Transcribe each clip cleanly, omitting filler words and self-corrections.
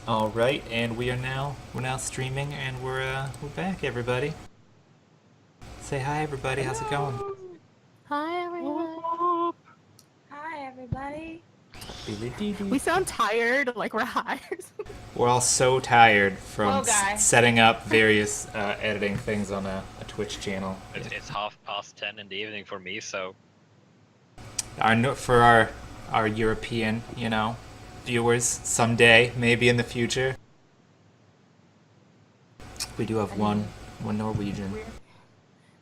All right, and we're now streaming, and we're back, everybody. Say hi, everybody. How's it going? Hello. Hi, Whoop, everyone. whoop. Hi, everybody. Dee-dee-dee-dee. We sound tired, like we're high. We're all so tired from Whoa, guy. setting up various editing things on a Twitch channel. It's 10:30 in the evening for me, so For our European, viewers someday, maybe in the future. We do have one Norwegian.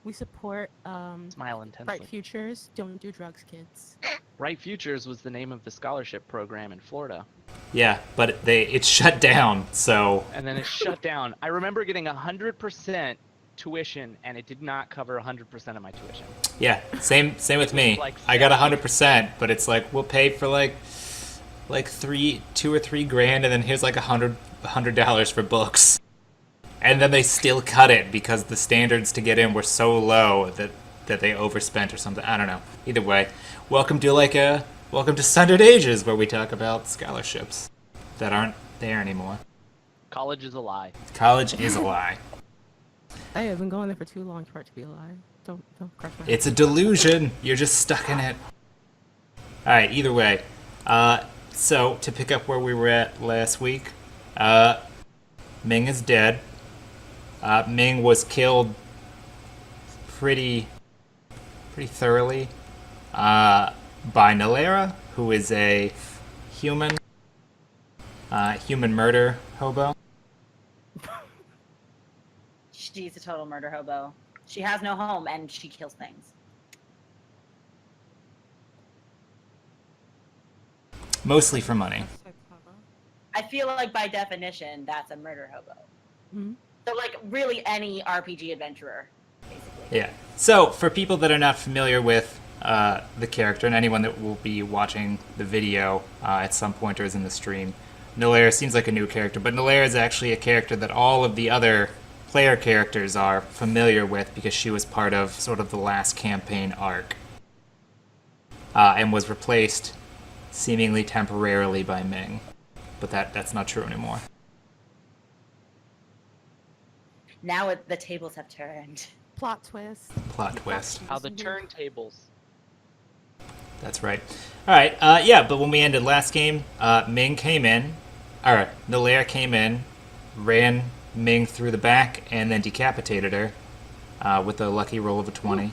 We support Smile intensely. bright futures. Don't do drugs, kids. Bright Futures was the name of the scholarship program in Florida. Yeah, but it's shut down, so And then it shut down. I remember getting 100% tuition, and it did not cover 100% of my tuition. yeah, same with me. like I got 100%, but it's like we'll pay for like $2 or $3 grand, and then here's like $100 for books, and then they still cut it because the standards to get in were so low that they overspent or something. I don't know. Either way, welcome to Sundered Ages, where we talk about scholarships that aren't there anymore. College is a lie. College is a lie. I have been going there for too long for it to be a lie. Don't crush my It's a delusion. You're just stuck in it. All right. Either way, so to pick up where we were at last week, Ming is dead. Ming was killed pretty thoroughly by Nalera, who is a human murder hobo. She's a total murder hobo. She has no home and she kills things. Mostly for money. I feel like by definition, that's a murder hobo. Mhm. So like really any RPG adventurer, basically. Yeah. So, for people that are not familiar with the character, and anyone that will be watching the video at some point or is in the stream, Nalera seems like a new character, but Nalera is actually a character that all of the other player characters are familiar with because she was part of sort of the last campaign arc and was replaced seemingly temporarily by Ming. But that's not true anymore. Now the tables have turned. Plot twist. Plot twist. How the turntables. That's right. All right. Yeah, but when we ended last game, Ming came in. All right. Nalair came in, ran Ming through the back, and then decapitated her with a lucky roll of a 20.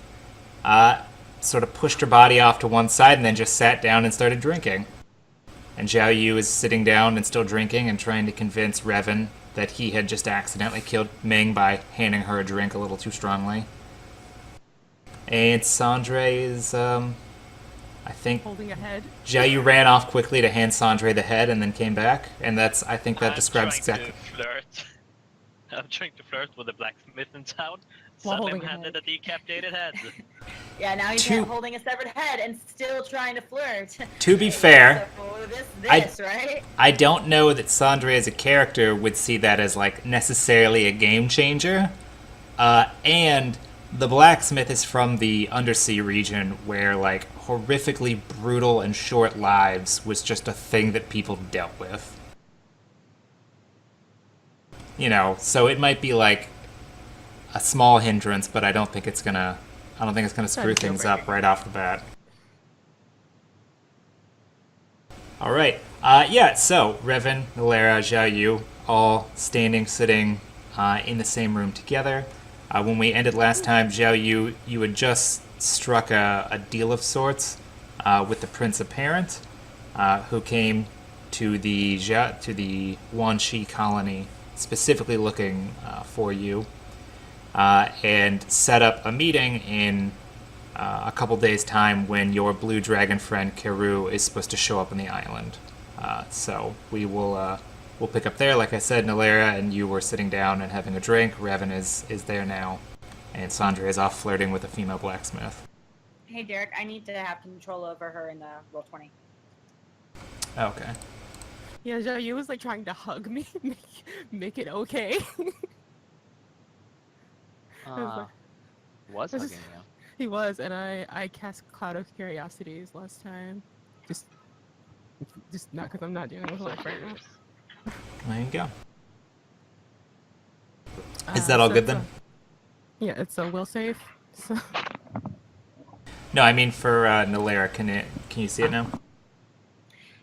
Sort of pushed her body off to one side, and then just sat down and started drinking. And Zhao Yu is sitting down and still drinking and trying to convince Revan that he had just accidentally killed Ming by handing her a drink a little too strongly. And Sandre is, I think, Holding a head. Zhao Yu ran off quickly to hand Sandre the head and then came back, and I think that describes exactly. I'm trying to flirt with the blacksmith in town. While Suddenly holding I'm a handed head. a decapitated head. Yeah, now he's To- holding a severed head and still trying to flirt. To be fair, So I- this, right? I don't know that Sandre as a character would see that as like necessarily a game changer. And the blacksmith is from the undersea region where like horrifically brutal and short lives was just a thing that people dealt with. So it might be like a small hindrance, but I don't think it's gonna screw things up right off the bat. All right. Yeah, so Revan, Nalera, Zhao Yu, all sitting in the same room together. When we ended last time, Zhao Yu, you had just struck a deal of sorts with the Prince Apparent, who came to the Wanshi colony, specifically looking for you, and set up a meeting in a couple days' time when your blue dragon friend Keru is supposed to show up on the island. So we'll pick up there. Like I said, Nalera and you were sitting down and having a drink. Revan is there now, and Sandra is off flirting with a female blacksmith. Hey Derek, I need to have control over her in the roll 20. Okay. Yeah, Zhao Yu was like trying to hug me, make it okay. Was This hugging is- you. He was, and I cast Cloud of Curiosities last time. Just not because I'm not dealing with life right now. There you go. Is that all so good it's then? Yeah, it's a will save. So No, I mean for Nalera. Can you see it now?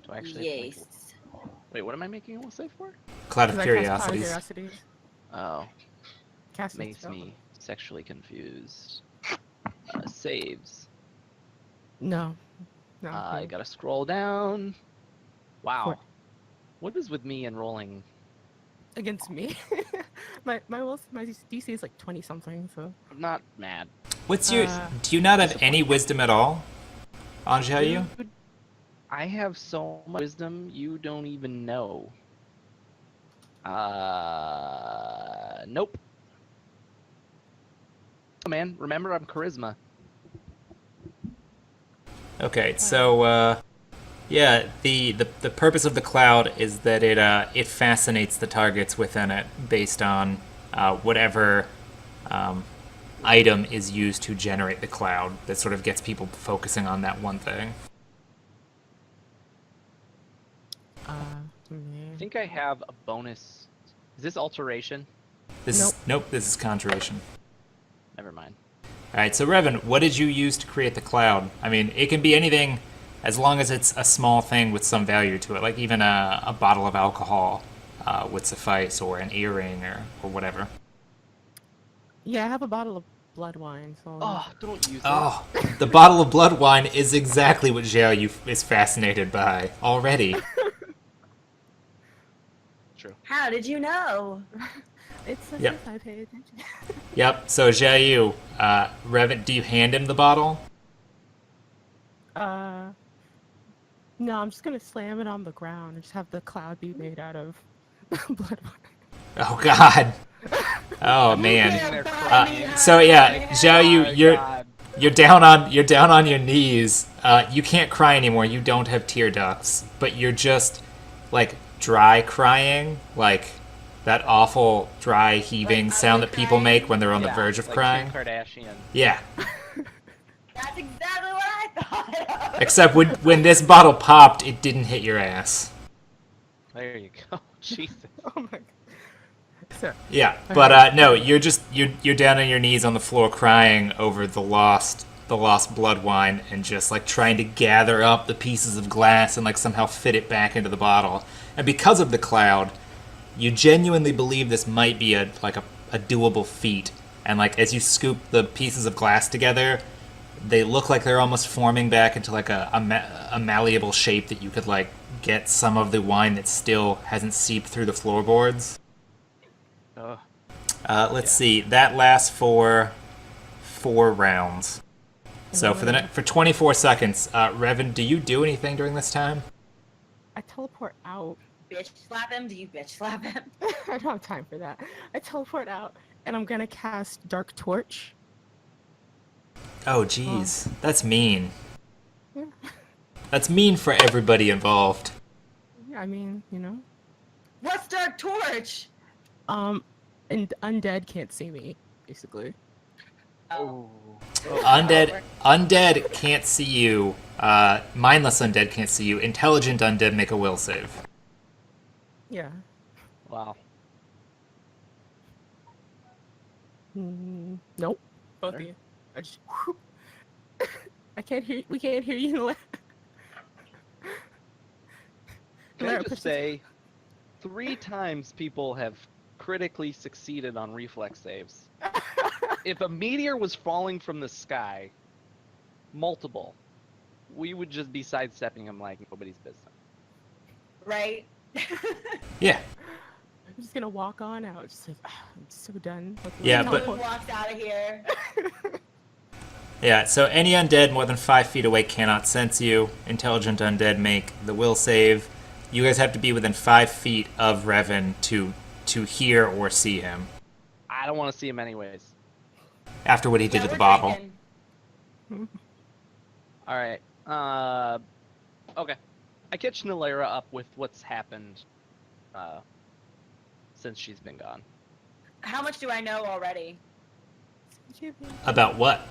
Do I actually have to make... Yes. Wait, what am I making a will save for? Cloud of because I cast Cloud of Curiosities. Curiosities. Oh, Cast it makes still. me sexually confused. Saves. No. No. I no. gotta scroll down. Wow. Four. What is with me and rolling? Against me. my DC is like 20 something, so I'm not mad. What's your? Uh, Do you not have any wisdom at all, Anjayu? Dude, I have so much wisdom you don't even know. Nope. Oh, man, remember I'm charisma. Okay, so yeah, the purpose of the cloud is that it fascinates the targets within it based on whatever item is used to generate the cloud. That sort of gets people focusing on that one thing. I think I have a bonus. Is this alteration? Nope. This is conjuration. Never mind. All right, so Revan, what did you use to create the cloud? I mean, it can be anything as long as it's a small thing with some value to it, like even a bottle of alcohol would suffice, or an earring, or whatever. yeah, I have a bottle of blood wine. So Oh, don't use it. Oh, the bottle of blood wine is exactly what Xiao Yu is fascinated by already. True. How did you know? it's a Yep. I pay attention. Yep, so Xiao Yu, Revan, do you hand him the bottle? No, I'm just gonna slam it on the ground and just have the cloud be made out of blood wine. Oh, God. Oh, man. They're crying. So yeah, Xiao Yu, Oh, you're God. you're down on your knees. You can't cry anymore. You don't have tear ducts, but you're just like dry crying, like that awful dry heaving Like sound that people crying? make when they're on the Yeah, verge of like crying. Kim Kardashian. Yeah. That's exactly what I thought of. Except when this bottle popped, it didn't hit your ass. There you go. Jesus. Oh my god. So Yeah, but no, you're down on your knees on the floor crying over the lost blood wine and just like trying to gather up the pieces of glass and like somehow fit it back into the bottle. And because of the cloud, you genuinely believe this might be a doable feat. And like as you scoop the pieces of glass together, they look like they're almost forming back into like a malleable shape that you could like get some of the wine that still hasn't seeped through the floorboards. Ugh. Let's see. That lasts for 4 rounds. So for 24 seconds, Revan, do you do anything during this time? I teleport out. Bitch slap him? Do you bitch slap him? I don't have time for that. I teleport out and I'm gonna cast Dark Torch. Oh, jeez. That's mean. Yeah. That's mean for everybody involved. Yeah, I mean, you know. What's Dark Torch? And undead can't see me, basically. Oh. Undead can't see you. Mindless undead can't see you. Intelligent undead make a will save. Yeah. Wow. Nope. Both of you. I just. I can't hear. We can't hear you. Can I Lara, just push say, 3 times people have critically succeeded on reflex saves. If a meteor was falling from the sky, multiple, we would just be sidestepping him like nobody's business. Right? Yeah. I'm just gonna walk on out. Just like, I'm so done. with Yeah, the but- Someone walks out of here. Yeah, so any undead more than 5 feet away cannot sense you. Intelligent undead make the will save. You guys have to be within 5 feet of Revan to hear or see him. I don't want to see him anyways. After what he did Yeah, to the we're bottle. drinking. All right. Okay. I catch Nalera up with what's happened since she's been gone. How much do I know already? About what?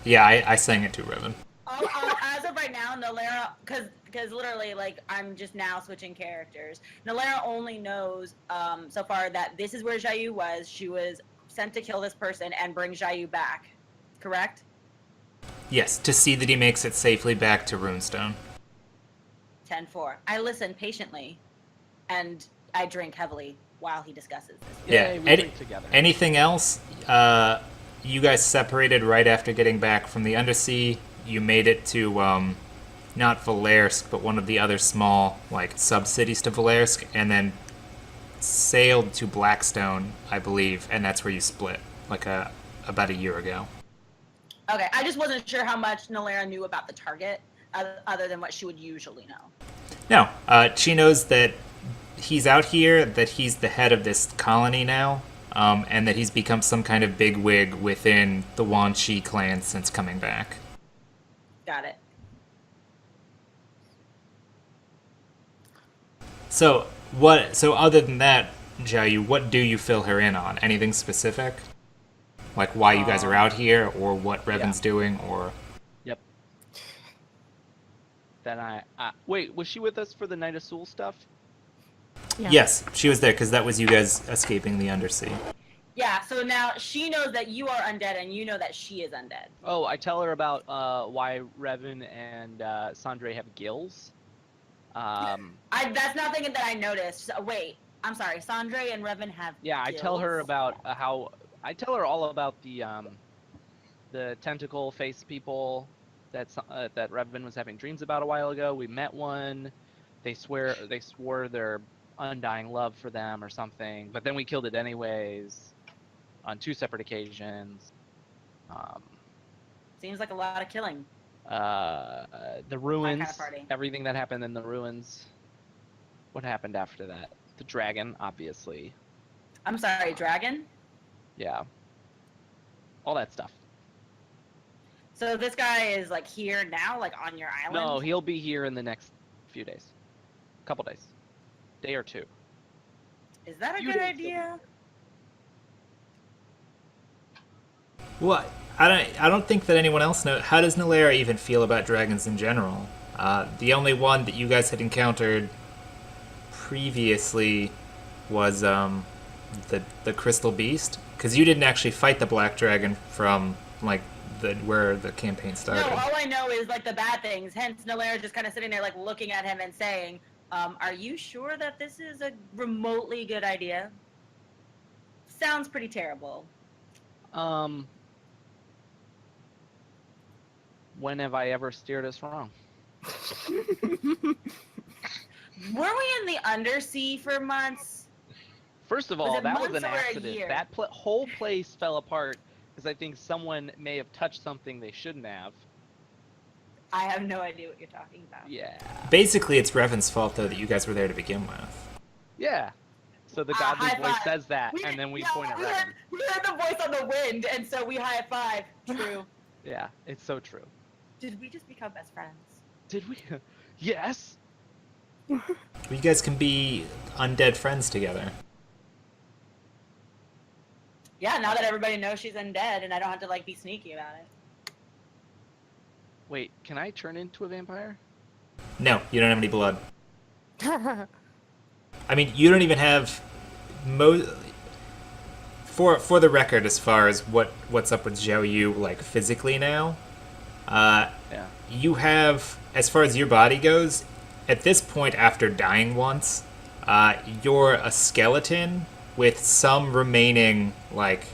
Yeah, I sang it to Revan. As of right now, Nalera, because because literally, like, I'm just now switching characters. Nalera only knows so far that this is where Jayu was. She was sent to kill this person and bring Jayu back. Correct? Yes, to see that he makes it safely back to Runestone. 10-4. I listen patiently, and I drink heavily while he discusses this. Yeah. Yay, we drink together. Anything else? You guys separated right after getting back from the Undersea. You made it to, not Valersk, but one of the other small, like, sub-cities to Valersk, and then sailed to Blackstone, I believe, and that's where you split, like, about a year ago. Okay, I just wasn't sure how much Nalera knew about the target, other than what she would usually know. No, she knows that he's out here, that he's the head of this colony now, and that he's become some kind of bigwig within the Wan Chi clan since coming back. Got it. So other than that, Jiayu, what do you fill her in on? Anything specific? Like why you guys are out here, or what Revan's doing, or... Yep. Then wait, was she with us for the Night of Soul stuff? Yeah. Yes, she was there, because that was you guys escaping the Undersea. Yeah, so now she knows that you are undead, and you know that she is undead. Oh, I tell her about why Revan and Sandre have gills. That's nothing that I noticed. So, wait, I'm sorry. Sandre and Revan have. Yeah, I tell her gills? about I tell her all about the tentacle face people that Revan was having dreams about a while ago. We met one. They swore their undying love for them or something, but then we killed it anyways on 2 separate occasions. Seems like a lot of killing. The ruins, kind of party. everything that happened in the ruins. What happened after that? The dragon, obviously. I'm sorry, dragon? Yeah. All that stuff. So this guy is like here now, like on your island? No, he'll be here in the next few days. Couple days. Day or 2. Is that a Few good days, idea? What? I don't think that anyone else knows. How does Nalera even feel about dragons in general? The only one that you guys had encountered previously was the Crystal Beast, because you didn't actually fight the Black Dragon from like where the campaign started. No, all I know is like the bad things. Hence, Nalera just kind of sitting there, like looking at him and saying, "Are you sure that this is a remotely good idea? Sounds pretty terrible." When have I ever steered us wrong? Were we in the Undersea for months? First of Was all, it that was months an or a accident. year? That whole place fell apart because I think someone may have touched something they shouldn't have. I have no idea what you're talking about. Yeah. Basically, it's Revan's fault though that you guys were there to begin with. Yeah. So the godly high voice five. says that, and then we point at Revan. We heard the voice on the wind, and so we high five. True. Yeah, it's so true. Did we just become best friends? Did we? Yes. You guys can be undead friends together. Yeah, now that everybody knows she's undead, and I don't have to like be sneaky about it. Wait, can I turn into a vampire? No, you don't have any blood. I mean, you don't even have for the record, as far as what's up with Zhao Yu, like physically now, Yeah. you have, as far as your body goes, at this point after dying once, you're a skeleton with some remaining like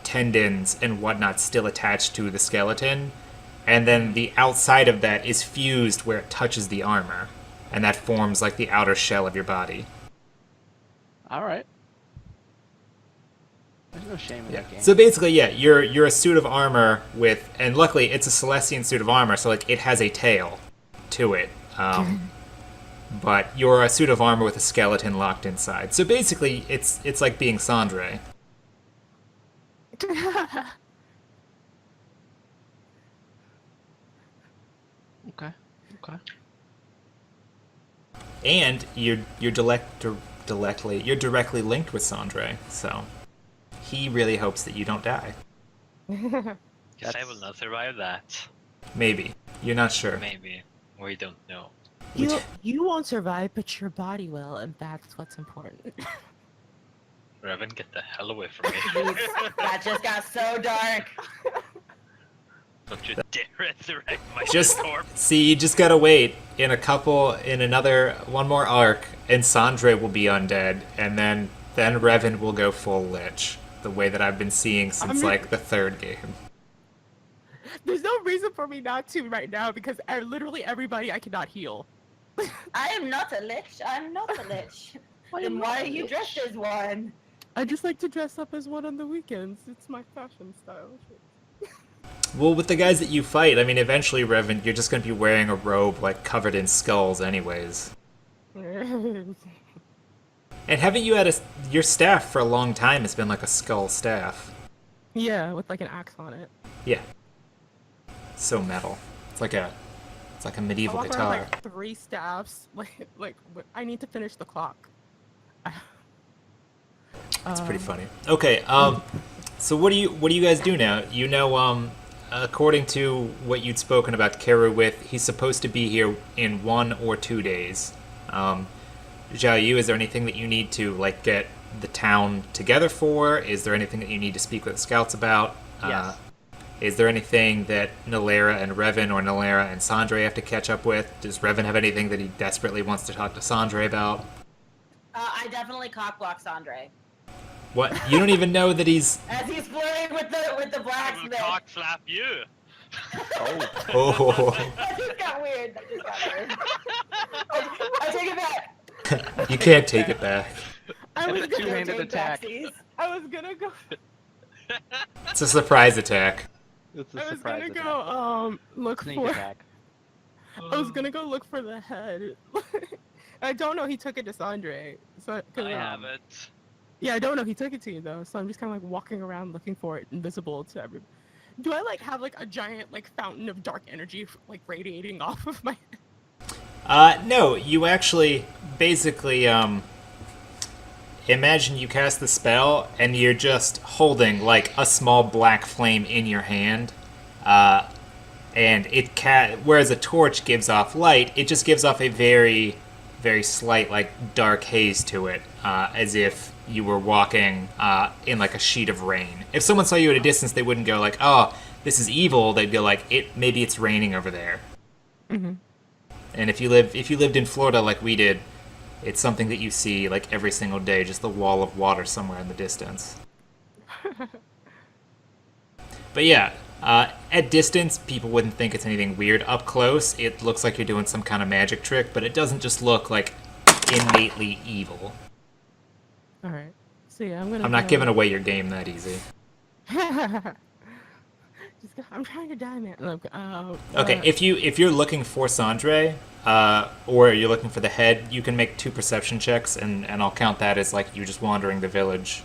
tendons and whatnot still attached to the skeleton, and then the outside of that is fused where it touches the armor, and that forms like the outer shell of your body. All right. There's no shame in that game. So basically, yeah, you're a suit of armor with, and luckily it's a Celestian suit of armor, so like it has a tail to it. But you're a suit of armor with a skeleton locked inside. So basically, it's like being Sandre. Okay. Okay. And you're directly linked with Sandre, so he really hopes that you don't die. Guess I will not survive that. Maybe. You're not sure. Maybe. We don't know. You won't survive, but your body will, and that's what's important. Revan, get the hell away from me. Jeez, that just got so dark. Don't you dare resurrect my Just corpse. see, you just gotta wait in one more arc, and Sandre will be undead, and then Revan will go full lich, the way that I've been seeing since like the third game. There's no reason for me not to right now because literally everybody I cannot heal. I am not a lich. I'm not a lich. Then why are you dressed as one? I just like to dress up as one on the weekends. It's my fashion style. Well, with the guys that you fight, I mean, eventually, Revan, you're just gonna be wearing a robe like covered in skulls, anyways. And haven't you had your staff for a long time has been like a skull staff? Yeah, with like an axe on it. Yeah. So metal. It's like a medieval I walk around guitar. like 3 staffs. Like I need to finish the clock. It's pretty funny. Okay, so what do you guys do now? You know, according to what you'd spoken about Keru with, he's supposed to be here in 1 or 2 days. Zhao Yu, is there anything that you need to like get the town together for? Is there anything that you need to speak with the scouts about? Yes. Is there anything that Nalera and Revan or Nalera and Sandre have to catch up with? Does Revan have anything that he desperately wants to talk to Sandre about? I definitely cockblock Sandre. What? You don't even know that he's... As he's flirting with the I will blacksmith. cock slap you. Oh. That just got weird. That just got weird. I take it back. You can't take it back. I was It's a gonna, two-handed attack. Backsies. I was gonna go. It's a surprise attack. It's a I was surprise gonna attack. go look Sneak for. attack. I was gonna go look for the head. I don't know. He took it to Sandre. So 'cause, I have it. Yeah, I don't know. He took it to you though. So I'm just kind of like walking around looking for it, invisible to everybody. Do I like have like a giant like fountain of dark energy like radiating off of my head? No, you actually basically imagine you cast the spell and you're just holding like a small black flame in your hand, and whereas a torch gives off light, it just gives off a very, very slight like dark haze to it, as if you were walking in like a sheet of rain. If someone saw you at a distance, they wouldn't go like, "Oh, this is evil." They'd go like, maybe it's raining over there." Mm-hmm. And if you lived in Florida like we did, it's something that you see like every single day, just the wall of water somewhere in the distance. But yeah, at distance, people wouldn't think it's anything weird. Up close, it looks like you're doing some kind of magic trick, but it doesn't just look like innately evil. All right. So yeah, I'm gonna. I'm not giving away your game that easy. I'm trying to die, man. Look, Okay, if you're looking for Sandre, or you're looking for the head, you can make 2 perception checks, and I'll count that as like you just wandering the village.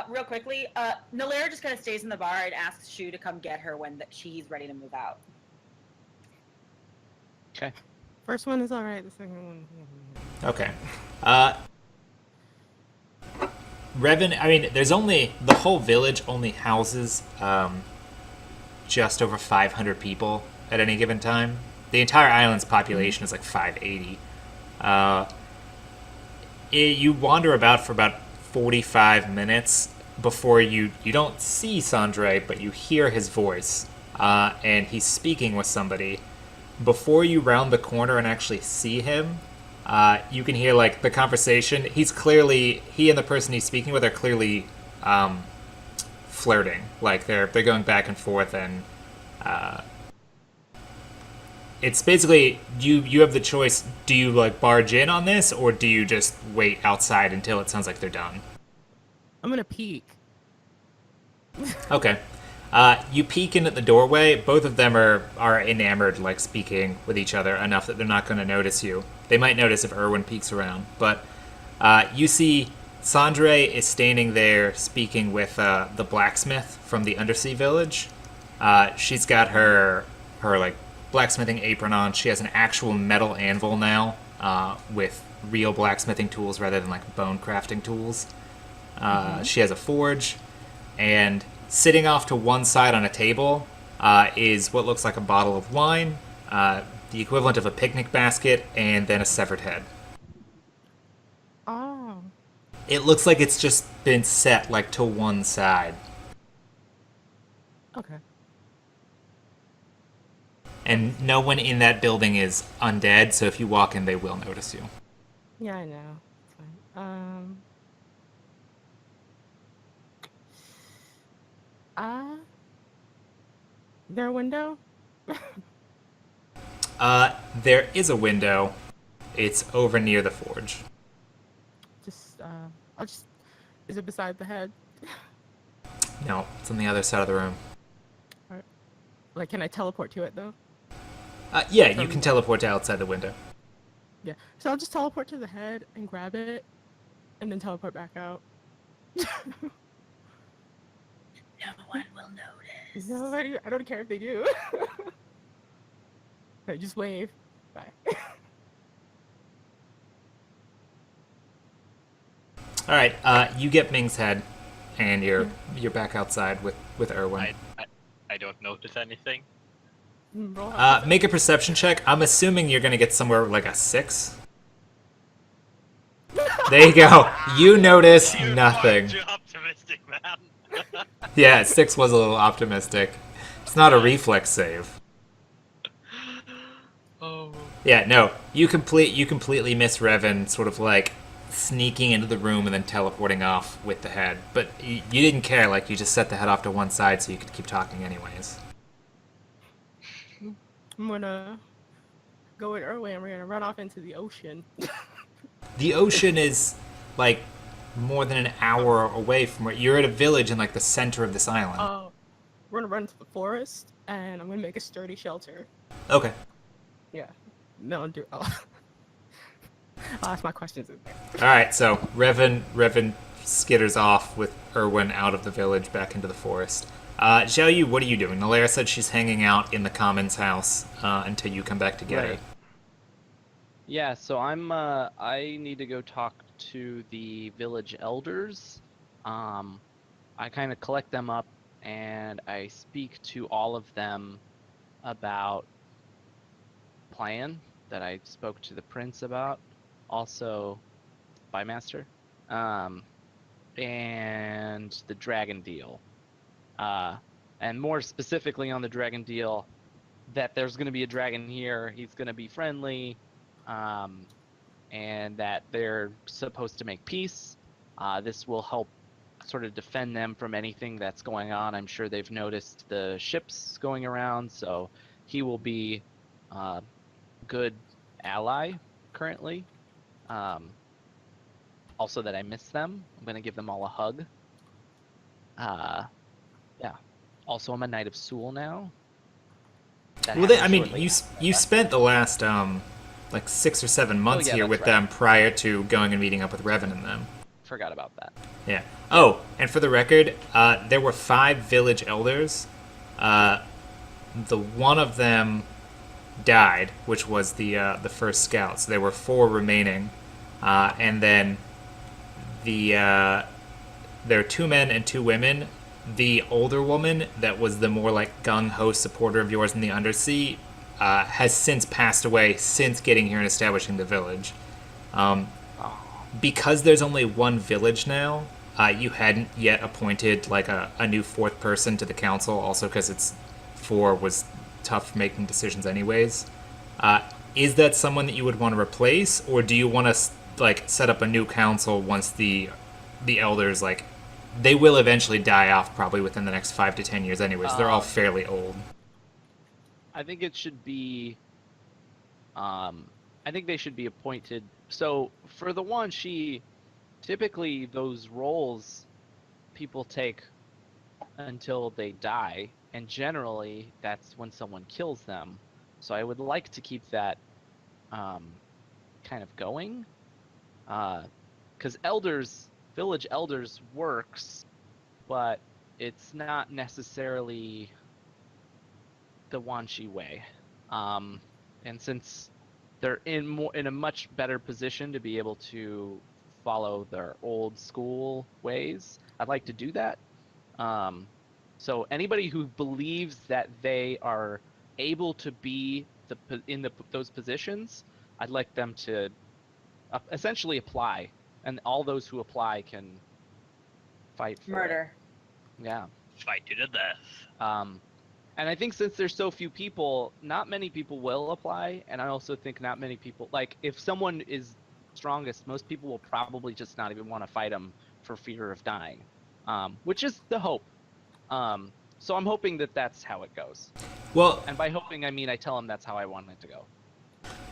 Real quickly, Nalera just kind of stays in the bar and asks Shu to come get her when she's ready to move out. Okay. First one is all right. The second one. Okay. Revan, I mean, the whole village only houses just over 500 people at any given time. The entire island's population is like 580. You wander about for about 45 minutes before you don't see Sandre, but you hear his voice, and he's speaking with somebody. Before you round the corner and actually see him, you can hear like the conversation. He and the person he's speaking with are clearly flirting. Like they're going back and forth, and it's basically you have the choice. Do you like barge in on this, or do you just wait outside until it sounds like they're done? I'm gonna peek. Okay. You peek in at the doorway. Both of them are enamored, like speaking with each other enough that they're not going to notice you. They might notice if Erwin peeks around, but you see Sandre is standing there speaking with the blacksmith from the undersea village. She's got her like blacksmithing apron on. She has an actual metal anvil now, with real blacksmithing tools rather than like bone crafting tools. She has a forge, and sitting off to one side on a table is what looks like a bottle of wine. the equivalent of a picnic basket, and then a severed head. Oh. It looks like it's just been set like to one side. Okay. And no one in that building is undead, so if you walk in, they will notice you. Yeah, I know. It's fine. Uh, there a window? There is a window. It's over near the forge. Just, I'll just. Is it beside the head? No, it's on the other side of the room. Or, like, can I teleport to it though? Yeah, you can teleport to outside the window. Yeah. So I'll just teleport to the head and grab it, and then teleport back out. No one will notice. Nobody. I don't care if they do. I just wave. Bye. All right, you get Ming's head, and you're back outside with Erwin. I don't notice anything. Roll Make a perception check. I'm assuming you're gonna get somewhere like a 6. There you go. You notice You're nothing. far too optimistic, man. Yeah, 6 was a little optimistic. It's not a reflex save. Oh. Yeah, no. You completely miss Revan sort of like sneaking into the room and then teleporting off with the head. But you didn't care, like you just set the head off to one side so you could keep talking anyways. I'm gonna go with Erwin and we're gonna run off into the ocean. The ocean is like more than an hour away from where you're at a village in like the center of this island. Oh, we're gonna run to the forest and I'm gonna make a sturdy shelter. Okay. Yeah. No, I'll do. I'll ask my questions in there. All right, so Revan skitters off with Erwin out of the village back into the forest. Xiao Yu, what are you doing? Nalara said she's hanging out in the Common's house until you come back to get her. Right. Yeah, so I need to go talk to the village elders. I kind of collect them up and I speak to all of them about plan that I spoke to the prince about, also Spymaster, and the dragon deal. And more specifically on the dragon deal, that there's going to be a dragon here, he's going to be friendly, and that they're supposed to make peace. This will help sort of defend them from anything that's going on. I'm sure they've noticed the ships going around, so he will be a good ally currently. Also that I miss them. I'm going to give them all a hug. Yeah. Also, I'm a Knight of Soul now. That Well, I happened mean, shortly you spent the last like 6 or 7 months yeah, here that's with right. them prior to going and meeting up with Revan and them. Forgot about that. Yeah. Oh, and for the record, there were 5 village elders. The one of them died, which was the first scout. So there were 4 remaining, and then there are 2 men and 2 women. The older woman that was the more like gung-ho supporter of yours in the Undersea has since passed away since getting here and establishing the village. Because there's only one village now, you hadn't yet appointed like a new 4th person to the council, also because it's 4 was tough making decisions anyways. Is that someone that you would want to replace, or do you want to like set up a new council once the elders like they will eventually die off probably within the next 5 to 10 years anyways. They're all fairly old. I think it should be. I think they should be appointed. So for the one, typically those roles people take until they die, and generally that's when someone kills them. So I would like to keep that kind of going, because village elders works, but it's not necessarily the Wanshi way. And since they're in a much better position to be able to follow their old school ways, I'd like to do that. So anybody who believes that they are able to be those positions, I'd like them to essentially apply, and all those who apply can fight for it. Murder. Yeah. Fight to the death. And I think since there's so few people, not many people will apply, and I also think not many people, like, if someone is strongest, most people will probably just not even want to fight them for fear of dying, which is the hope. So I'm hoping that that's how it goes. Well, And by hoping, I mean I tell them that's how I want it to go.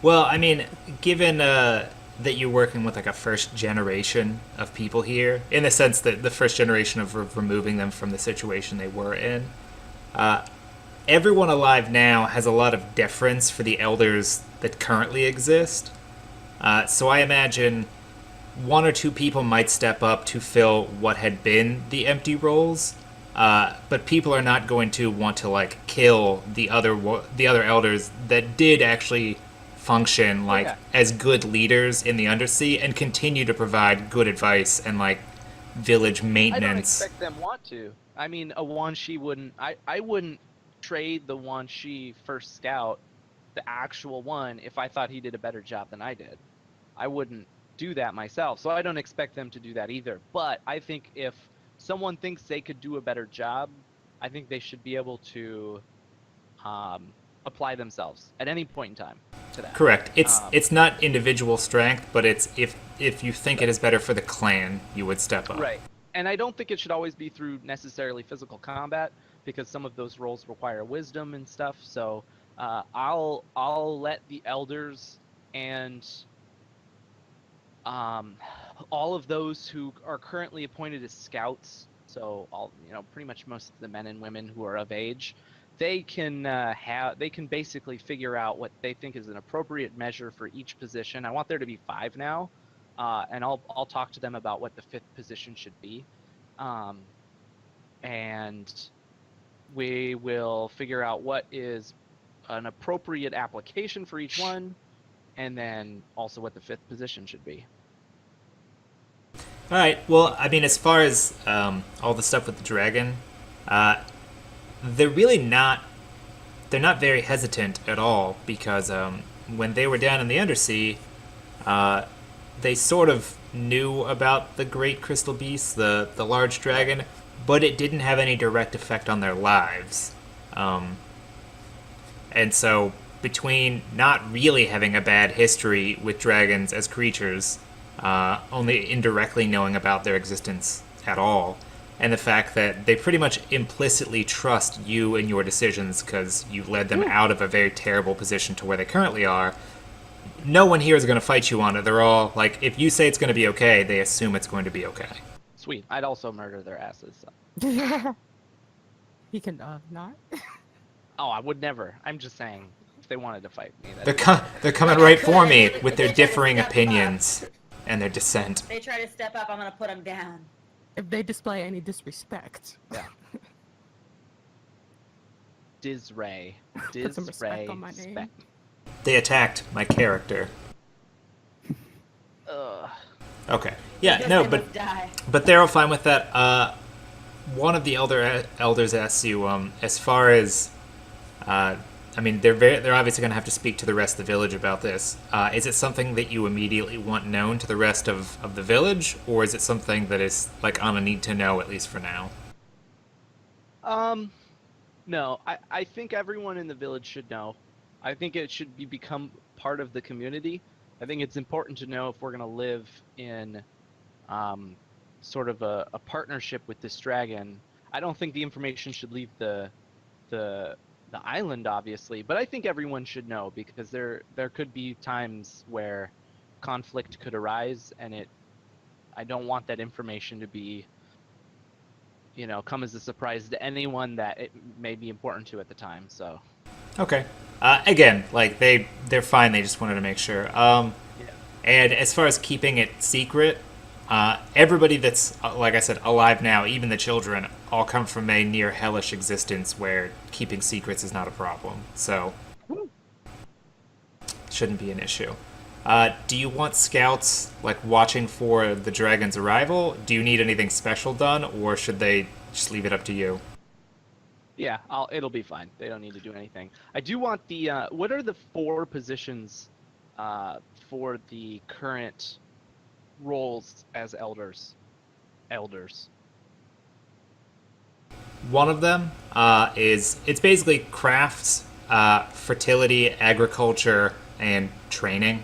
well, I mean, given that you're working with like a first generation of people here, in the sense that the first generation of removing them from the situation they were in, everyone alive now has a lot of deference for the elders that currently exist. So I imagine one or two people might step up to fill what had been the empty roles, but people are not going to want to like kill the other elders that did actually function like as good leaders in the Undersea and continue to provide good advice and like village maintenance. I don't expect them want to. I mean, a Wan Shi wouldn't. I wouldn't trade the Wan Shi first scout, the actual one, if I thought he did a better job than I did. I wouldn't do that myself, so I don't expect them to do that either. But I think if someone thinks they could do a better job, I think they should be able to apply themselves at any point in time to that. Correct. It's not individual strength, but it's if you think it is better for the clan, you would step up. Right. And I don't think it should always be through necessarily physical combat, because some of those roles require wisdom and stuff. So I'll let the elders and all of those who are currently appointed as scouts, so pretty much most of the men and women who are of age, they can basically figure out what they think is an appropriate measure for each position. I want there to be 5 now, and I'll talk to them about what the 5th position should be, and we will figure out what is an appropriate application for each one, and then also what the 5th position should be. All right. Well, I mean, as far as all the stuff with the dragon, they're really not. They're not very hesitant at all, because when they were down in the Undersea, they sort of knew about the Great Crystal Beast, the large dragon, but it didn't have any direct effect on their lives. And so, between not really having a bad history with dragons as creatures, only indirectly knowing about their existence at all, and the fact that they pretty much implicitly trust you and your decisions because you led them out of a very terrible position to where they currently are, no one here is going to fight you on it. They're all like, if you say it's going to be okay, they assume it's going to be okay. Sweet. I'd also murder their asses. He can not. Oh, I would never. I'm just saying, if they wanted to fight me. They're coming right for me with their differing opinions and their dissent. If they try to step up, I'm gonna put them down. If they display any disrespect. Yeah. Disray. Put some respect on my name. They attacked my character. Ugh. Okay. Yeah, Because no, they must die. but they're all fine with that. One of the elders asks you, as far as, I mean, they're obviously going to have to speak to the rest of the village about this. Is it something that you immediately want known to the rest of the village, or is it something that is like on a need to know, at least for now? No, I think everyone in the village should know. I think it should become part of the community. I think it's important to know if we're going to live in sort of a partnership with this dragon. I don't think the information should leave the island, obviously, but I think everyone should know, because there could be times where conflict could arise, and I don't want that information to be, come as a surprise to anyone that it may be important to at the time. So. Okay. Again, like they're fine. They just wanted to make sure. Yeah. And as far as keeping it secret, everybody that's, like I said, alive now, even the children, all come from a near hellish existence where keeping secrets is not a problem. So, shouldn't be an issue. Do you want scouts, like, watching for the dragon's arrival? Do you need anything special done, or should they just leave it up to you? Yeah, it'll be fine. They don't need to do anything. I do want the what are the 4 positions for the current roles as elders? Elders. One of them it's basically crafts, fertility, agriculture, and training.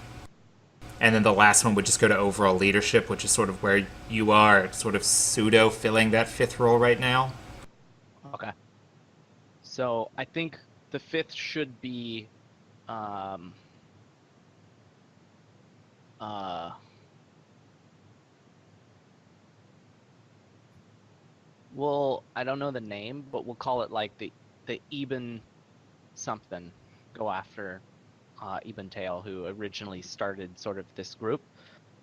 And then the last one would just go to overall leadership, which is sort of where you are, sort of pseudo filling that 5th role right now. Okay. So I think the 5th should be well, I don't know the name, but we'll call it like the Eben something. Go after Eben Tail, who originally started sort of this group.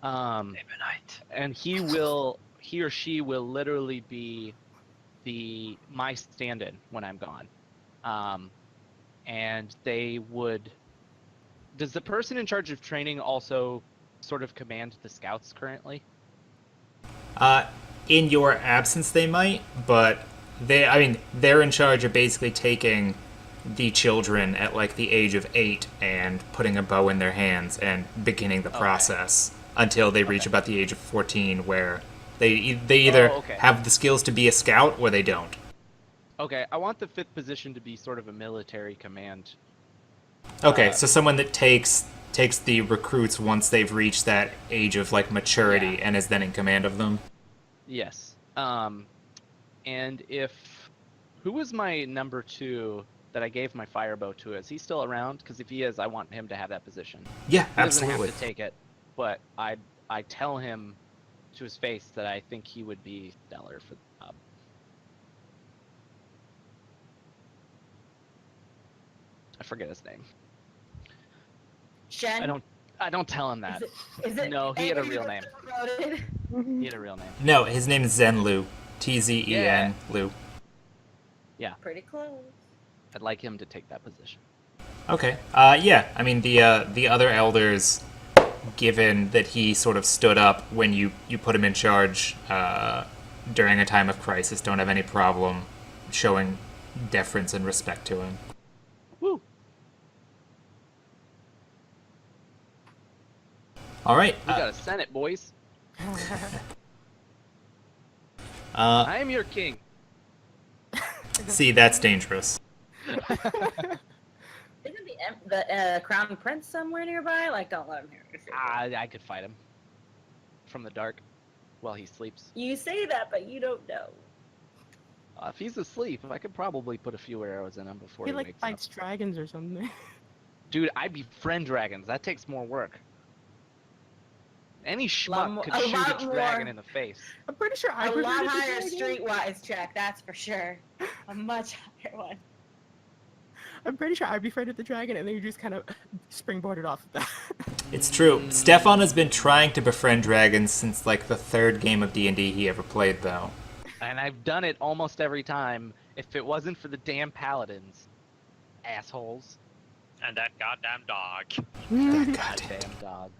Ebonite. And he or she will literally be my stand-in when I'm gone. And they would. Does the person in charge of training also sort of command the scouts currently? In your absence, they might, but they're in charge of basically taking the children at like the age of 8 and putting a bow in their hands and beginning the process until they reach about the age of 14, where they either have the skills to be a scout or they don't. Okay, I want the 5th position to be sort of a military command. Okay, so someone that takes the recruits once they've reached that age of like maturity and is then in command of them. Yes. And who was my number 2 that I gave my firebow to? Is he still around? Because if he is, I want him to have that position. Yeah, He doesn't absolutely. have to take it, but I tell him to his face that I think he would be stellar for the job. I forget his name. Shen? I don't tell him that. Is it No, he had a angry real or name. throated? He had a real name. No, his name is Zen Lu. Tzen Yeah. Lu. Pretty close. I'd like him to take that position. Okay. Yeah. I mean, the other elders, given that he sort of stood up when you put him in charge during a time of crisis, don't have any problem showing deference and respect to him. Woo! All right. We got a Senate, boys. Uh, I am your king. see, that's dangerous. Isn't the crown prince somewhere nearby? Like, don't let him hear you. I could fight him from the dark while he sleeps. You say that, but you don't know. If he's asleep, I could probably put a few arrows in him before He he like wakes fights up. dragons or something. Dude, I befriend dragons. That takes more work. Any schmuck could a shoot lot a dragon more. in the face. I'm pretty sure I A prefer lot the higher dragon. streetwise check, that's for sure. A much higher one. I'm pretty sure I befriended the dragon, and then you just kind of springboarded off of that. It's true. Stefan has been trying to befriend dragons since like the 3rd game of D&D he ever played, though. And I've done it almost every time. If it wasn't for the damn paladins. Assholes. And that goddamn dog. Goddamn dog.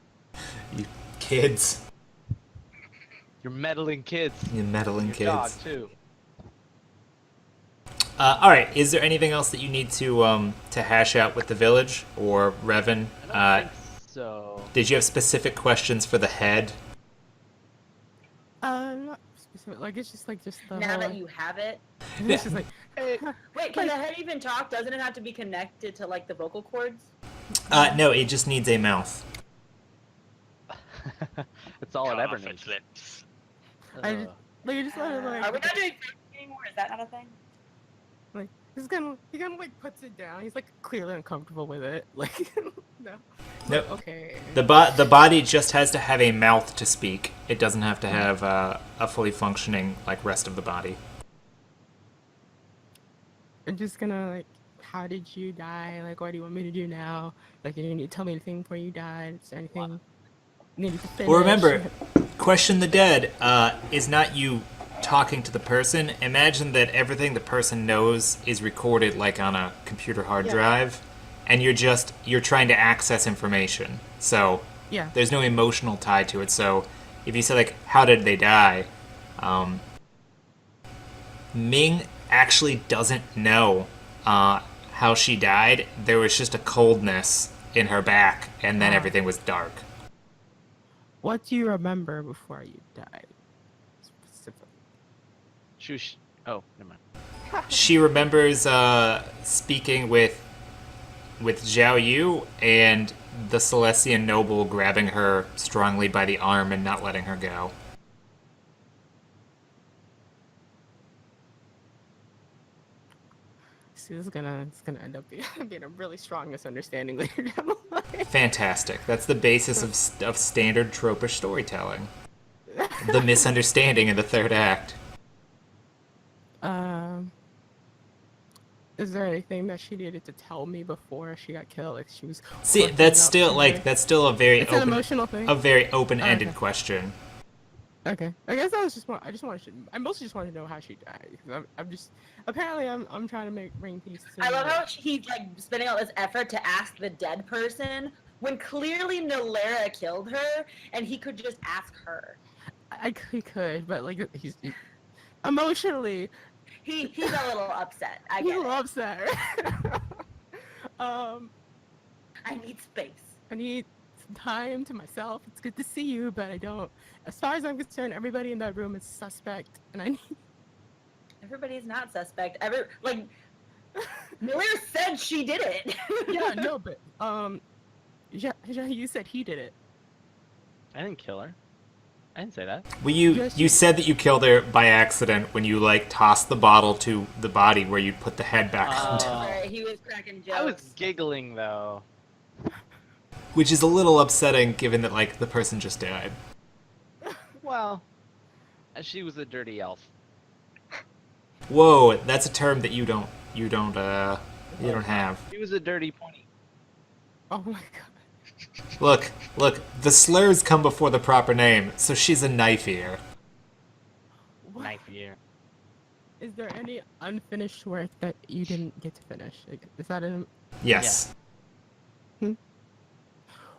You kids. You're meddling kids. You meddling Your dog, kids. too. All right. Is there anything else that you need to hash out with the village or Revan? I don't think so. Did you have specific questions for the head? Not specific. Like it's just the Now whole, that you have it. it's just like Wait, can the head even talk? Doesn't it have to be connected to like the vocal cords? No, it just needs a mouth. That's all it Cut ever off its needs. lips. I just, Ugh. like you just let it Are we like not doing voice anymore? Is that not a thing? like he kind of like puts it down. He's like clearly uncomfortable with it. Like no. Nope. Okay. The body just has to have a mouth to speak. It doesn't have to have a fully functioning like rest of the body. I'm just gonna like, how did you die? Like, what do you want me to do now? Like, you need to tell me anything before you died. Is there anything you needed to finish? Well, remember, question the dead is not you talking to the person. Imagine that everything the person knows is recorded like on a computer hard Yeah. drive, and you're trying to access information. So Yeah. there's no emotional tie to it. So if you say like, how did they die? Ming actually doesn't know how she died. There was just a coldness in her back, and then everything was dark. What do you remember before you died? Specifically. Shush. Oh, never mind. She remembers speaking with Zhao Yu and the Celestian noble grabbing her strongly by the arm and not letting her go. See, it's gonna end up being a really strong misunderstanding later down the line. Fantastic. That's the basis of standard tropish storytelling. The misunderstanding in the third act. Is there anything that she needed to tell me before she got killed? Like she was. See, working that's up still to like her- that's still a very It's an open, emotional thing. a very open-ended Okay. question. Okay, I guess that was just more. I mostly just wanted to know how she died because I'm just apparently I'm trying to bring peace. To I love how he's like spending all this effort to ask the dead person when clearly Nolera killed her, and he could just ask her. He could, but like he emotionally He's a little upset. I he get it. loves that. I need space. I need some time to myself. It's good to see you, but I don't. As far as I'm concerned, everybody in that room is suspect, and I need. Everybody's not suspect. Miller said she did it. Yeah, no, but yeah, you said he did it. I didn't kill her. I didn't say that. Well, Yes, you said that you killed her by accident when you like tossed the bottle to the body where you put the head back on, Sorry, he was cracking jokes. I was giggling though. which is a little upsetting given that like the person just died. Well, she was a dirty elf. Whoa, that's a term that you don't have. She was a dirty pony. Oh my god. Look, the slurs come before the proper name, so she's a knife ear. What? Knife ear. Is there any unfinished work that you didn't get to finish? Like, is that an? Yes.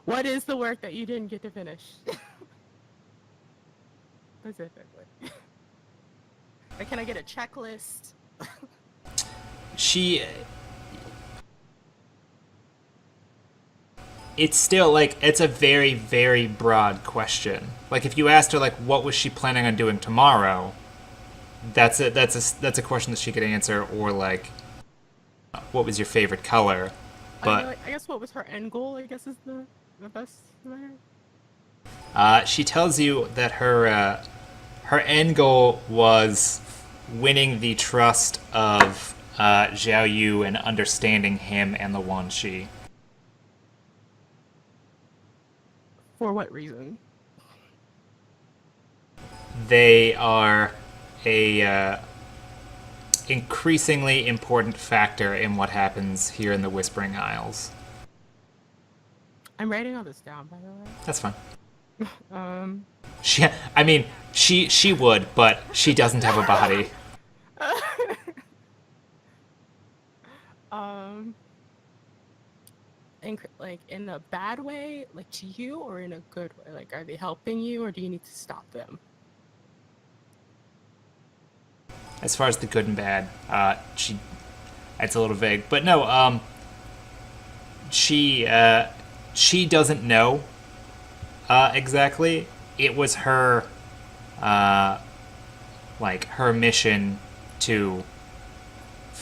What is the work that you didn't get to finish? Specifically. Like, can I get a checklist? She. It's still like it's a very very broad question. Like if you asked her like what was she planning on doing tomorrow, that's a question that she could answer, or like what was your favorite color. But I guess what was her end goal? I guess is the best way. she tells you that her end goal was winning the trust of Zhao Yu and understanding him and the Wan Shi. For what reason? They are a increasingly important factor in what happens here in the Whispering Isles. I'm writing all this down, by the way. That's fine. Um. She would, but she doesn't have a body. Like in a bad way, like to you, or in a good way? Like, are they helping you, or do you need to stop them? As far as the good and bad, it's a little vague, but no. She doesn't know exactly. It was her, like her mission to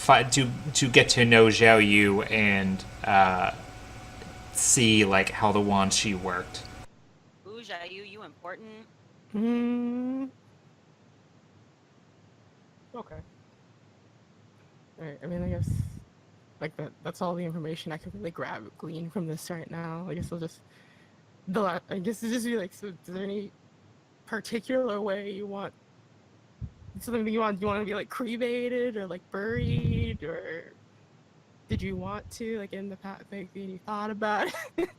get to know Zhao Yu and see like how the Wan Shi worked. Ooh, you important. Hmm. Okay. Alright, I mean, I guess like that's all the information I could really glean from this right now. I guess I'll just I guess it's just be like, so is there any particular way you want something that you want to be like cremated or like buried, or did you want to like in the past like you thought about it?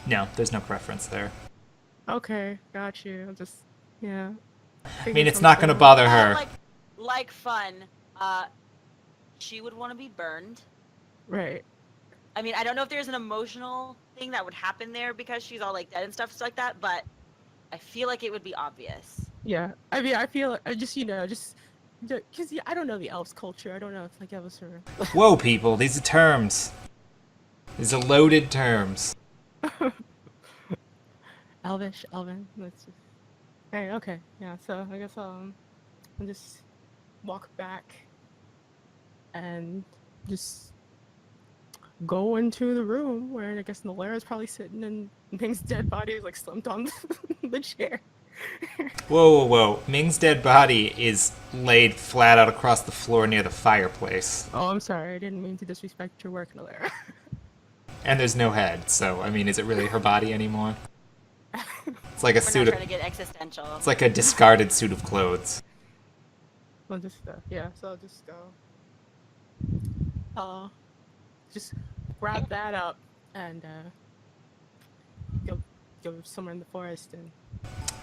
No, there's no preference there. Okay, got you. I'll just yeah. I mean, it's not going to bother her. Like fun. She would want to be burned. Right. I mean, I don't know if there's an emotional thing that would happen there because she's all like dead and stuff like that, but I feel like it would be obvious. Yeah, I mean, I feel I just because I don't know the elves' culture. I don't know if like elves are. Whoa, people, these are terms. These are loaded terms. Elvish, Elven. Let's just. Hey, okay, yeah. So I guess I'll just walk back and just go into the room where I guess Nalara's probably sitting and Ming's dead body is like slumped on the chair. Whoa, whoa, whoa. Ming's dead body is laid flat out across the floor near the fireplace. Oh, I'm sorry. I didn't mean to disrespect your work, Nalara. And there's no head, so, I mean, is it really her body anymore? It's like a We're suit not of... trying to get existential. It's like a discarded suit of clothes. I'll just yeah. So I'll just go. Just grab that up and go somewhere in the forest and.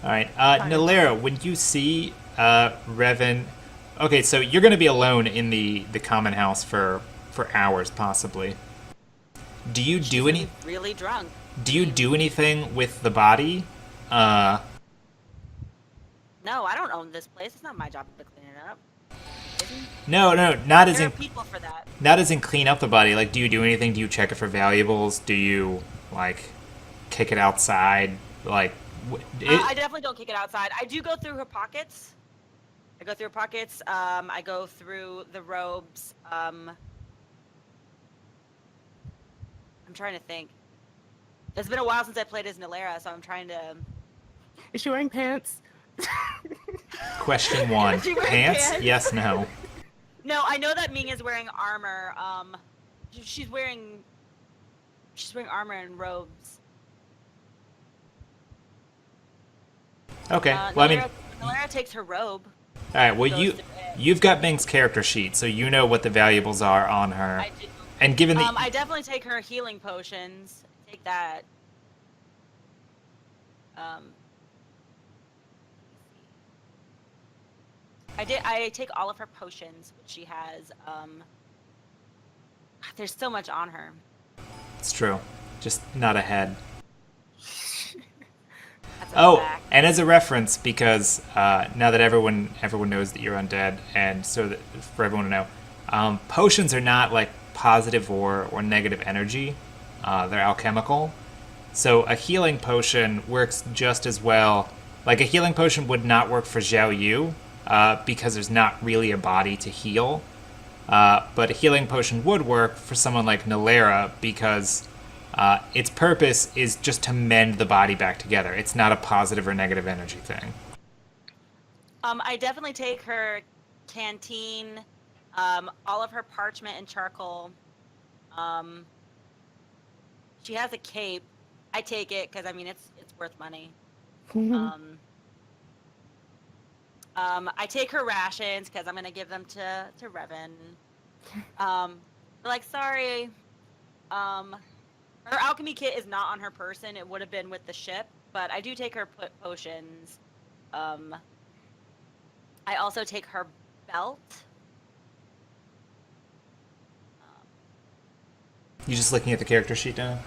Alright, Nalera, when you see Revan... Okay, so you're going to be alone in the common house for hours, possibly. Do you do any... Really drunk. Do you do anything with the body? No, I don't own this place. It's not my job to clean it up. No, not as There in... are people for that. Not as in clean up the body. Like, do you do anything? Do you check it for valuables? Do you, like, kick it outside? Like... I definitely don't kick it outside. I do go through her pockets. I go through her pockets. I go through the robes. I'm trying to think. It's been a while since I played as Nalera, so I'm trying to. Is she wearing pants? Question 1. Is she wearing Pants? pants? Yes, no. No, I know that Ming is wearing armor. She's wearing armor and robes. Okay, well, I mean... Nalera takes her robe. Alright, well, goes to bed. you've got Ming's character sheet, so you know what the valuables are on her. I do. And given the... I definitely take her healing potions. Take that. I take all of her potions, which she has. There's so much on her. It's true. Just not a head. That's a Oh, fact. and as a reference, because now that everyone knows that you're undead, and so that for everyone to know, potions are not like positive or negative energy. They're alchemical. So a healing potion works just as well. Like a healing potion would not work for Xiao Yu because there's not really a body to heal. But a healing potion would work for someone like Nalera because its purpose is just to mend the body back together. It's not a positive or negative energy thing. I definitely take her canteen, all of her parchment and charcoal. She has a cape. I take it because I mean it's worth money. I take her rations because I'm gonna give them to Revan. Like sorry, her alchemy kit is not on her person. It would have been with the ship, but I do take her potions. I also take her belt. You just looking at the character sheet now?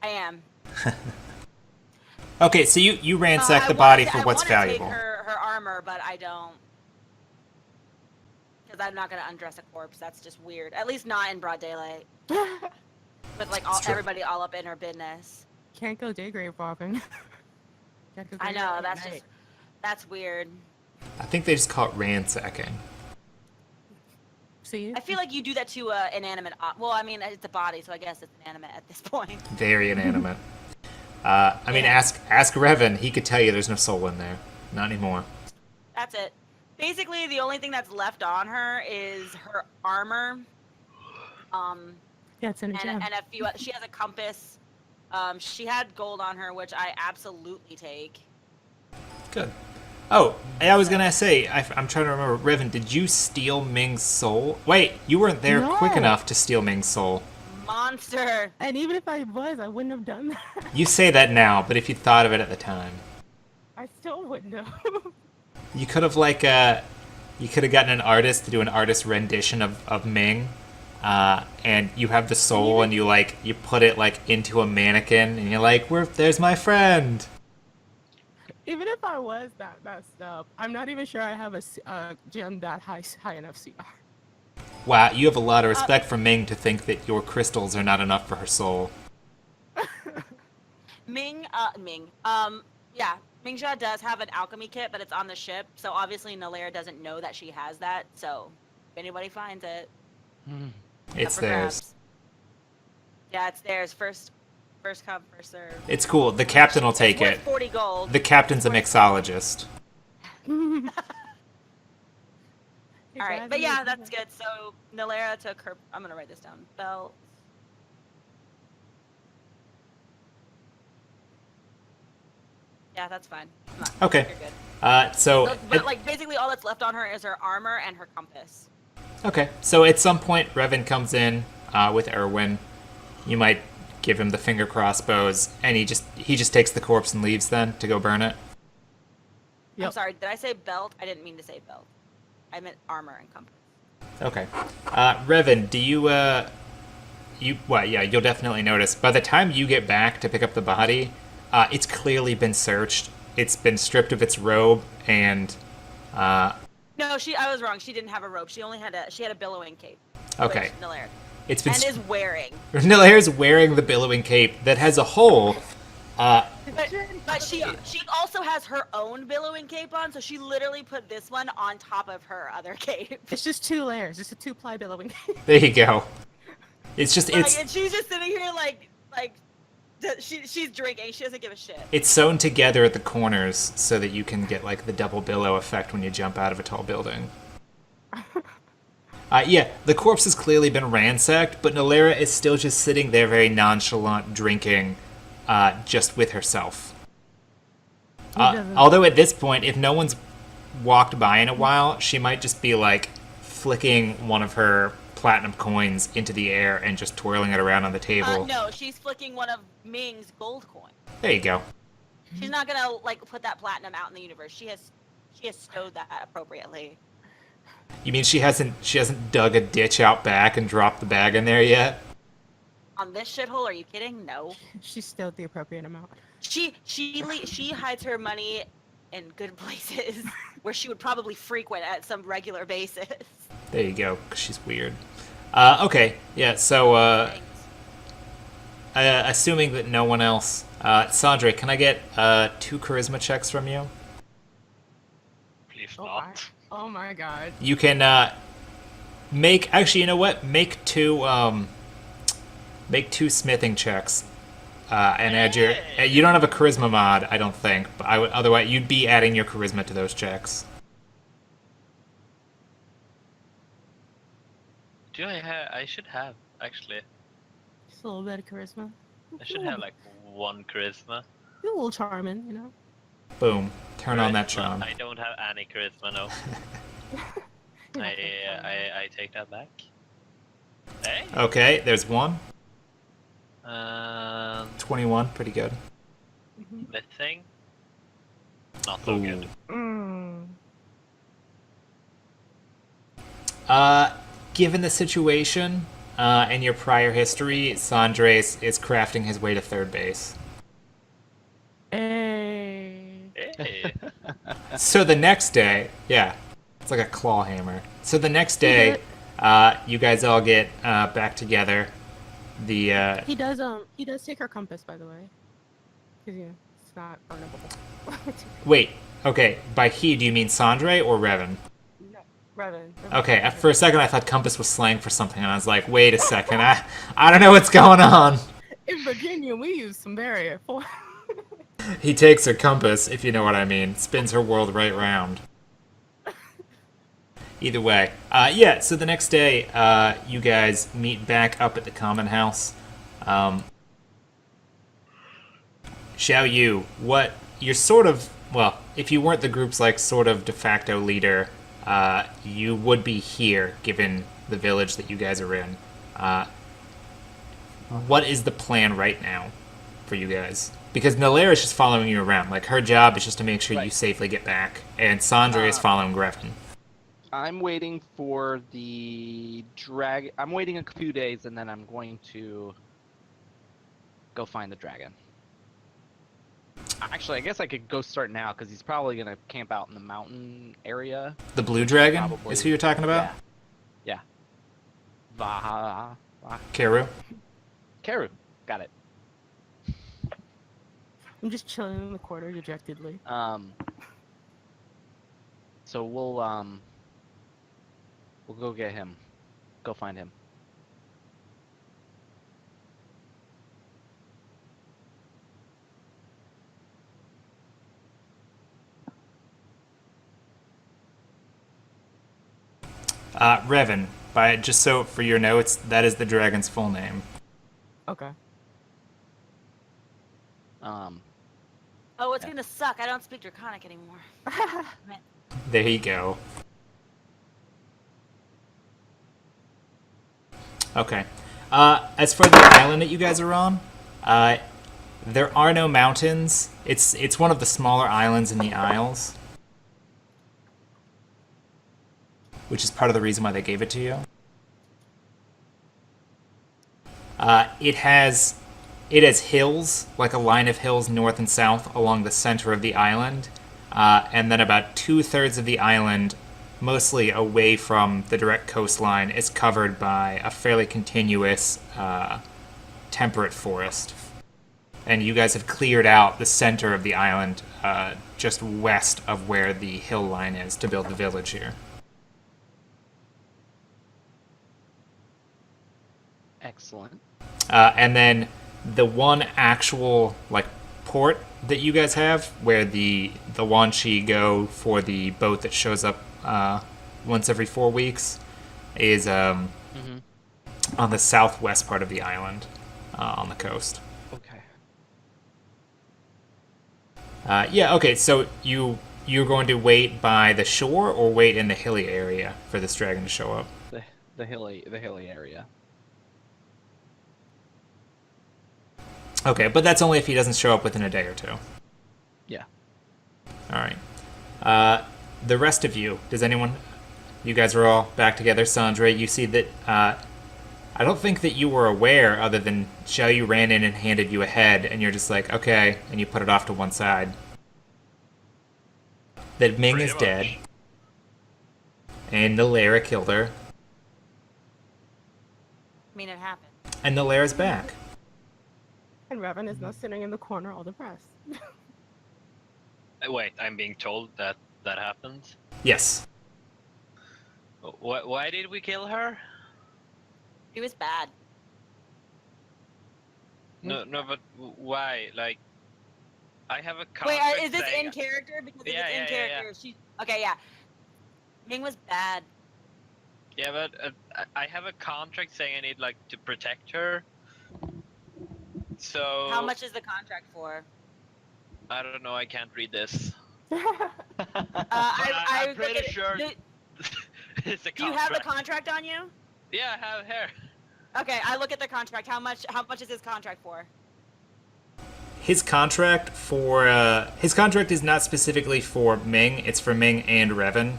I am. Okay, so you ransack the body for what's valuable. I want to take her armor, but I don't. Because I'm not going to undress a corpse. That's just weird. At least not in broad daylight. With like everybody all up in her business. Can't go day grave robbing. I know, that's weird. I think they just call it ransacking. See? I feel like you do that to an inanimate. Well, I mean, it's a body, so I guess it's inanimate at this point. Very inanimate. I mean, ask Revan. He could tell you there's no soul in there. Not anymore. That's it. Basically, the only thing that's left on her is her armor. Yeah, it's in a gem. And a few. She has a compass. She had gold on her, which I absolutely take. Good. Oh, I was gonna say, I'm trying to remember, Revan, did you steal Ming's soul? Wait, you weren't there quick No. enough to steal Ming's soul. Monster. And even if I was, I wouldn't have done that. You say that now, but if you thought of it at the time, I still wouldn't have. you could have you could have gotten an artist to do an artist rendition of Ming, and you have the soul, and you put it like into a mannequin, and you're like, there's my friend. Even if I was that messed up, I'm not even sure I have a gem that high enough CR. Wow, you have a lot of respect for Ming to think that your crystals are not enough for her soul. Ming. Yeah, Mingxia does have an alchemy kit, but it's on the ship, so obviously Nalaira doesn't know that she has that. So if anybody finds it, It's up for theirs. grabs. Yeah, it's theirs. First come, first serve. It's cool. The captain will It's take worth it. 40 gold. The captain's a mixologist. All right, but yeah, that's good. So Nalaira took her. I'm gonna write this down. Belt. Yeah, that's fine. Okay. You're good. So, But like basically all that's left on her is her armor and her compass. okay. So at some point, Revan comes in with Erwin. You might give him the finger crossbows, and he just takes the corpse and leaves then to go burn it. Yep. I'm sorry, did I say belt? I didn't mean to say belt. I meant armor and compass. Okay. Revan, do you you'll definitely notice. By the time you get back to pick up the body, it's clearly been searched. It's been stripped of its robe, and No, I was wrong. She didn't have a robe. She had a billowing cape. okay. Which Nalaira It's been and is wearing. Nalair's wearing the billowing cape that has a hole. But she also has her own billowing cape on, so she literally put this one on top of her other cape. It's just 2 layers. It's a 2-ply billowing. There you go. It's just Like, and she's just sitting here like she's drinking. She doesn't give a shit. it's sewn together at the corners so that you can get like the double billow effect when you jump out of a tall building. Yeah, the corpse has clearly been ransacked, but Nalaira is still just sitting there very nonchalant, drinking, just with herself. Although at this point, if no one's walked by in a while, she might just be like flicking one of her platinum coins into the air and just twirling it around on the table. No, she's flicking one of Ming's gold coins. There you go. She's not gonna like put that platinum out in the universe. She has stowed that appropriately. You mean she hasn't dug a ditch out back and dropped the bag in there yet? On this shithole? Are you kidding? No. She stowed the appropriate amount. She hides her money in good places where she would probably frequent at some regular basis. There you go, 'cause she's weird. Okay, yeah, so, assuming that no one else... Sandre, can I get 2 charisma checks from you? Please Oh not. my, oh my god. You can, make... Actually, you know what? Make 2 smithing checks. And add your... You don't have a charisma mod, I don't think. But otherwise, you'd be adding your charisma to those checks. Do I have? I should have actually. Just a little bit of charisma. I should have like 1 charisma. You're a little charming, you know? Boom. Turn on that Charisma, charm. I don't have any charisma, no. You're not that charming. I take that back. Hey. Okay, there's 1. 21. 21, pretty good. Missing. Not so good. Mm. Given the situation and your prior history, Sandres is crafting his way to third base. Hey. Hey. So the next day, yeah, it's like a claw hammer. So the next day, you guys all get back together. The He does take her compass, by the way. Because, you know, it's not burnable. wait, okay. By he, do you mean Sandre or Revan? No, Revan. Okay, for a second I thought compass was slang for something, and I was like, wait a second, I don't know what's going on. In Virginia, we use some very for. He takes her compass, if you know what I mean, spins her world right round. Either way, yeah. So the next day, you guys meet back up at the common house. Xiao Yu, what you're sort of if you weren't the group's like sort of de facto leader, you would be here given the village that you guys are in. What is the plan right now for you guys? Because Nalaira is just following you around. Like her job is just to make sure you Right. safely get back, and Sandra is following Greffin. I'm waiting for the drag. I'm waiting a few days, and then I'm going to go find the dragon. Actually, I guess I could go start now because he's probably gonna camp out in the mountain area. The blue dragon Probably. is who you're talking about? Yeah. Karu? Karu. Got it. I'm just chilling in the corner dejectedly. So we'll go get him. Go find him. Revan. Just so for your notes, that is the dragon's full name. Okay. Oh, it's gonna suck. I don't speak Draconic anymore. Man. There you go. Okay. As for the island that you guys are on, there are no mountains. It's one of the smaller islands in the Isles, which is part of the reason why they gave it to you. It has hills, like a line of hills north and south along the center of the island, and then about 2/3 of the island, mostly away from the direct coastline, is covered by a fairly continuous temperate forest. And you guys have cleared out the center of the island, just west of where the hill line is, to build the village here. Excellent. And then the one actual port that you guys have, where the Wanshi go for the boat that shows up once every 4 weeks, is on the southwest part of the island, on the coast. Okay. Yeah. Okay. So you're going to wait by the shore or wait in the hilly area for this dragon to show up? The hilly area. Okay, but that's only if he doesn't show up within a day or two. Yeah. All right. The rest of you, does anyone? You guys are all back together. Sandra, you see that. I don't think that you were aware, other than Xiaoyu ran in and handed you a head, and you're just like, okay, and you put it off to one side. That Ming Pretty is much. dead, and Nalera killed her, I mean, it happened. and Nalera's back. And Revan is now sitting in the corner all depressed. Wait, I'm being told that happened. Yes. Why did we kill her? She was bad. No, but why? Like, I have a Wait, contract is this saying- in character? Because if Yeah, it's in yeah, yeah, character, she. Okay, yeah. Ming was bad. Yeah, but I have a contract saying I need to protect her. So How much is the contract for? I don't know. I can't read this. I I'm look pretty at it- sure Do, it's a do you have the contract. contract on you? Yeah, I have it here. Okay, I look at the contract. How much is his contract for? His contract is not specifically for Ming. It's for Ming and Revan.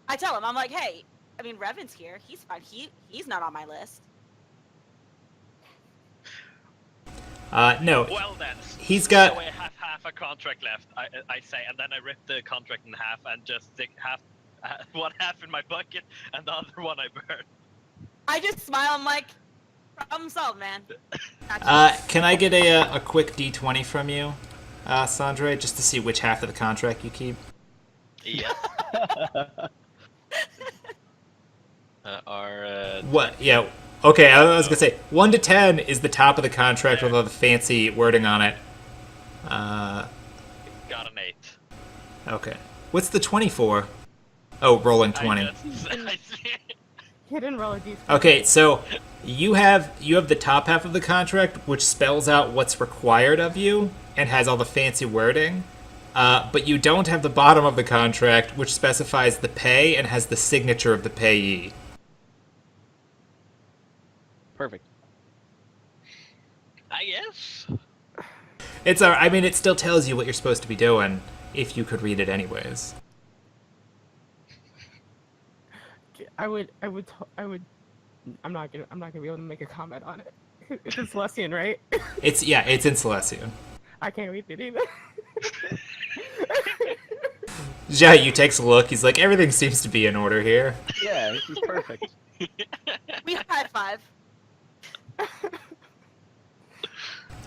I tell him, I'm like, hey, I mean, Revan's here. He's fine. He's not on my list. No. Well then, He's got- So I have half a contract left. I say, and then I rip the contract in half and just stick one half in my bucket and the other one I burn. I just smile. I'm like, problem solved, man. Gotcha. Can I get a quick D20 from you, Sandra, just to see which half of the contract you keep? Yeah. What? Yeah. Okay, I was gonna say 1 to 10 is the top of the contract with all the fancy wording on it. Got an 8. Okay. What's the 24? Oh, rolling 20. He didn't roll a d20. Okay, so you have the top half of the contract, which spells out what's required of you and has all the fancy wording. But you don't have the bottom of the contract, which specifies the pay and has the signature of the payee. Perfect. I guess. It's I mean, it still tells you what you're supposed to be doing if you could read it anyways. I'm not gonna be able to make a comment on it. It's in Celestian, right? It's in Celestian. I can't read it either. Zhao Yu takes a look. He's like, everything seems to be in order here. Yeah, this is perfect. We high five.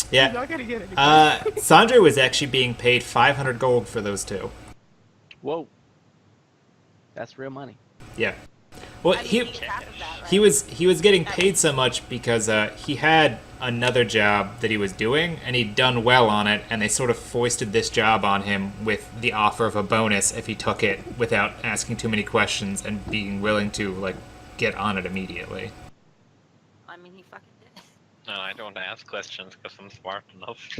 Yeah. He's not gonna get it. Sandra was actually being paid 500 gold for those two. Whoa. That's real money. Yeah. Well, I mean, he we get half of that, right? he was getting paid so much because he had another job that he was doing and he'd done well on it, and they sort of foisted this job on him with the offer of a bonus if he took it without asking too many questions and being willing to like get on it immediately. I mean, he fucking did. No, I don't ask questions because I'm smart enough.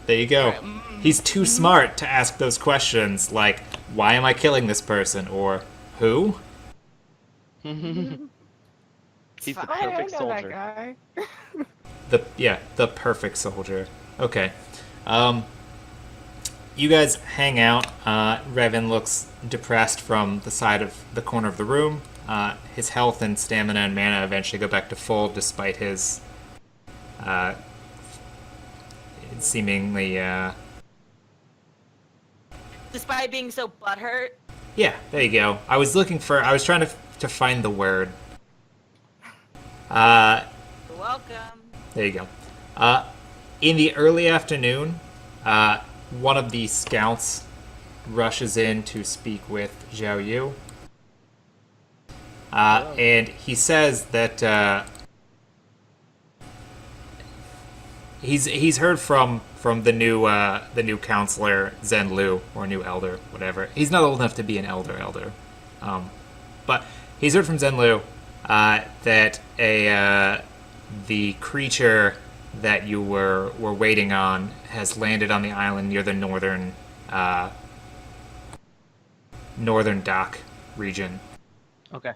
There you go. He's too smart to ask those questions like, why am I killing this person? Or who? He's the fine. I perfect know soldier. that guy. The perfect soldier. Okay. You guys hang out. Revan looks depressed from the side of the corner of the room. His health and stamina and mana eventually go back to full despite his seemingly Despite being so butthurt. yeah, there you go. I was trying to find the word. You're welcome. There you go. In the early afternoon, one of the scouts rushes in to speak with Zhao Yu. And he says that he's heard from the new counselor Zen Lu, or new elder, whatever. He's not old enough to be an elder. But he's heard from Zen Lu that the creature that you were waiting on has landed on the island near the northern dock region. Okay.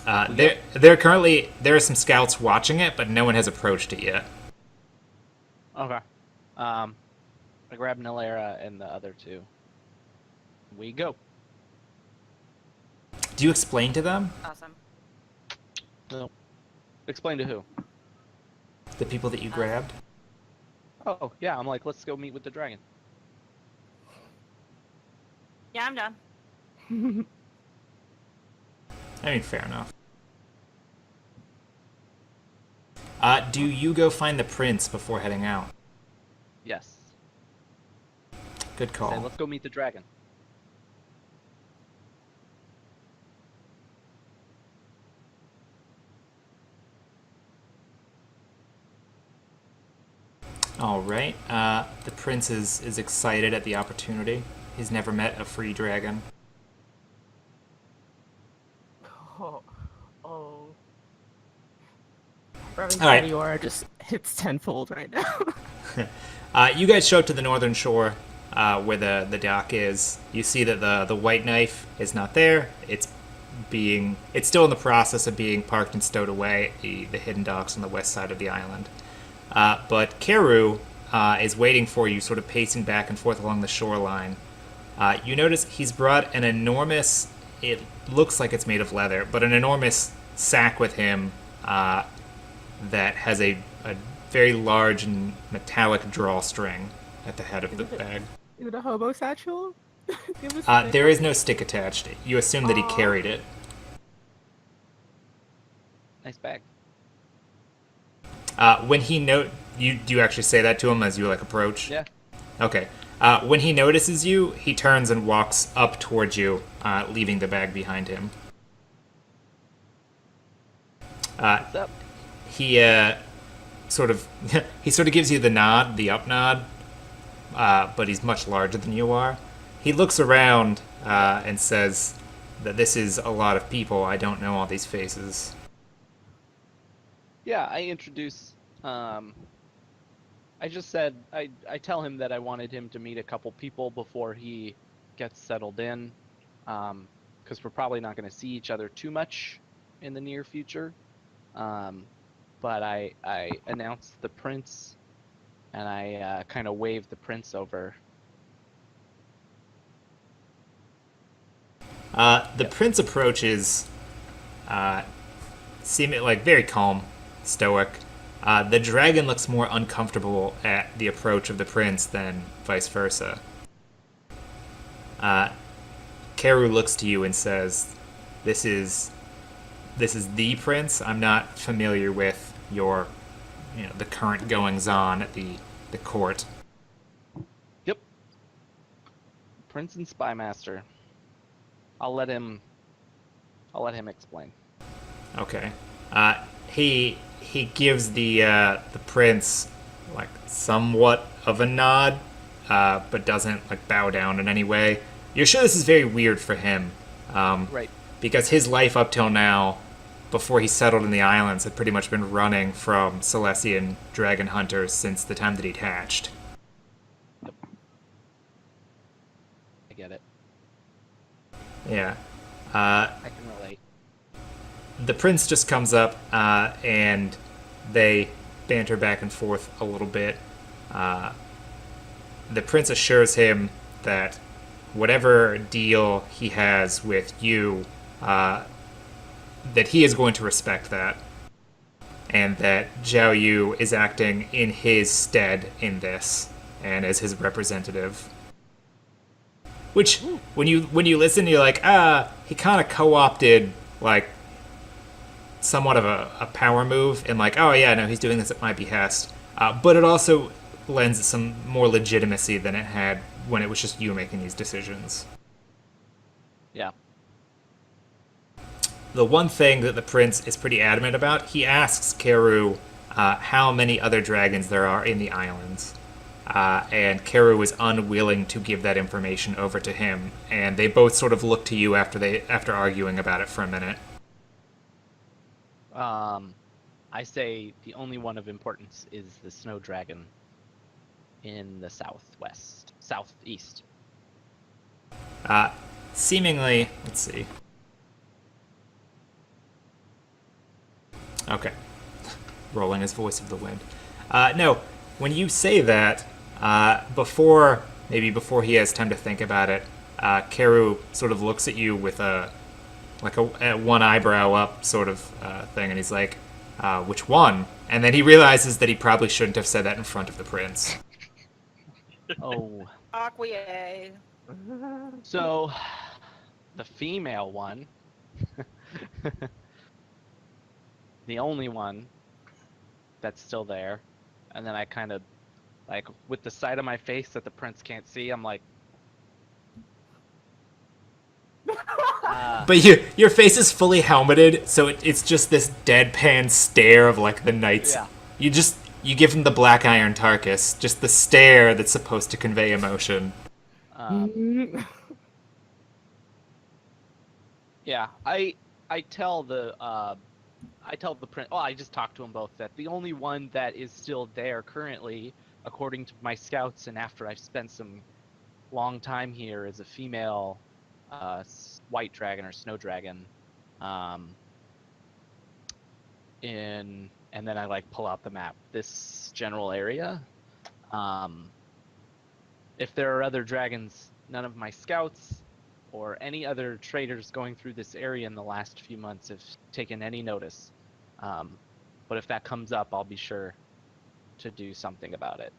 There are some scouts watching it, but no one has approached it yet. Okay. I grab Nilera and the other two. We go. Do you explain to them? Awesome. No. Explain to who? The people that you grabbed? Oh, yeah, I'm like, let's go meet with the dragon. Yeah, I'm done. I mean, fair enough. Do you go find the prince before heading out? Yes. Good Say, call. let's go meet the dragon. All right. The prince is excited at the opportunity. He's never met a free dragon. Oh. Revan's All right. Meteor just hits tenfold right now. You guys show up to the northern shore where the dock is. You see that the white knife is not there. It's still in the process of being parked and stowed away at the hidden docks on the west side of the island. But Keru is waiting for you, sort of pacing back and forth along the shoreline. You notice he's brought an enormous, it looks like it's made of leather, but an enormous sack with him that has a very large and metallic drawstring at the head of the bag. Is it a hobo satchel? Give us a There is no stick attached. You assume that he carried it. Nice bag. When he do you actually say that to him as you like approach? Yeah. Okay. When he notices you, he turns and walks up towards you, leaving the bag behind him. What's up? He sort of gives you the nod, the up nod, but he's much larger than you are. He looks around and says that this is a lot of people. I don't know all these faces. Yeah, I introduce. I just said I tell him that I wanted him to meet a couple people before he gets settled in, because we're probably not going to see each other too much in the near future. But I announce the prince, and I kind of wave the prince over. The prince approaches, seeming like very calm, stoic. The dragon looks more uncomfortable at the approach of the prince than vice versa. Karu looks to you and says, This is the prince. I'm not familiar with your, the current goings-on at the court." Yep. Prince and Spymaster. I'll let him explain. Okay. He gives the prince like somewhat of a nod, but doesn't like bow down in any way. You're sure this is very weird for him, Right. because his life up till now, before he settled in the islands, had pretty much been running from Silesian dragon hunters since the time that he'd hatched. I get it. Yeah. I can relate. The prince just comes up, and they banter back and forth a little bit. The prince assures him that whatever deal he has with you, that he is going to respect that, and that Zhao Yu is acting in his stead in this, and as his representative. Which, when you listen, you're like, he kind of co-opted, like, somewhat of a power move, and like, oh yeah, no, he's doing this at my behest. But it also lends some more legitimacy than it had when it was just you making these decisions. Yeah. The one thing that the prince is pretty adamant about, he asks Karu how many other dragons there are in the islands. And Karu is unwilling to give that information over to him, and they both sort of look to you after arguing about it for a minute. I say the only one of importance is the snow dragon in the southeast. Seemingly, let's see. Okay. Rolling his voice of the wind. No, when you say that, before he has time to think about it, Karu sort of looks at you with a one eyebrow up sort of thing, and he's like, which one? And then he realizes that he probably shouldn't have said that in front of the prince. Oh. Aquie. So, the female one, the only one that's still there, and then I kind of, like, with the side of my face that the prince can't see, I'm like, But your face is fully helmeted, so it's just this deadpan stare of like the knights. Yeah. You give him the black iron Tarkus, just the stare that's supposed to convey emotion. yeah, I tell the prince. Oh, I just talked to them both that the only one that is still there currently, according to my scouts, and after I've spent some long time here, is a female white dragon or snow dragon. And then I like pull out the map. This general area. If there are other dragons, none of my scouts or any other traders going through this area in the last few months have taken any notice. But if that comes up, I'll be sure to do something about it.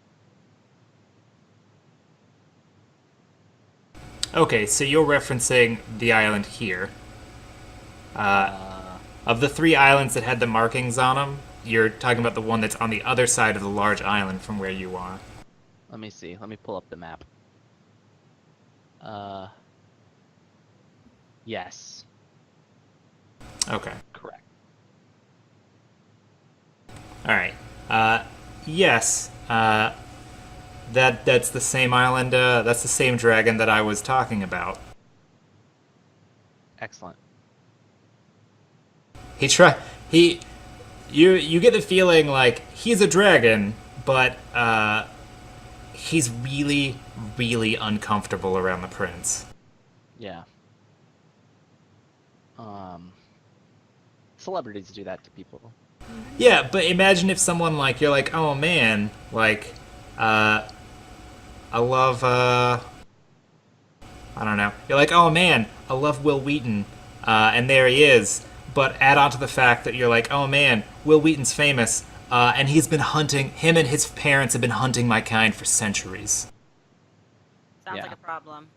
Okay, so you're referencing the island here. Of the 3 islands that had the markings on them, you're talking about the one that's on the other side of the large island from where you are. Let me see. Let me pull up the map. Yes. Okay. Correct. All right. Yes. That's the same island. That's the same dragon that I was talking about. Excellent. You get the feeling like he's a dragon, but he's really, really uncomfortable around the prince. Yeah. Celebrities do that to people. Yeah, but imagine if someone like you're like, oh man, like, I love I don't know. You're like, oh man, I love Will Wheaton, and there he is. But add on to the fact that you're like, oh man, Will Wheaton's famous, and he's been hunting. Him and his parents have been hunting my kind for centuries. Sounds Yeah. like a problem.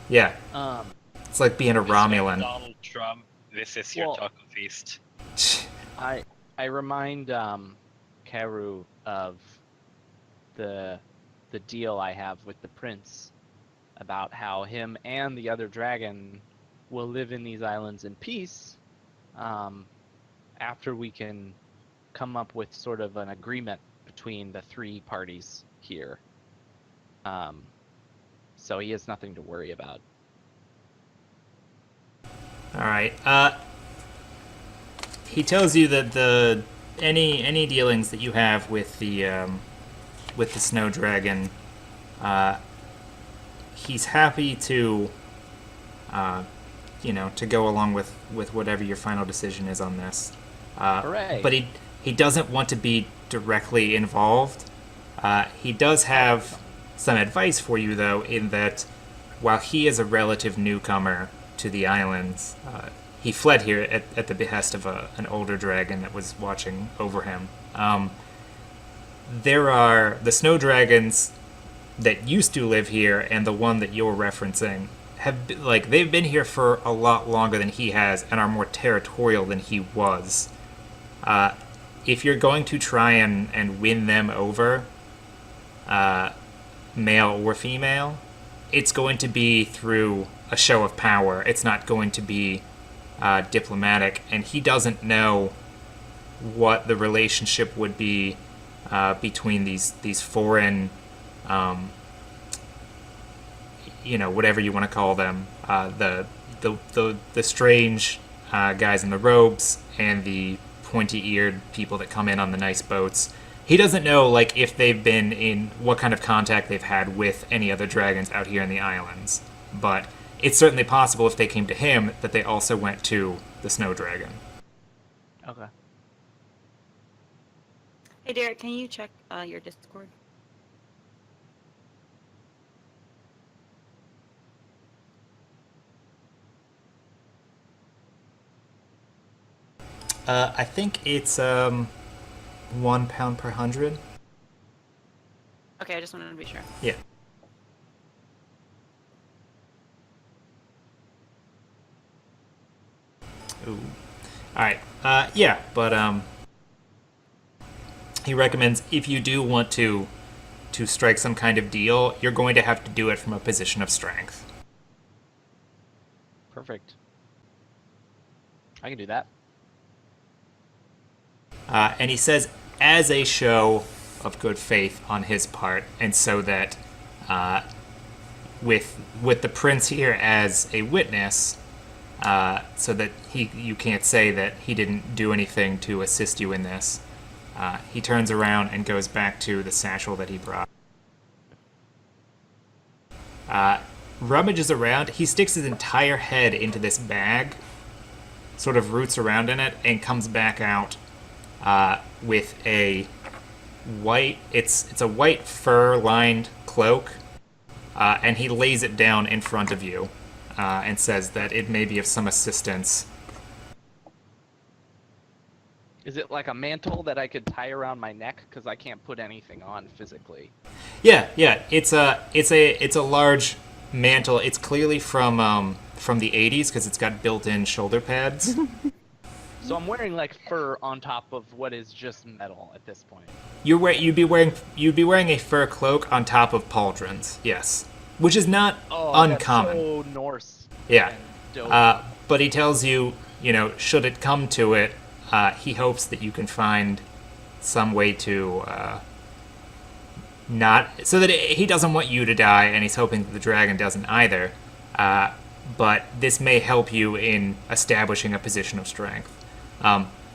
Yeah, Um, it's like being a Mr. Romulan. Donald Trump, this is your Well- taco feast. I remind Karu of the deal I have with the prince about how him and the other dragon will live in these islands in peace after we can come up with sort of an agreement between the three parties here. So he has nothing to worry about. All right. He tells you that any dealings that you have with the snow dragon, he's happy to, to go along with whatever your final decision is on this. Hooray. But he doesn't want to be directly involved. He does have some advice for you, though, in that while he is a relative newcomer to the islands, he fled here at the behest of an older dragon that was watching over him. There are the snow dragons that used to live here, and the one that you're referencing they've been here for a lot longer than he has, and are more territorial than he was. If you're going to try and win them over, male or female, it's going to be through a show of power. It's not going to be diplomatic, and he doesn't know what the relationship would be between these foreign, whatever you want to call them, the strange guys in the robes and the pointy-eared people that come in on the nice boats. He doesn't know, if they've been in what kind of contact they've had with any other dragons out here in the islands. But it's certainly possible if they came to him that they also went to the snow dragon. Okay. Hey, Derek, can you check your Discord? I think it's 1 pound per 100. Okay, I just wanted to be sure. Yeah. Ooh. All right. Yeah, but he recommends if you do want to strike some kind of deal, you're going to have to do it from a position of strength. Perfect. I can do that. And he says, as a show of good faith on his part, and so that with the prince here as a witness, so that you can't say that he didn't do anything to assist you in this. He turns around and goes back to the satchel that he brought. Rummages around. He sticks his entire head into this bag, sort of roots around in it, and comes back out with a white. It's a white fur-lined cloak, and he lays it down in front of you, and says that it may be of some assistance. Is it like a mantle that I could tie around my neck? Because I can't put anything on physically. Yeah. It's a large mantle. It's clearly from the 80s because it's got built-in shoulder pads. So I'm wearing fur on top of what is just metal at this point. You'd be wearing a fur cloak on top of pauldrons. Yes, which is not uncommon. That's so Norse. Yeah. And dope. But he tells you, should it come to it, he hopes that you can find some way to not... So that he doesn't want you to die, and he's hoping that the dragon doesn't either. But this may help you in establishing a position of strength.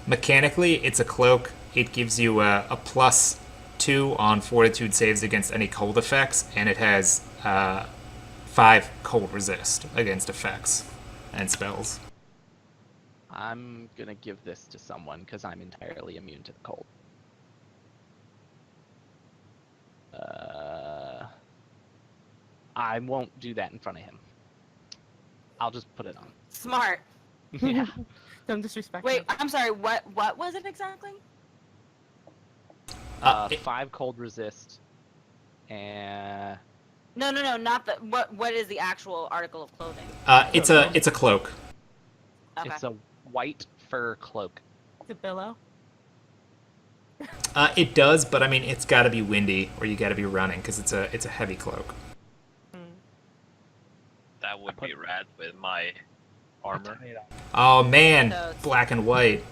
Mechanically, it's a cloak. It gives you a +2 on fortitude saves against any cold effects, and it has 5 cold resist against effects and spells. I'm gonna give this to someone because I'm entirely immune to the cold. I won't do that in front of him. I'll just put it on. Smart. Yeah. Don't disrespect Wait, him. I'm sorry. What was it exactly? It- 5 cold resist, and No, not the. What is the actual article of clothing? it's a cloak. Okay. it's a white fur cloak. It's a billow. It does, but I mean, it's got to be windy or you got to be running because it's a heavy cloak. That would be rad with my armor. Oh man, So it's- black and white.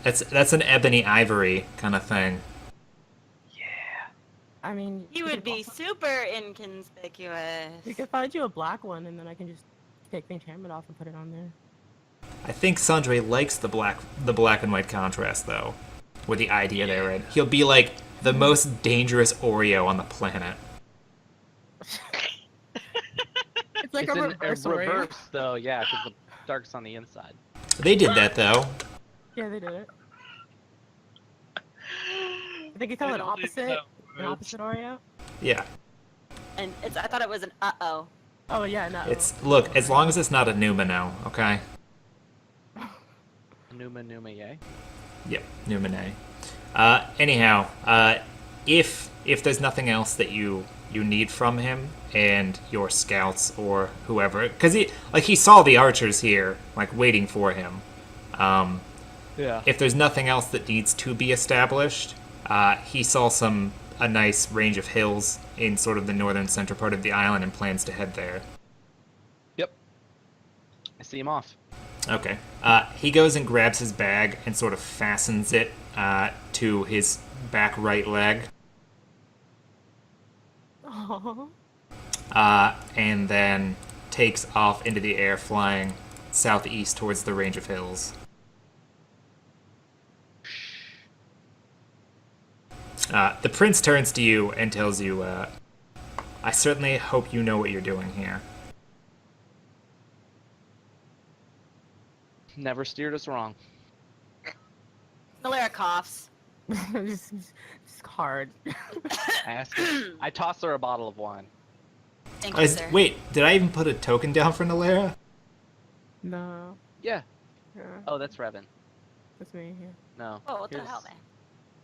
That's an ebony ivory kind of thing. I mean, You we would could be super inconspicuous. We could find you a black one, and then I can just take the enchantment off and put it on there. I think Sandre likes the black and white contrast though, with the idea there. Right? He'll be like the most dangerous Oreo on the planet. It's like It's a in reverse a Oreo. reverse though, yeah, because the dark's on the inside. They did that though. Yeah, they did it. I think you call it opposite. An opposite Oreo. Yeah. And I thought it was an uh-oh. Oh yeah, no. Look, as long as it's not a Numino, okay? Numa, yay. Yep, Numine. Anyhow, if there's nothing else that you need from him and your scouts or whoever, because he saw the archers here, like waiting for him. Yeah. If there's nothing else that needs to be established, he saw a nice range of hills in sort of the northern center part of the island and plans to head there. Yep. I see him off. Okay. He goes and grabs his bag and sort of fastens it to his back right leg. Aww. And then takes off into the air, flying southeast towards the range of hills. The prince turns to you and tells you, I certainly hope you know what you're doing here. Never steered us wrong. Nalera coughs. It's hard. I toss her a bottle of wine. Thank you, sir. Wait, did I even put a token down for Nalera? No. Yeah. Yeah, Oh, that's Revan. that's me. Yeah. No. Oh, what the here's- hell, man?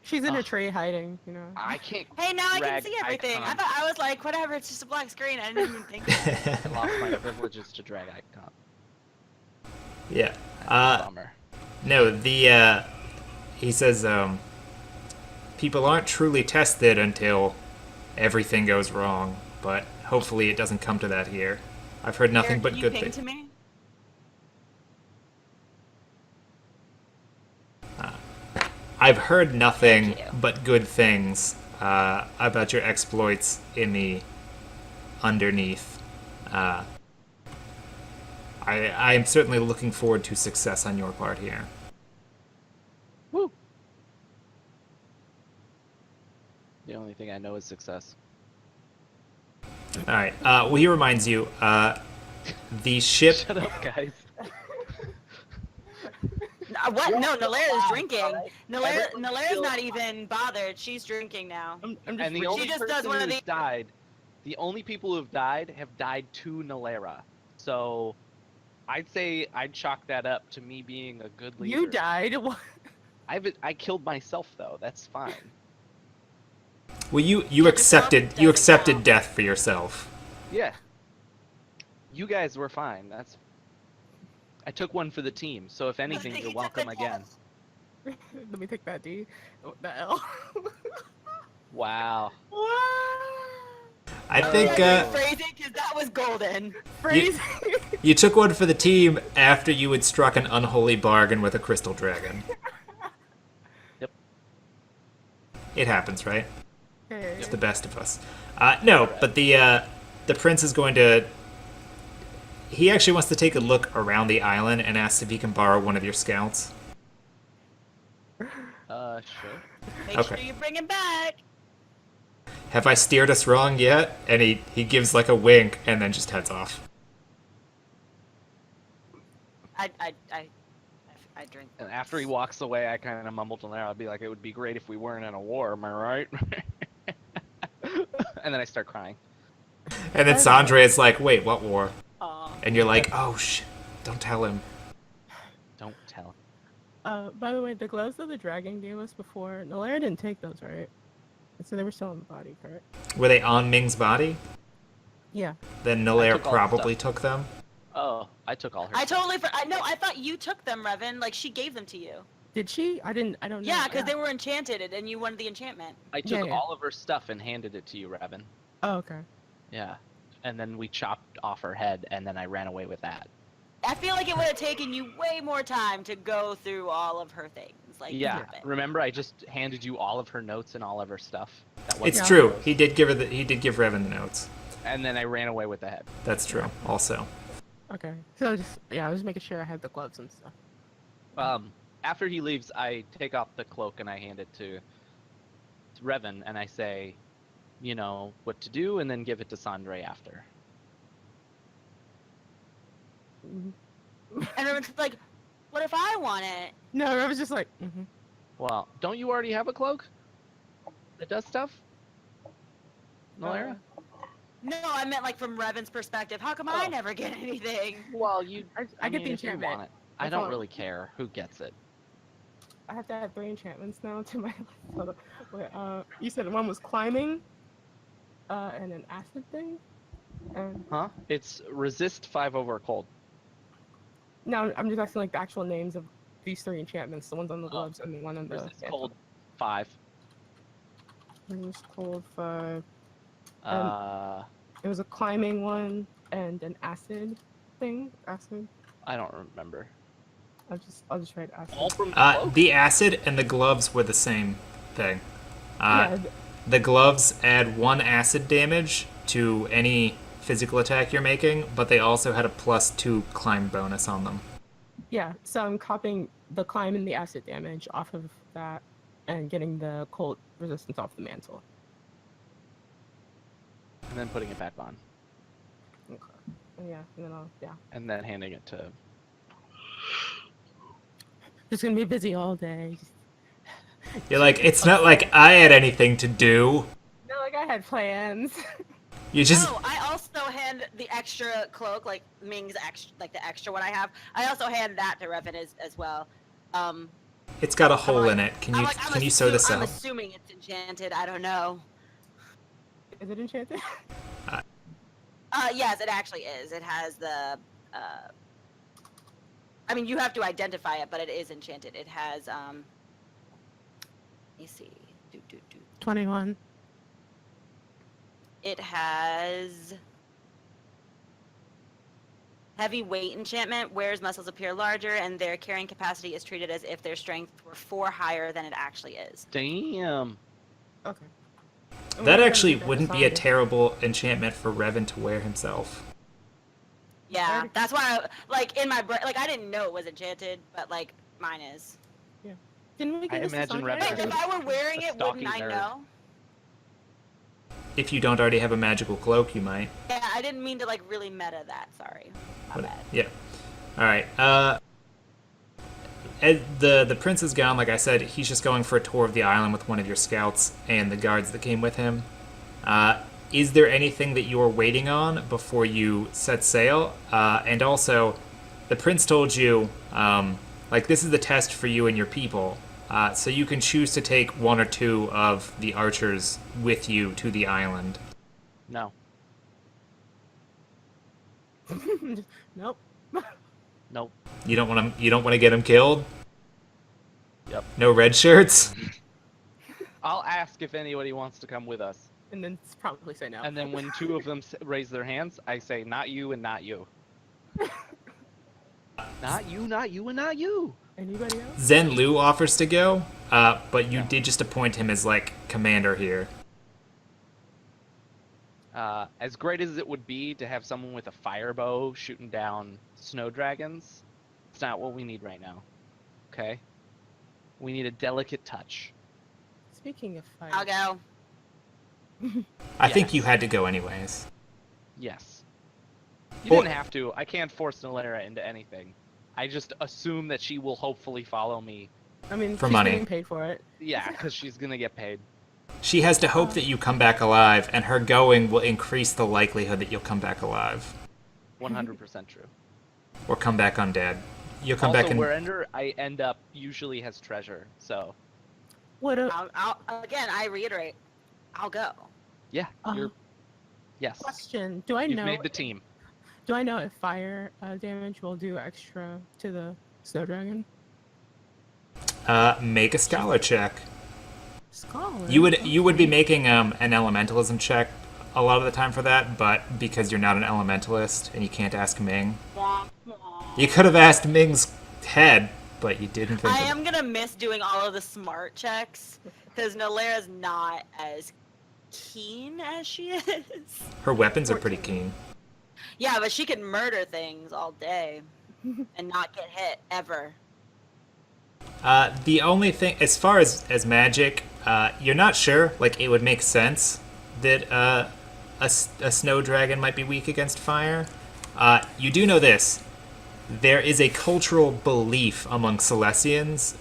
She's in a Ugh. tree hiding. I can't. Hey, now I can drag see everything. icon. I was like, whatever, it's just a black screen. I didn't even think. I lost my privileges to drag icon. Yeah. Bummer. No, he says, people aren't truly tested until everything goes wrong, but hopefully it doesn't come to that here. I've heard nothing Eric, but can you good ping things. to me? I've heard nothing Thank you. but good things about your exploits in the underneath. I am certainly looking forward to success on your part here. Woo. The only thing I know is success. All right. Well, he reminds you, the ship. Shut up, guys. What? No, Nalera's drinking. Nalera's not even bothered. She's drinking now. I'm just And the reaching- only just does person one of who's these- died, the only people who have died to Nalera. So, I'd say I'd chalk that up to me being a good leader. You died. What? I killed myself though. That's fine. Well, you yourself accepted doesn't accepted count. death for yourself. Yeah. You guys were fine. I took one for the team. So if anything, you're welcome again. Let me take that D. Oh, the L. Wow. I think Phrasing, because that was golden. Phrase. you took one for the team after you had struck an unholy bargain with a crystal dragon. Yep. It happens, right? Okay. It's the best of us. No, but the prince is going to. He actually wants to take a look around the island and asks if he can borrow one of your scouts. Sure. Make Okay. sure you bring him back. Have I steered us wrong yet? And he gives like a wink and then just heads off. I drink. And after he walks away, I kind of mumble to Lara. I'll be like, "It would be great if we weren't in a war. Am I right?" And then I start crying. And then Sandra is like, "Wait, what war?" Aw. And you're like, "Oh don't tell him." Don't tell. By the way, the gloves that the dragon gave us before, Nalaira didn't take those, right? So they were still in the body, correct? Were they on Ming's body? Yeah. Then I Nalair took all the probably stuff. took them. Oh, I took all her. I totally. I thought you took them, Revan. Like she gave them to you. Did she? I don't know. Yeah, because they were enchanted, and you wanted the enchantment. I took Yeah. all of her stuff and handed it to you, Revan. Oh, okay. Yeah. And then we chopped off her head, and then I ran away with that. I feel like it would have taken you way more time to go through all of her things. Like Yeah. stop it. Remember, I just handed you all of her notes and all of her stuff. That It's wasn't true. yours. He did give Revan the notes. And then I ran away with the head. That's true. Also. Okay. So I was making sure I had the gloves and stuff. After he leaves, I take off the cloak and I hand it to Revan, and I say, you know, what to do, and then give it to Sandre after. Mhm. And Revan's like, "What if I want it?" No, I was just like, Well, don't you already have a cloak that does stuff? Nalaira? No, I meant like from Revan's perspective. How come I Oh. never get anything? Well, you. I get mean, the if you enchantment. want it. I That's don't all. really care who gets it. I have to add 3 enchantments now to my list. Hold on. Wait, you said one was climbing, and an acid thing, and Huh? It's resist 5 over cold. now I'm just asking like the actual names of these 3 enchantments, the ones on the Oh. gloves and the one on the Resist cold 5. Resist cold 5. It was a climbing one and an acid thing. Acid. I don't remember. I'll just write acid. All from the cloak? The acid and the gloves were the same thing. Yeah, The gloves add 1 acid damage to any physical attack you're making, but they also had a +2 climb bonus on them. yeah. So I'm copying the climb and the acid damage off of that, and getting the cold resistance off the mantle. And then putting it back on. Okay. And yeah, and then yeah. And then handing it to... Just gonna be busy all day. You're like, it's not like I had anything to do. No, like I had plans. You just Oh, I also hand the extra cloak, like Ming's extra, like the extra one I have. I also hand that to Revan as well. it's got a hole like- in it. Can I'm you like, can you sew this I'm up? assuming it's enchanted. I don't know. Is it enchanted? Yes, it actually is. It has the. I mean, you have to identify it, but it is enchanted. It has. Let me see. 21. It has. Heavy weight enchantment. Wearer's muscles appear larger, and their carrying capacity is treated as if their strength were 4 higher than it actually is. Damn. Okay. That actually wouldn't be a terrible enchantment for Revan to wear himself. Yeah, Already- that's why, like in my brain, like I didn't know it was enchanted, but like mine is. Didn't we I get this to imagine Sandra? Revan Wait, is if I were wearing a it, wouldn't stalking I nerd. know? If you don't already have a magical cloak, you might. Yeah, I didn't mean to like really meta that. Sorry, my bad. Yeah. All right. The prince is gone. Like I said, he's just going for a tour of the island with one of your scouts and the guards that came with him. Is there anything that you're waiting on before you set sail? And also, the prince told you, like, this is the test for you and your people. So you can choose to take 1 or 2 of the archers with you to the island. No. Nope. Nope. You don't want to get them killed. Yep. No red shirts. I'll ask if anybody wants to come with us. And then probably say no. And then when 2 of them raise their hands, I say, not you and not you. Not you, not you, and not you. Anybody else? Zen Lu offers to go, but you Yeah. did just appoint him as like commander here. As great as it would be to have someone with a fire bow shooting down snow dragons, it's not what we need right now. Okay? We need a delicate touch. Speaking of fire. I'll go. I think Yes. you had to go anyways. Yes. You Well- didn't have to. I can't force Nalera into anything. I just assume that she will hopefully follow me. I mean, For she's money. getting paid for it. Yeah, because she's gonna get paid. She has to hope that you come back alive, and her going will increase the likelihood that you'll come back alive. 100% true. Or come back undead. you'll come also, back and wherever I end up usually has treasure. So What a Again, I reiterate, I'll go. yeah, you're yes. question. Do I You've know made the team. Do I know if fire damage will do extra to the snow dragon? make a scholar check. Scholar. You would be okay. making an elementalism check a lot of the time for that, but because you're not an elementalist and you can't ask Ming, you could have asked Ming's head, but you didn't think. I of it. am gonna miss doing all of the smart checks because Nolara's not as keen as she is. Her weapons are pretty keen. Yeah, but she can murder things all day and not get hit ever. The only thing, as far as magic, you're not sure. Like, it would make sense that a snow dragon might be weak against fire. You do know this. There is a cultural belief among Celestians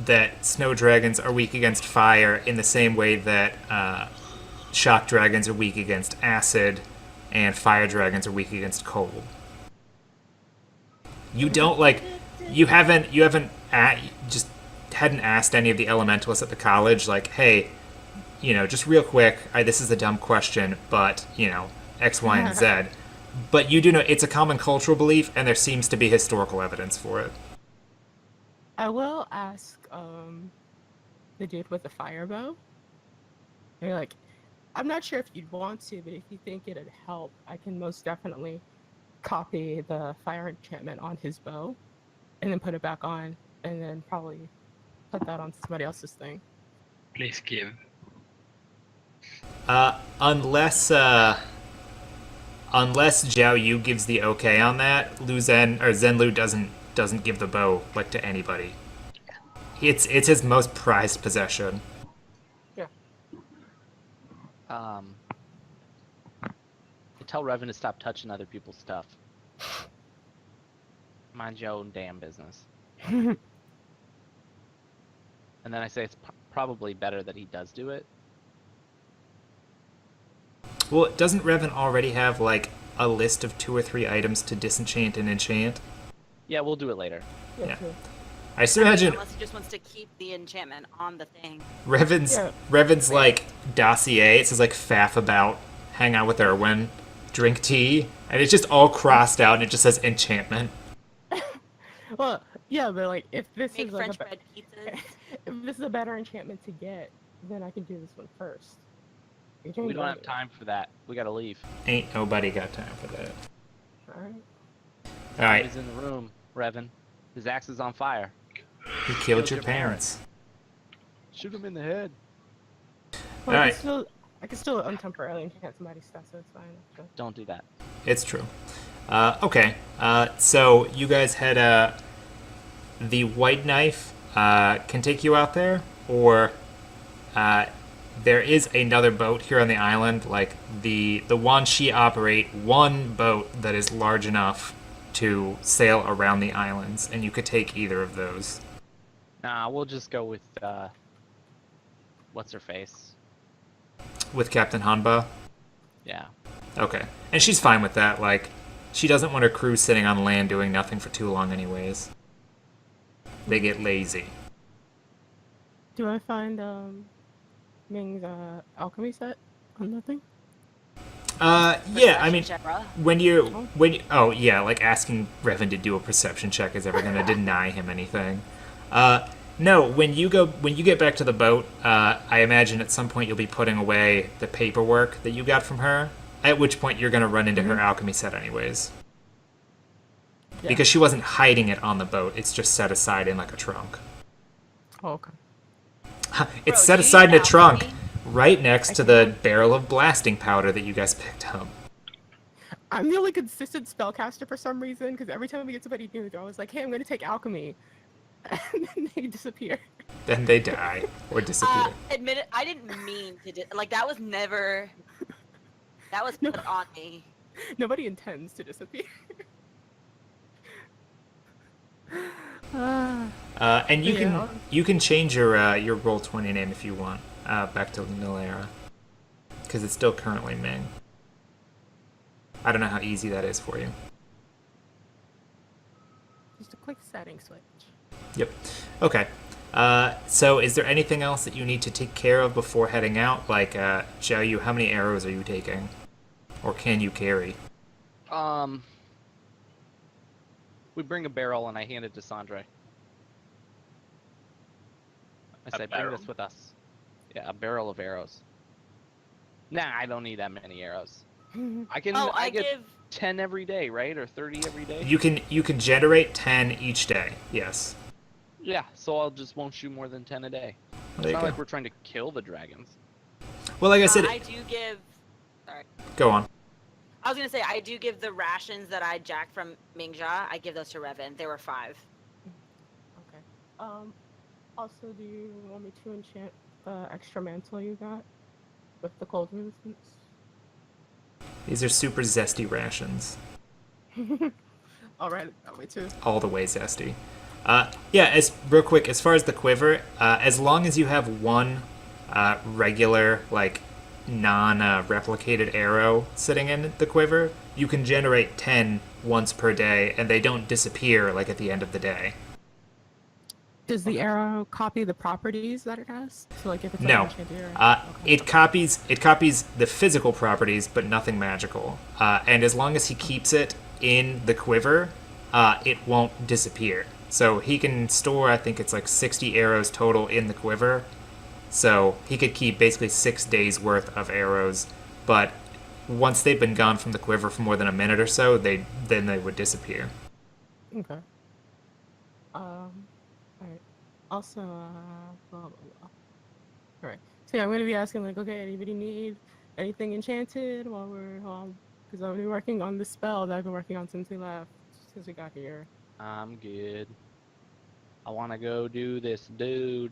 that snow dragons are weak against fire in the same way that shock dragons are weak against acid and fire dragons are weak against cold. You don't you just hadn't asked any of the elementalists at the college, like, hey, just real quick, this is a dumb question, but X, Y, and Z. But you do know it's a common cultural belief, and there seems to be historical evidence for it. I will ask the dude with the fire bow. You're like, I'm not sure if you'd want to, but if you think it'd help, I can most definitely copy the fire enchantment on his bow and then put it back on and then probably put that on somebody else's thing. Please give. Unless Zhao Yu gives the okay on that, Zenlu doesn't give the bow to anybody. It's his most prized possession. Yeah. Tell Revan to stop touching other people's stuff. Mind your own damn business. And then I say it's probably better that he does do it. Well, doesn't Revan already have a list of 2 or 3 items to disenchant and enchant? Yeah, we'll do it later. Yeah. True. I still imagine Unless he just wants to keep the enchantment on the thing. Revan's dossier. It says faff about, hang out with Erwin, drink tea, and it's just all crossed out and it just says enchantment. Well, yeah, but if this Make is French bread pizzas. if this is a better enchantment to get, then I can do this one first. We don't have time for that. We gotta leave. Ain't nobody got time for that. Alright. All right, He's in the room, Revan. His axe is on fire. he killed your parents. Shoot him in the head. Well, Alright. I can still untemporarily enchant somebody's stuff, so it's fine. So. Don't do that. It's true. Okay, so you guys had the white knife can take you out there, or there is another boat here on the island. The Wan Shi operate one boat that is large enough to sail around the islands, and you could take either of those. Nah, we'll just go with what's her face? With Captain Hanba? Yeah. Okay. And she's fine with that. She doesn't want her crew sitting on land doing nothing for too long anyways. They get lazy. Do I find Ming's alchemy set on nothing? Yeah, I mean, Check, bruh. asking Revan to do a perception check is ever going to deny him anything. No, when you get back to the boat, I imagine at some point you'll be putting away the paperwork that you got from her, at which point you're going to run into her alchemy set anyways. Yeah. Because she wasn't hiding it on the boat, it's just set aside in a trunk. Oh, okay. It's Bro, set do you aside in a use trunk, alchemy? right next to the barrel of blasting powder that you guys picked up. I'm the only consistent spellcaster for some reason, because every time we get somebody new, they're always like, hey, I'm going to take alchemy. And then they disappear. Then they die or disappear. Admit it, I didn't mean to that was never... That was put on me. Nobody intends to disappear. And you Yeah. can change your Roll20 name if you want back to Nilera, because it's still currently Ming. I don't know how easy that is for you. Just a quick setting switch. Yep. Okay. So is there anything else that you need to take care of before heading out? Like, Xiao Yu, how many arrows are you taking? Or can you carry? We bring a barrel and I hand it to Sandre. I say, bring this with us. Yeah, a barrel of arrows. Nah, I don't need that many arrows. I can. Oh, I get give 10 every day, right? Or 30 every day. You can generate 10 each day. Yes. Yeah, so I'll just won't shoot more than 10 a day. There It's you not go. like we're trying to kill the dragons. Well, like I said, I do give. Sorry. go on. I was gonna say I do give the rations that I jacked from Mingjia. I give those to Revan. There were 5. Okay. Also, do you want me to enchant the extra mantle you got with the cold resistance? These are super zesty rations. I'll write it that way too. All the way zesty. Yeah, as real quick, as far as the quiver, as long as you have one regular, like, non-replicated arrow sitting in the quiver, you can generate 10 once per day, and they don't disappear, like, at the end of the day. Does the arrow copy the properties that it has? So, like, if it's No. an enchanted arrow. Okay. It copies the physical properties, but nothing magical. And as long as he keeps it in the quiver, it won't disappear. So he can store, I think it's like 60 arrows total in the quiver. So he could keep basically 6 days worth of arrows, but once they've been gone from the quiver for more than a minute or so, then they would disappear. Okay. Alright. Also, blah, blah, blah. Alright. So yeah, I'm gonna be asking, like, okay, anybody need anything enchanted while we're, because I've been working on the spell that I've been working on since we left, since we got here. I'm good. I want to go do this, dude.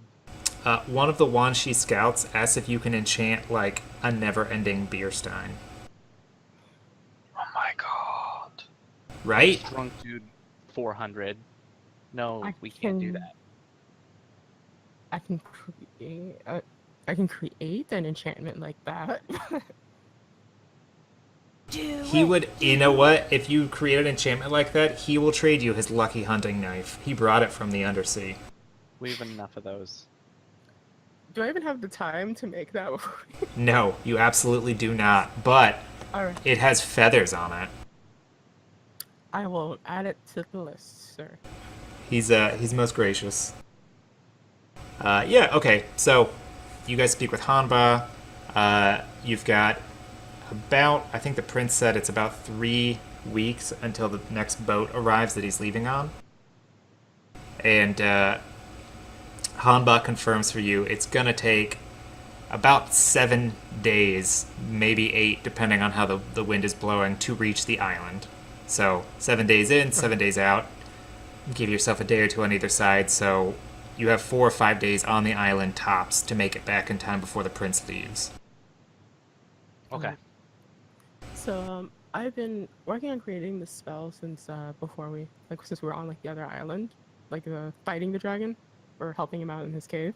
One of the Wanshi scouts asks if you can enchant, like, a never-ending beer stein. Oh my god. Right? Drunk dude, 400. No, I we can't do can- that. I can create an enchantment like that. He would, you know what? If you create an enchantment like that, he will trade you his lucky hunting knife. He brought it from the undersea. We have enough of those. Do I even have the time to make that? No, you absolutely do not. But Alright. it has feathers on it. I will add it to the list, sir. He's most gracious. Yeah, okay. So you guys speak with Hanba. You've got about, I think the prince said it's about 3 weeks until the next boat arrives that he's leaving on. And Hanba confirms for you it's gonna take about 7 days, maybe 8, depending on how the wind is blowing, to reach the island. So 7 days in, 7 days out. Give yourself a day or two on either side, so you have 4 or 5 days on the island tops to make it back in time before the prince leaves. Okay. So, I've been working on creating this spell since since we were on like the other island, like fighting the dragon or helping him out in his cave.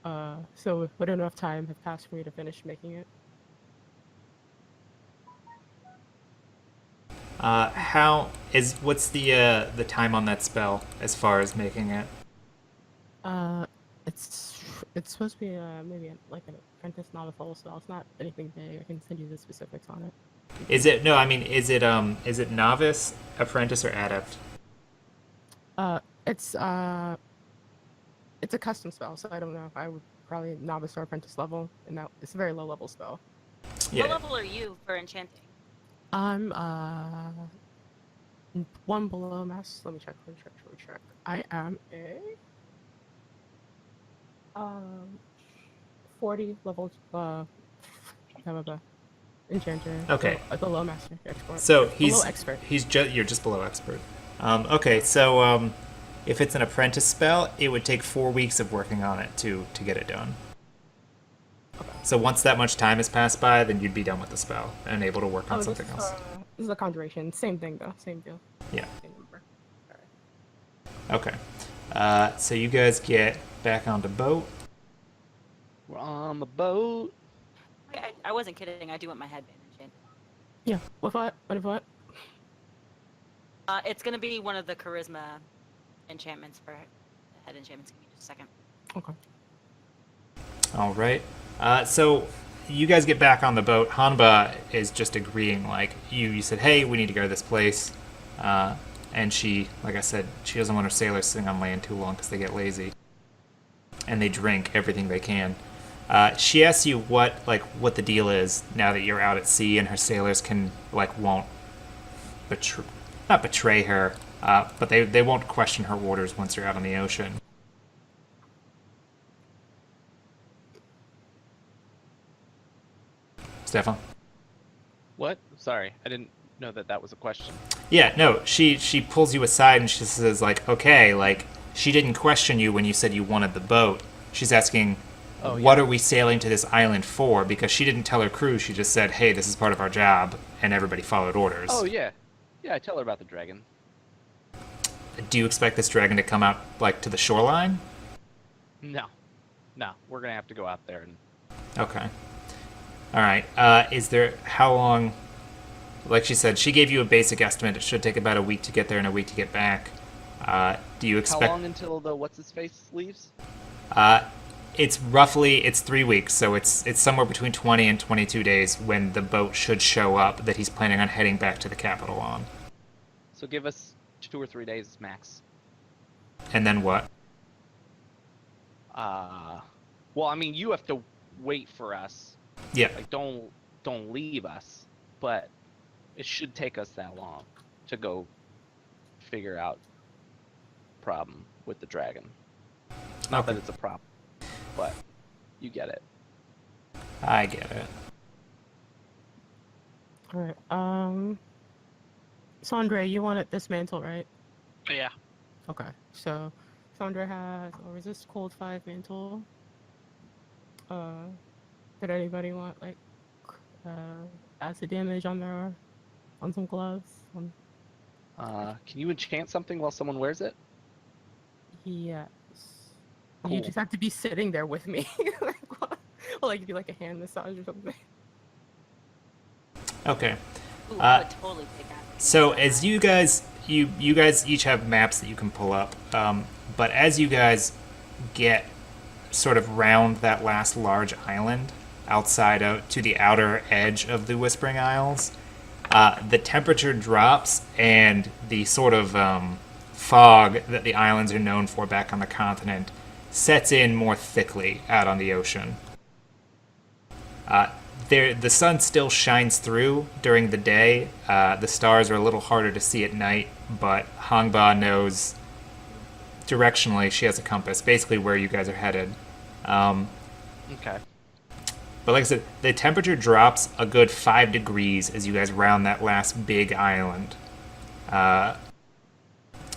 So would enough time have passed for me to finish making it? What's the time on that spell as far as making it? It's supposed to be maybe like an apprentice, not a full spell. It's not anything big. I can send you the specifics on it. Is it novice, apprentice, or adept? It's a custom spell, so I don't know. I would probably novice or apprentice level, and that it's a very low level spell. Yeah. What level are you for enchanting? I'm 1 below mass. Let me check. I am a 40 level enchanter. Okay. Below master expert. So below expert. You're just below expert. Okay, so if it's an apprentice spell, it would take 4 weeks of working on it to get it done. Okay. So once that much time has passed by, then you'd be done with the spell and able to work on something else. This is a conjuration. Same thing though. Same deal. Yeah. Same number. Alright. Okay. So you guys get back on the boat. We're on the boat. I wasn't kidding. I do want my headband enchanted. Yeah. What? It's gonna be one of the charisma enchantments for head enchantments. Give me just a second. Okay. All right. So you guys get back on the boat. Hanba is just agreeing. Like you said, hey, we need to go to this place. And she, like I said, she doesn't want her sailors sitting on land too long because they get lazy. And they drink everything they can. She asks you what the deal is now that you're out at sea and her sailors won't not betray her, but they won't question her orders once you're out on the ocean. Stefan? What? Sorry, I didn't know that was a question. Yeah, no, she pulls you aside and she says, okay, she didn't question you when you said you wanted the boat. She's asking, what are we sailing to this island for? Because she didn't tell her crew, she just said, hey, this is part of our job, and everybody followed orders. Oh, yeah. Yeah, I tell her about the dragon. Do you expect this dragon to come out, to the shoreline? No. No, we're going to have to go out there and... Okay. All right. How long... Like she said, she gave you a basic estimate. It should take about a week to get there and a week to get back. Do you expect... How long until the what's-his-face leaves? It's 3 weeks, so it's somewhere between 20 and 22 days when the boat should show up that he's planning on heading back to the capital on. So give us 2 or 3 days max. And then what? Well, I mean, you have to wait for us. Yeah. Don't leave us. But it should take us that long to go figure out problem with the dragon. Not that it's a problem, but you get it. I get it. Alright, Sandra, you wanted this mantle, right? Yeah. Okay, so Sandra has a resist cold 5 mantle. Did anybody want acid damage on some gloves? Can you enchant something while someone wears it? Yes. Cool. You just have to be sitting there with me. Do a hand massage or something. Okay. Ooh, I would totally take that. So as you guys each have maps that you can pull up, but as you guys get sort of round that last large island outside out to the outer edge of the Whispering Isles, the temperature drops and the sort of fog that the islands are known for back on the continent sets in more thickly out on the ocean. The sun still shines through during the day. The stars are a little harder to see at night, but Hangba knows directionally. She has a compass, basically where you guys are headed. Okay. But like I said, the temperature drops a good 5 degrees as you guys round that last big island.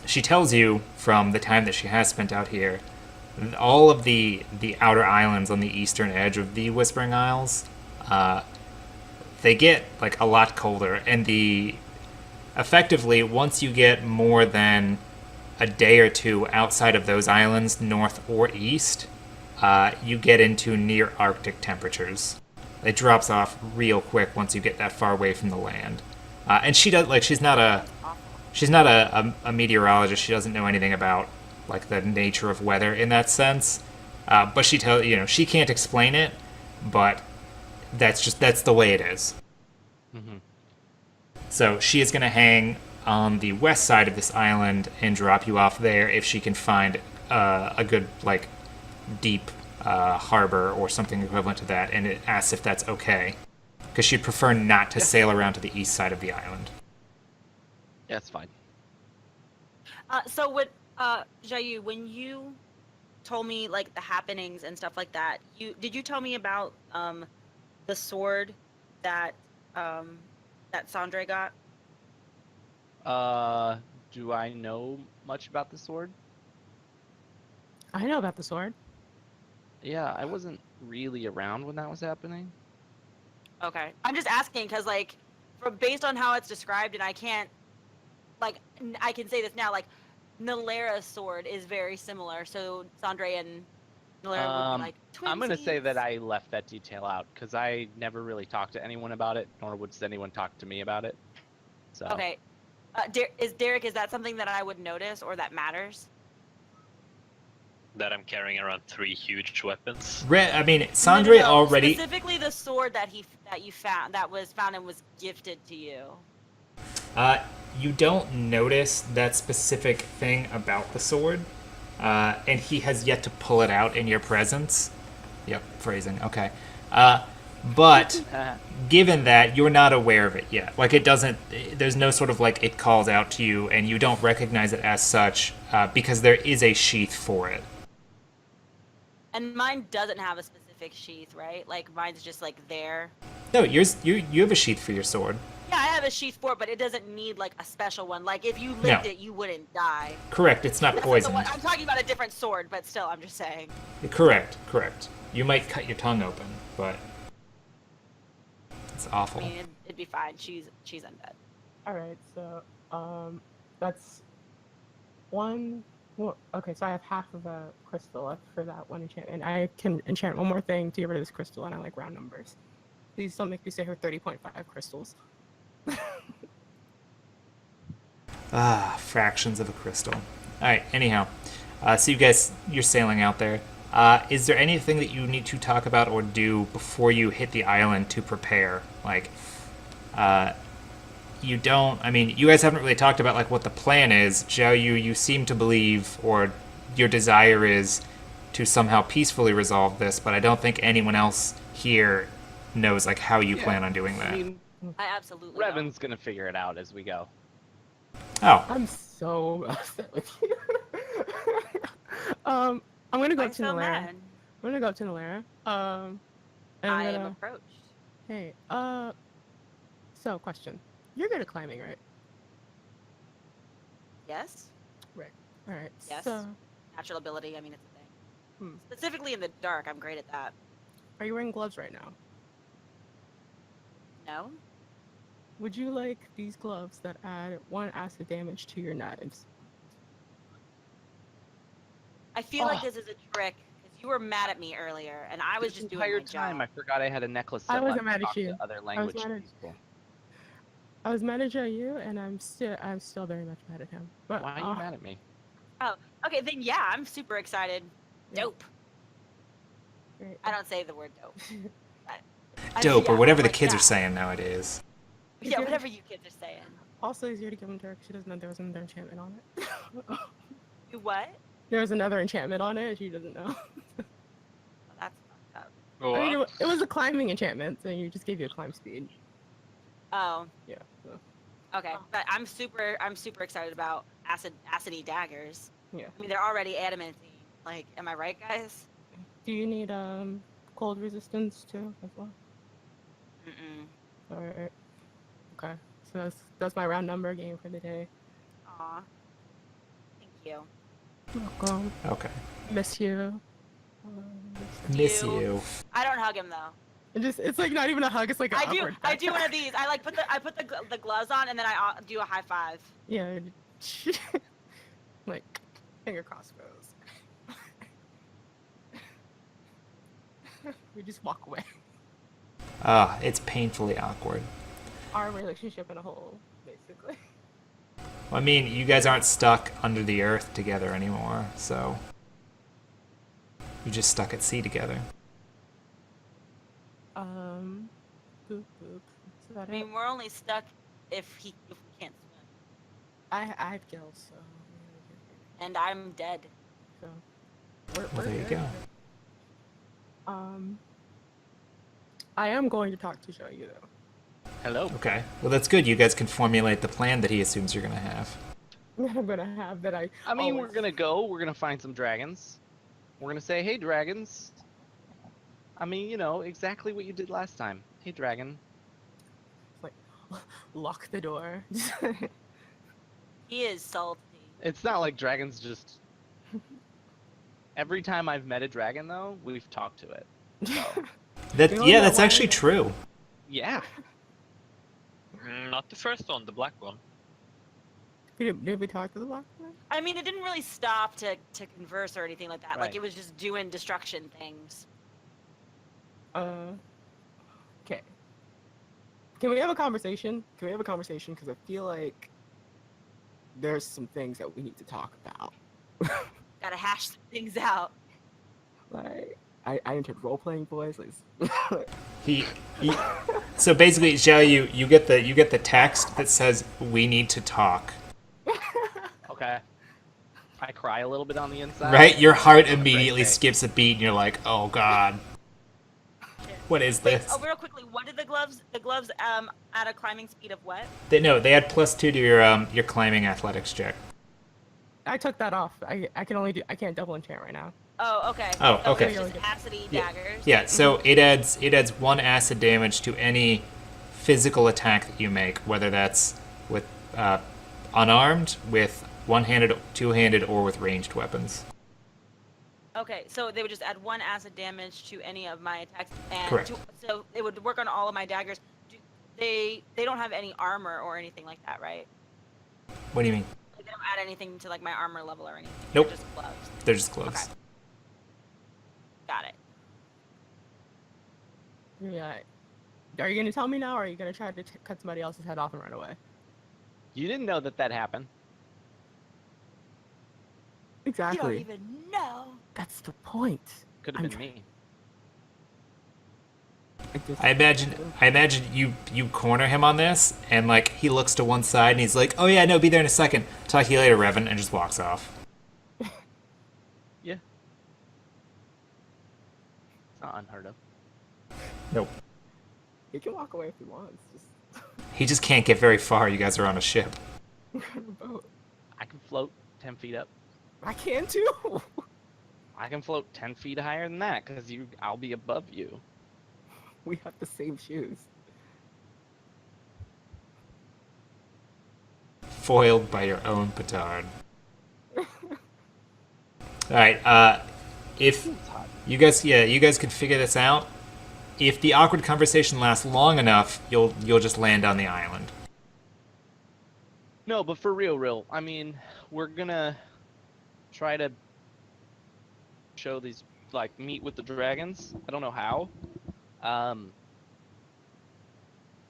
She tells you from the time that she has spent out here, all of the outer islands on the eastern edge of the Whispering Isles, they get a lot colder, and effectively once you get more than a day or two outside of those islands, north or east, you get into near Arctic temperatures. It drops off real quick once you get that far away from the land. And she does she's not a meteorologist. She doesn't know anything about the nature of weather in that sense. But she she can't explain it, but that's the way it is. Mm-hmm. So she is going to hang on the west side of this island and drop you off there if she can find a good deep harbor or something equivalent to that, and it asks if that's okay, because she'd prefer not to sail around to the east side of the island. Yeah, that's fine. So Jayu, when you told me the happenings and stuff like that, did you tell me about the sword that Sandra got? Do I know much about the sword? I know about the sword. Yeah, I wasn't really around when that was happening. Okay, I'm just asking because based on how it's described, and I can't I can say this now, Nalera's sword is very similar, so Sandra and Nalera would be twinsies. I'm gonna say that I left that detail out because I never really talked to anyone about it, nor would anyone talk to me about it. So. Okay, Derek, is that something that I would notice or that matters? That I'm carrying around 3 huge weapons. I mean, Sandre No, already. Specifically the sword that you found, that was found and was gifted to you. You don't notice that specific thing about the sword, and he has yet to pull it out in your presence. Yep, phrasing. Okay. But given that you're not aware of it yet, like it doesn't, there's no sort of like it calls out to you, and you don't recognize it as such because there is a sheath for it. And mine doesn't have a specific sheath, right? Like mine's just like there. No, you have a sheath for your sword. Yeah, I have a sheath for it, but it doesn't need like a special one. Like if you licked it, you wouldn't die. Correct. It's not poisoned. I'm talking about a different sword, but still, I'm just saying. Correct. You might cut your tongue open, but it's awful. I mean, it'd be fine. She's undead. All right, so that's one. Well, okay, so I have half of a crystal left for that one enchantment. I can enchant one more thing to get rid of this crystal, and I like round numbers. Please don't make me say her 30.5 crystals. Fractions of a crystal. All right. Anyhow, so you're sailing out there. Is there anything that you need to talk about or do before you hit the island to prepare? Like, you don't. I mean, you guys haven't really talked about like what the plan is. Zhao Yu, you seem to believe, or your desire is to somehow peacefully resolve this, but I don't think anyone else here knows like how you plan on doing that. I mean, I absolutely. Revan's gonna figure it out as we go. Oh, I'm so upset with you. I'm gonna go I'm up to so Nalera. mad. I'm gonna go up to Nalera. And I I'm am gonna. approached. Hey, so question. You're good at climbing, right? Yes. All right. Yes. So, Natural ability. I mean, it's a thing. Hmm. Specifically in the dark, I'm great at that. are you wearing gloves right now? No. Would you like these gloves that add 1 acid damage to your knives? I feel like Oh. this is a trick because you were mad at me earlier, and I was This just doing entire my time, job. I forgot I had a necklace. I that wasn't let me mad at talk you. to Other language mad at- people. I was mad at you, and I'm still very much mad at him. But Why are you mad at me? Okay, then yeah, I'm super excited. Yeah. Dope. Great. I don't say the word dope. dope, or whatever the like kids are that. saying nowadays. Yeah, whatever you kids are saying. Also easier to give them to her 'cause she doesn't know there was another enchantment on it. You what? There was another enchantment on it, and she doesn't know. Oh, that's fucked up. Oh, I mean, it was a climbing enchantment, so you just gave you a climb speed. Oh, Yeah. So, okay. But I'm super excited about acidy daggers. yeah. I mean, they're already adamantine. Like, am I right, guys? Do you need cold resistance too as well? Mm-mm. Alright. Okay. So that's my round number game for the day. Aw. Thank you. Welcome. Okay. Miss you. Miss You. you. I don't hug him though. It's like not even a hug. It's like an I do. awkward I back do one hug. of these. I put the gloves on and then I do a high five. Yeah. Like finger crossbows. We just walk away. It's painfully awkward. Our relationship in a whole, basically. I mean, you guys aren't stuck under the earth together anymore, so you're just stuck at sea together. Boop boop. Is that I mean, it? we're only stuck if we can't swim. I have gills, so. And I'm dead. So. Well, there you good. go. I am going to talk to Shoyu though. Hello. Okay. Well, that's good. You guys can formulate the plan that he assumes you're gonna have. I'm gonna have that. I mean, we're always- gonna go. We're gonna find some dragons. We're gonna say, "Hey, dragons." I mean, you know, exactly what you did last time. Hey, dragon. like lock the door. He is salty. It's not like dragons just. Every time I've met a dragon, though, we've talked to it. So, That You only yeah, got that's one. actually true. yeah. Not the first one, the black one. Did we talk to the lock one? I mean, it didn't really stop to converse or anything like that. Like Right. it was just doing destruction things. Okay. Can we have a conversation? Can we have a conversation? Because I feel like there's some things that we need to talk about. Gotta hash some things out. Like, I entered role-playing voice. Like, He so basically, Xiao, you get the text that says we need to talk. Okay. I cry a little bit on the inside. Right? Your heart On a great immediately day. skips a beat and you're like, "Oh god. What is Wait, this?" oh, real quickly, what did the gloves at a climbing speed of what? They had +2 to your climbing athletics check. I took that off. I can't double enchant right now. Oh, okay. Oh, So okay. it's just acidy Yeah. daggers. Yeah, so it adds 1 acid damage to any physical attack that you make, whether that's with unarmed, with one-handed, two-handed, or with ranged weapons. Okay, so they would just add 1 acid damage to any of my attacks, and Correct. so it would work on all of my daggers. They don't have any armor or anything like that, right? What do you mean? Like, they don't add anything to like my armor level or anything. Nope. They're just gloves. They're just gloves. Okay. Got it. Yeah. Are you gonna tell me now, or are you gonna try to cut somebody else's head off and run away? You didn't know that happened. Exactly. You don't even know. That's the point. Could have I'm been me. I imagine you corner him on this, and like he looks to one side and he's like, "Oh yeah, no, be there in a second. Talk to you later, Revan," and just walks off. Yeah. It's not unheard of. Nope. He can walk away if he wants. Just He just can't get very far. You guys are on a ship. run a boat. I can float 10 feet up. I can too. I can float 10 feet higher than that because I'll be above you. We have the same shoes. Foiled by your own petard. Alright, if It's hot. you guys can figure this out. If the awkward conversation lasts long enough, you'll just land on the island. No, but for real, I mean, we're gonna try to show these, like, meet with the dragons. I don't know how.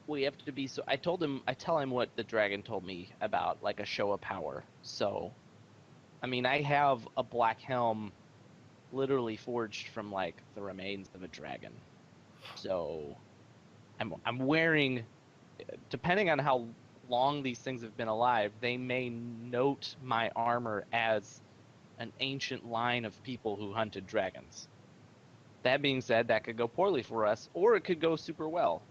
We have to be so. I tell him what the dragon told me about, like, a show of power. So, I mean, I have a black helm literally forged from, like, the remains of a dragon. So, I'm wearing, depending on how long these things have been alive, they may note my armor as an ancient line of people who hunted dragons. That being said, that could go poorly for us, or it could go super well.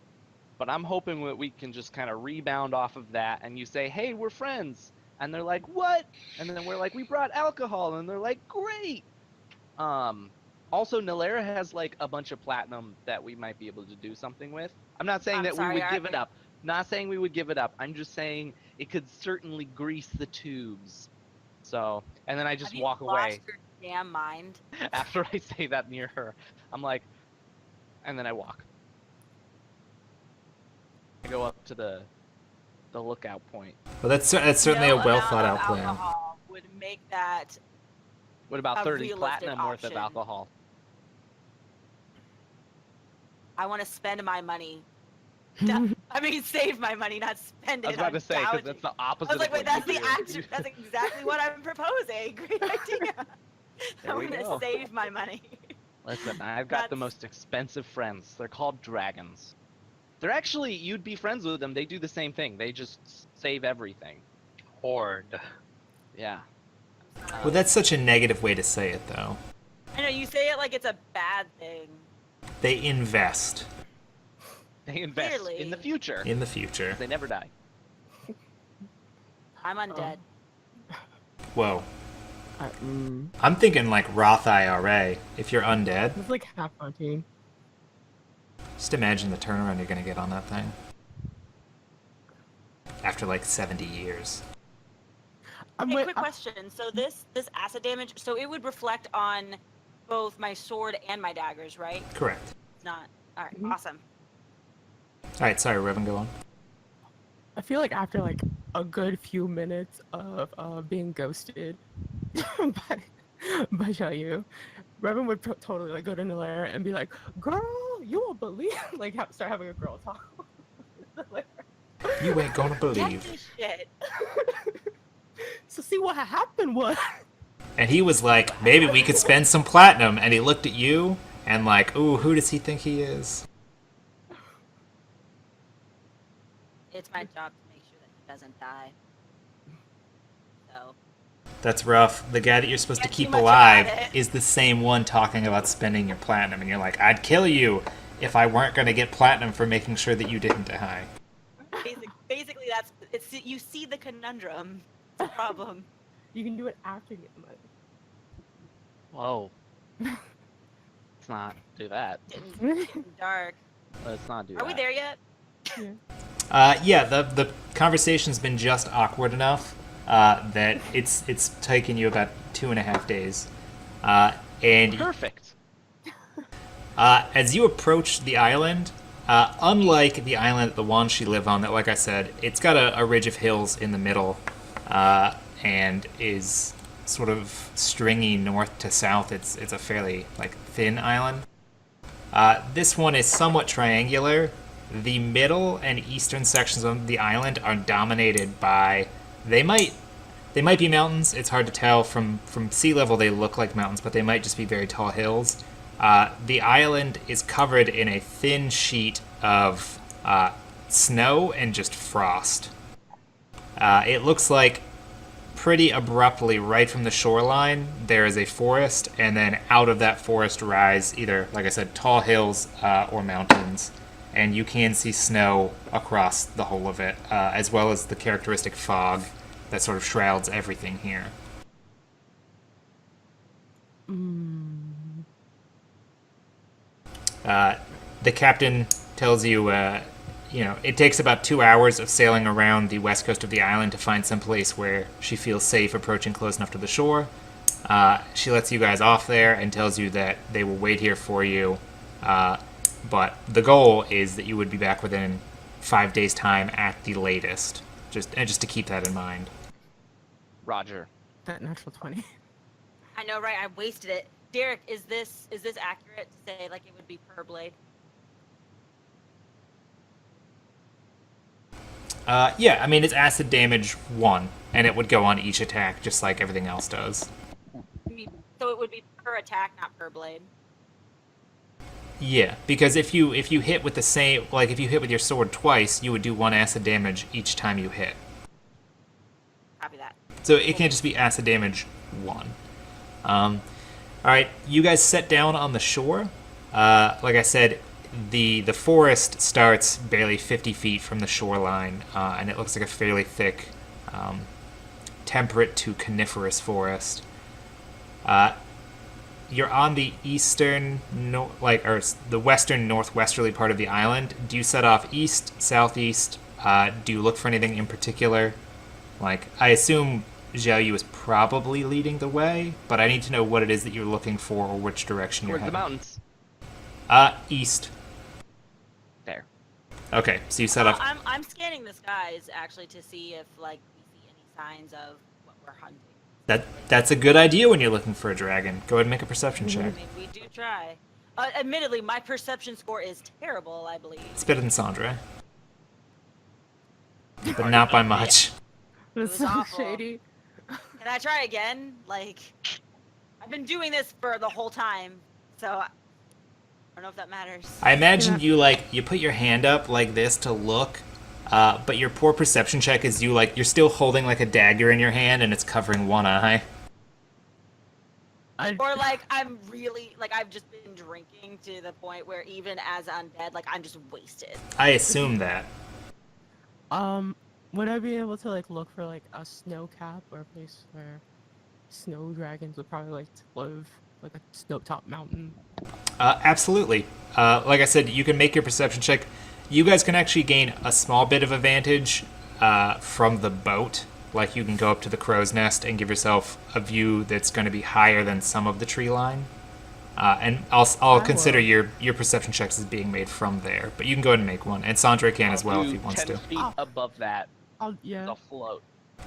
But I'm hoping that we can just kind of rebound off of that, and you say, "Hey, we're friends," and they're like, "What?" And then we're like, "We brought alcohol," and they're like, "Great." Also, Nalera has like a bunch of platinum that we might be able to do something with. I'm not saying I'm that sorry, we would give it up. Not saying we would give it up. I'm just saying it could certainly grease the tubes. So, and then I just Have walk you away lost your damn mind? after I say that near her. I'm like, and then I walk. I go up to the lookout point. Well, that's certainly No a well amount thought of out plan. alcohol would make that What about A 30 realistic platinum worth of option. alcohol? I want to spend my money. I mean, save my money, not spend it. I was about on to say, because gouging. that's the I opposite was like, of wait, what that's you the do. action. That's exactly what I'm proposing. Great idea. I There we want to go. save my money. Listen, I've got the That's- most expensive friends. They're called dragons. They're actually, you'd be friends with them. They do the same thing. They just save everything. Horde. Yeah. Well, that's such a negative way to say it, though. I know you say it like it's a bad thing. They invest They invest in Clearly. the future. in the future. They never die. I'm undead. Whoa. Mm, I'm thinking like Roth IRA. If you're undead, it's like half my team. just imagine the turnaround you're gonna get on that thing. After like 70 years. Okay, quick question. So this acid damage, so it would reflect on both my sword and my daggers, right? Correct. It's not. All right, Mhm. awesome. Alright, sorry, Revan, go on. I feel like after like a good few minutes of being ghosted by Xiaoyu, Revan would totally like go to Nalair and be like, "Girl, you won't believe," like start having a girl talk. with Nalair. You ain't gonna Get believe. this shit. see what happened was. And he was like, maybe we could spend some platinum. And he looked at you and like, ooh, who does he think he is? It's my job to make sure that he doesn't die. So. That's rough. The guy that you're supposed to Can't do keep much alive about it. is the same one talking about spending your platinum. And you're like, I'd kill you if I weren't going to get platinum for making sure that you didn't die. Basically, it's you see the conundrum. It's a problem. You can do it after you get the money. Whoa. Let's not do that. Getting dark. Let's not do that. Are we there yet? Yeah, the conversation's been just awkward enough that it's taken you about 2.5 days. And Perfect. as you approach the island, unlike the island that the Wanshi live on, that, like I said, it's got a ridge of hills in the middle and is sort of stringy north to south. It's a fairly like thin island. This one is somewhat triangular. The middle and eastern sections of the island are dominated by they might be mountains. It's hard to tell from sea level. They look like mountains, but they might just be very tall hills. The island is covered in a thin sheet of snow and just frost. It looks like pretty abruptly right from the shoreline there is a forest, and then out of that forest rise either, like I said, tall hills or mountains, and you can see snow across the whole of it, as well as the characteristic fog that sort of shrouds everything here. The captain tells you, it takes about 2 hours of sailing around the west coast of the island to find some place where she feels safe approaching close enough to the shore. She lets you guys off there and tells you that they will wait here for you. But the goal is that you would be back within 5 days' time at the latest. Just to keep that in mind. Roger. That natural 20. I know, right? I wasted it. Derek, is this accurate to say like it would be per blade? Yeah, I mean, it's acid damage 1, and it would go on each attack just like everything else does. So it would be per attack, not per blade. Yeah, because if you hit with the same, like if you hit with your sword twice, you would do 1 acid damage each time you hit. Copy that. So it can't just be acid damage 1. All right, you guys set down on the shore. Like I said, the forest starts barely 50 feet from the shoreline, and it looks like a fairly thick, temperate to coniferous forest. You're on the eastern, the western northwesterly part of the island. Do you set off east, southeast? Do you look for anything in particular? Like, I assume Zhao Yu is probably leading the way, but I need to know what it is that you're looking for or which direction you're Towards the heading. mountains. East. There. Okay, so you set off. I'm scanning the skies actually to see if like we see any signs of what we're hunting. That's a good idea when you're looking for a dragon. Go ahead and make a perception I check. mean, we do try. Admittedly, my perception score is terrible, I believe. It's better than Sandra, but not by much. That's was so awful. shady. Can I try again? Like, I've been doing this for the whole time, so I don't know if that matters. I imagine you put your hand up like this to look, but your poor perception check is you're still holding like a dagger in your hand and it's covering one eye. Or like I'm really like I've just been drinking to the point where even as undead, like I'm just wasted. I assume that. Would I be able to like look for like a snow cap or a place where snow dragons would probably like to live, like a snow top mountain? Absolutely. Like I said, you can make your perception check. You guys can actually gain a small bit of advantage from the boat. Like you can go up to the crow's nest and give yourself a view that's going to be higher than some of the tree line. And I'll consider your perception checks as being made from there. But you can go ahead and make one, and Sandra can as well if he wants 10 to. feet above that. Yeah. The float.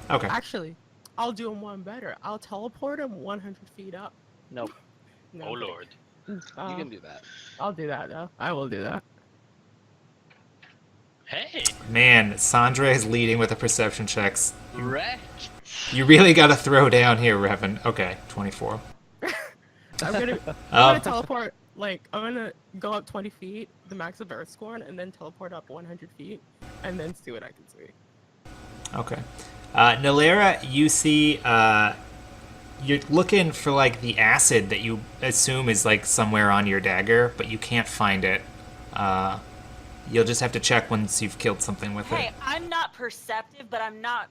Okay. Actually, I'll do him one better. I'll teleport him 100 feet up. Nope. No, Oh lord. You can do that. I'll do that though. I will do that. Hey. Man, Sandra is leading with the perception checks. Wrecked. You really got to throw down here, Revan. Okay, 24. I'm gonna Um, teleport. Like I'm gonna go up 20 feet, the max of Earthscorn, and then teleport up 100 feet, and then see what I can see. Okay. Nalera, you see, you're looking for, like, the acid that you assume is, like, somewhere on your dagger, but you can't find it. You'll just have to check once you've killed something with Hey, it. I'm not perceptive, but I'm not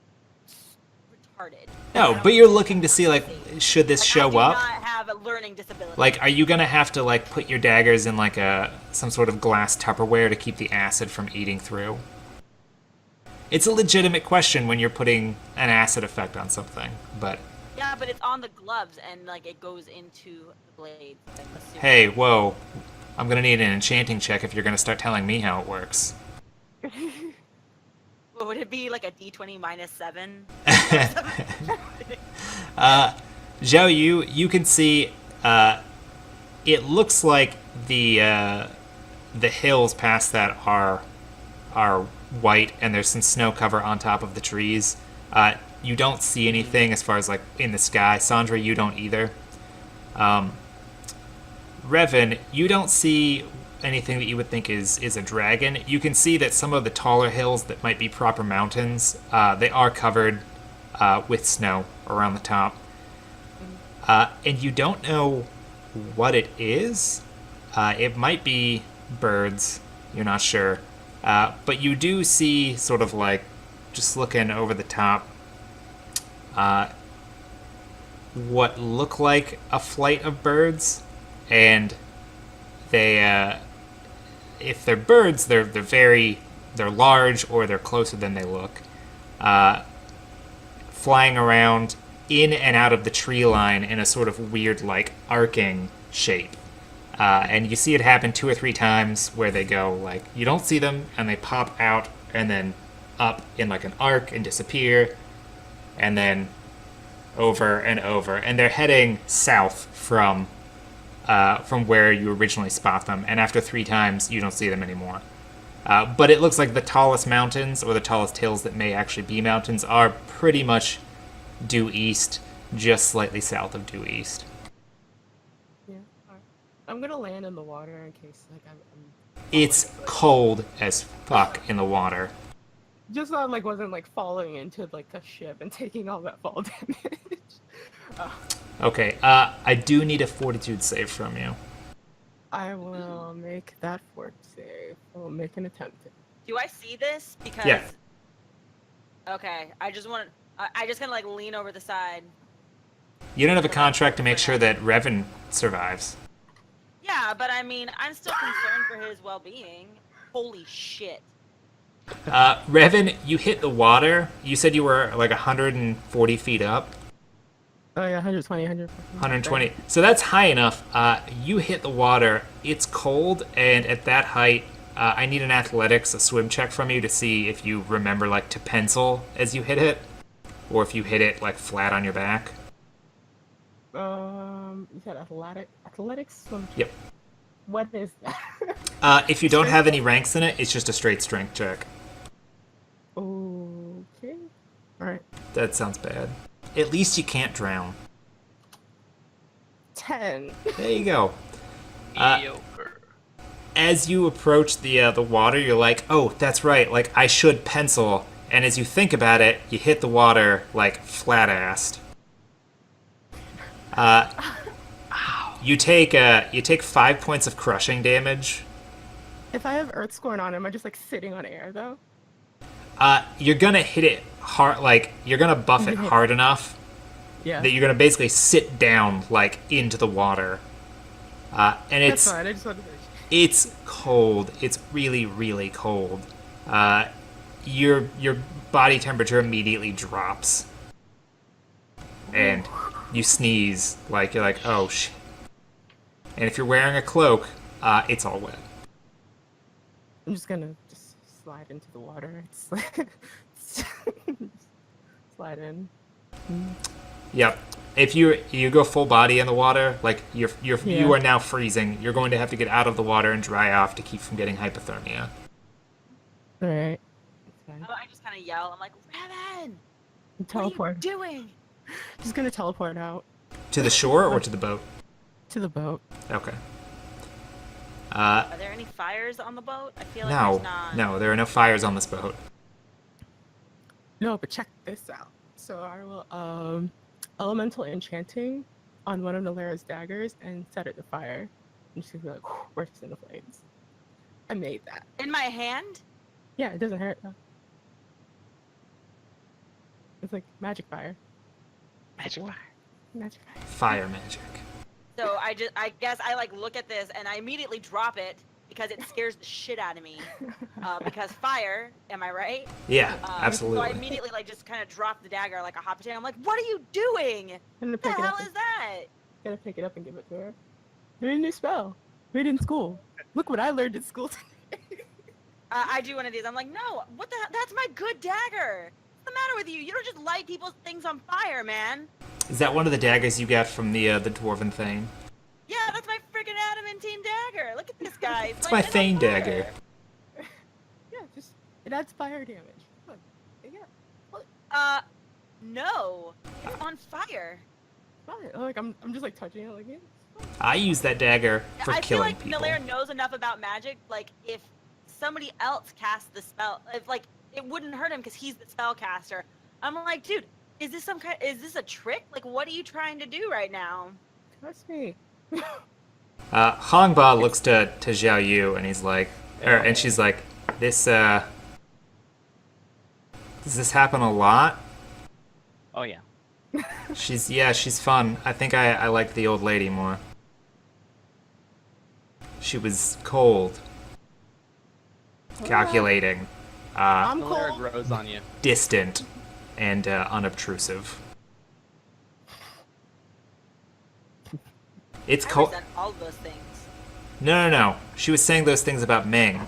retarded. No, but you're looking to see, like, should this Like, show I do up? not have a learning disability. Like, are you gonna have to, like, put your daggers in, like, some sort of glass Tupperware to keep the acid from eating through? It's a legitimate question when you're putting an acid effect on something, but... Yeah, but it's on the gloves, and like it goes into the blade. I'm assuming. Hey, whoa. I'm gonna need an enchanting check if you're gonna start telling me how it works. What would it be, like a D20 minus 7? Zhao, you can see, it looks like the hills past that are white, and there's some snow cover on top of the trees. You don't see anything as far as, like, in the sky. Sandra, you don't either. Revan, you don't see anything that you would think is a dragon. You can see that some of the taller hills that might be proper mountains, they are covered with snow around the top. And you don't know what it is. It might be birds. You're not sure. But you do see, sort of like, just looking over the top, what look like a flight of birds. And they, if they're birds, they're large, or they're closer than they look. Flying around in and out of the tree line in a sort of weird, like, arcing shape. And you see it happen 2 or 3 times where they go, like, you don't see them, and they pop out and then up in, like, an arc and disappear, and then over and over. And they're heading south from where you originally spot them, and after 3 times, you don't see them anymore. But it looks like the tallest mountains, or the tallest hills that may actually be mountains, are pretty much due east, just slightly south of due east. Yeah. Alright. I'm gonna land in the water in case, like, I'm It's cold as fuck in the water. just so I like wasn't like falling into like a ship and taking all that fall damage. Okay, I do need a fortitude save from you. I will make that fort save. I will make an attempt. Do I see this? Because. Yeah. Okay, I just want to. I just gonna like lean over the side. You don't have a contract to make sure that Revan survives. Yeah, but I mean, I'm still concerned for his well-being. Holy shit. Revan, you hit the water. You said you were like 140 feet up. Oh yeah, 120, 120. So that's high enough. You hit the water. It's cold, and at that height, I need an athletics, a swim check from you to see if you remember, like, to pencil as you hit it, or if you hit it, like, flat on your back. You said athletics swim. Yep. What is that? If you don't have any ranks in it, it's just a straight strength check. Okay. Alright. That sounds bad. At least you can't drown. 10. There you go. Mediocre. As you approach the water, you're like, oh, that's right, like, I should pencil. And as you think about it, you hit the water, like, flat-assed. You take 5 points of crushing damage. If I have Earthscorn on, am I just like sitting on air though? You're gonna hit it hard, like, you're gonna buff it hard enough Yeah. that you're gonna basically sit down, like, into the water. And That's fine. I just wanted to. it's cold. It's really, really cold. Your body temperature immediately drops, and you sneeze. Like, you're like, oh shit. And if you're wearing a cloak, it's all wet. I'm just gonna just slide into the water. It's like slide in. Yep. If you go full body in the water, like, you Yeah. are now freezing. You're going to have to get out of the water and dry off to keep from getting hypothermia. Alright. It's fine. I just kind of yell. I'm like, Revan! Teleport. What are you doing? Just gonna teleport out To the shore or to the boat? to the boat. Okay. Are there any fires on the boat? I feel like No, there's not. no, there are no fires on this boat. No, but check this out. So I will elemental enchanting on one of Nalera's daggers and set it to fire. And she's gonna be like, burst into flames. I made that. In my hand? Yeah, it doesn't hurt though. It's like magic fire. Magic fire. Magic fire. Fire magic. So I guess I like look at this and I immediately drop it because it scares the shit out of me. Because fire, am I right? Yeah, So absolutely. I immediately like just kind of drop the dagger like a hot potato. I'm like, what are you doing? I'm gonna What pick the it hell up. is that? Gonna pick it up and give it to her. Made a new spell. Made it in school. Look what I learned in school today. I do one of these. I'm like, no, what the hell? That's my good dagger. What's the matter with you? You don't just light people's things on fire, man. Is that one of the daggers you got from the dwarven thane? Yeah, that's my freaking adamantine dagger. Look at this guy. It's my thane dagger. Yeah, just it adds fire damage. Look, yeah, look, No, it's on fire. fire. Like I'm just like touching it, like yeah. I use that dagger for I feel killing like people. Nalair knows enough about magic. Like if somebody else casts the spell, if like it wouldn't hurt him because he's the spellcaster. I'm like, dude, is this some kind? Is this a trick? Like, what are you trying to do right now? Trust me. Hongba looks to Xiao Yu and he's like, and she's like, this does this happen a lot? Oh yeah. She's fun. I think I like the old lady more. She was cold, calculating, I'm Malaria cold. grows on you. distant, and unobtrusive. It's I cold. resent all of those things. No. She was saying those things about Ming.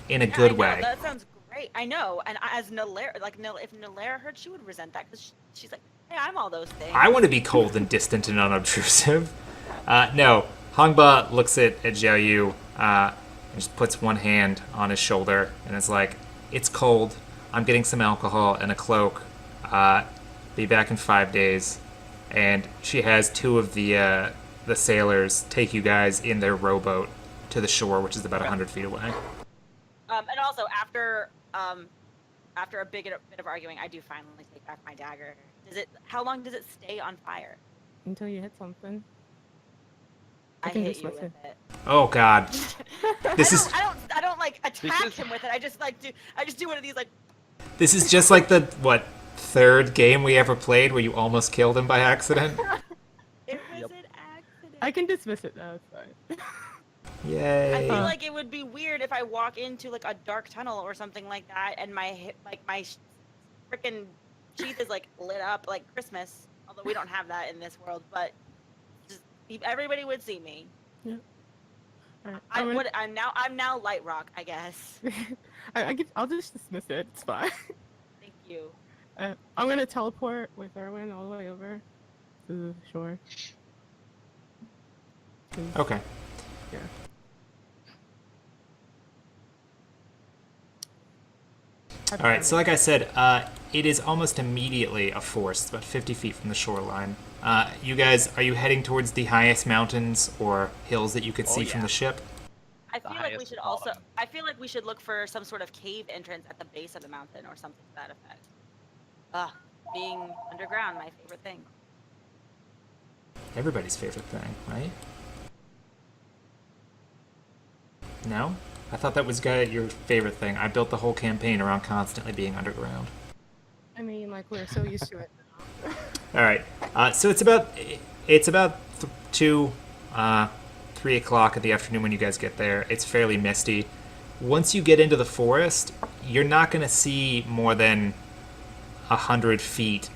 In a Yeah, good I know, way. That sounds great. I know. And as Nalair, like if Nalair heard, she would resent that because she's like, hey, I'm all those things. I want to be cold and distant and unobtrusive. No. Hongba looks at Xiao Yu and just puts one hand on his shoulder and is like, it's cold. I'm getting some alcohol and a cloak. Be back in 5 days. And she has two of the sailors take you guys in their rowboat to the shore, which is about 100 feet away. And also after a bit of arguing, I do finally take back my dagger. How long does it stay on fire? Until you hit something. I can hit just you listen. with it. Oh God, this is I don't like attack is- him with it. I just do one of these like. this is just like the third game we ever played where you almost killed him by accident. It was Yep. an accident. I can dismiss it though. It's fine. Yay! I feel like it would be weird if I walk into like a dark tunnel or something like that, and my freaking sheath is like lit up like Christmas. Although we don't have that in this world, but just everybody would see me. Alright, I'm now Light Rock, I guess. I'll just dismiss it. It's fine. Thank you. I'm gonna teleport with Erwin all the way over to the shore. 'Cause, Okay. Yeah. All right. So, like I said, it is almost immediately a forest, about 50 feet from the shoreline. You guys, are you heading towards the highest mountains or hills that you could see from yeah. the ship? I feel like we highest should bottom. also. I feel like we should look for some sort of cave entrance at the base of the mountain or something to that effect. Being underground, my favorite thing. Everybody's favorite thing, right? No? I thought that was your favorite thing. I built the whole campaign around constantly being underground. I mean, like we're so used to it. All right. So it's about 3 o'clock in the afternoon when you guys get there. It's fairly misty. Once you get into the forest, you're not going to see more than 100 feet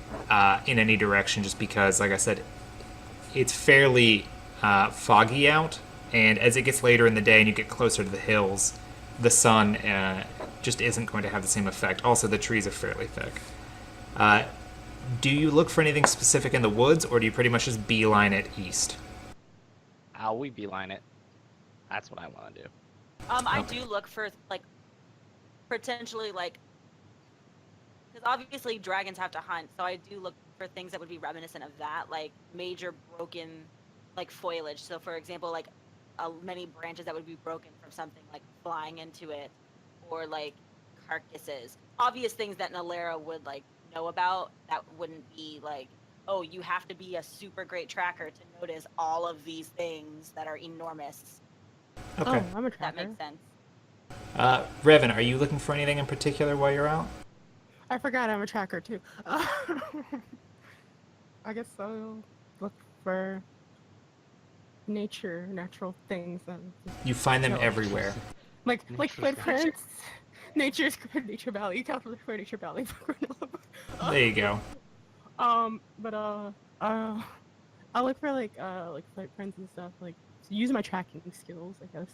in any direction, just because, like I said, it's fairly foggy out. And as it gets later in the day and you get closer to the hills, the sun just isn't going to have the same effect. Also, the trees are fairly thick. Do you look for anything specific in the woods, or do you pretty much just beeline it east? We beeline it. That's what I want to do. I Okay. do look for like potentially like because obviously dragons have to hunt, so I do look for things that would be reminiscent of that, like major broken, like foliage. So, for example, like many branches that would be broken from something like flying into it, or like carcasses. Obvious things that Nalera would like know about. That wouldn't be like, oh, you have to be a super great tracker to notice all of these things that are enormous. Okay. Oh, I'm a If that tracker. makes sense. Revan, are you looking for anything in particular while you're out? I forgot I'm a tracker too. I guess I'll look for natural things. You find them No. everywhere. Like Nature's footprints. Nature's Nature Valley. You count for Nature Valley. There you go. But I'll look for like footprints and stuff. Like use my tracking skills, I guess.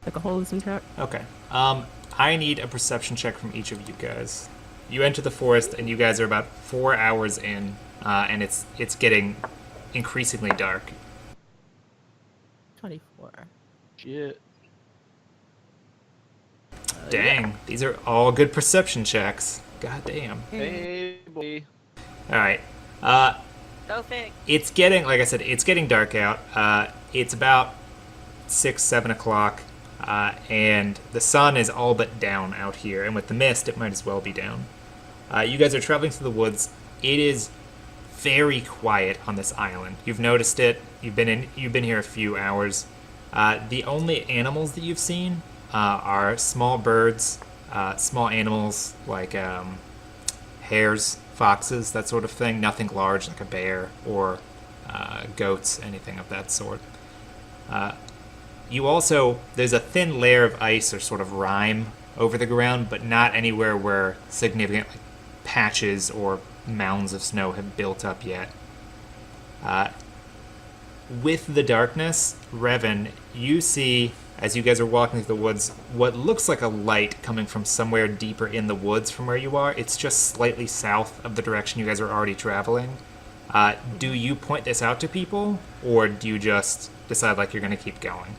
Like a holism check. Okay. I need a perception check from each of you guys. You enter the forest, and you guys are about 4 hours in, and it's getting increasingly dark. 24. Shit. Dang, these are all good perception checks. God damn. Hey, boy. All right. Go fig. It's getting, like I said, it's getting dark out. It's about 6, 7 o'clock, and the sun is all but down out here. And with the mist, it might as well be down. You guys are traveling through the woods. It is very quiet on this island. You've noticed it. You've been here a few hours. The only animals that you've seen are small birds, small animals like hares, foxes, that sort of thing. Nothing large like a bear or goats, anything of that sort. There's a thin layer of ice or sort of rime over the ground, but not anywhere where significant patches or mounds of snow have built up yet. With the darkness, Revan, you see, as you guys are walking through the woods, what looks like a light coming from somewhere deeper in the woods from where you are. It's just slightly south of the direction you guys are already traveling. Do you point this out to people, or do you just decide like you're going to keep going?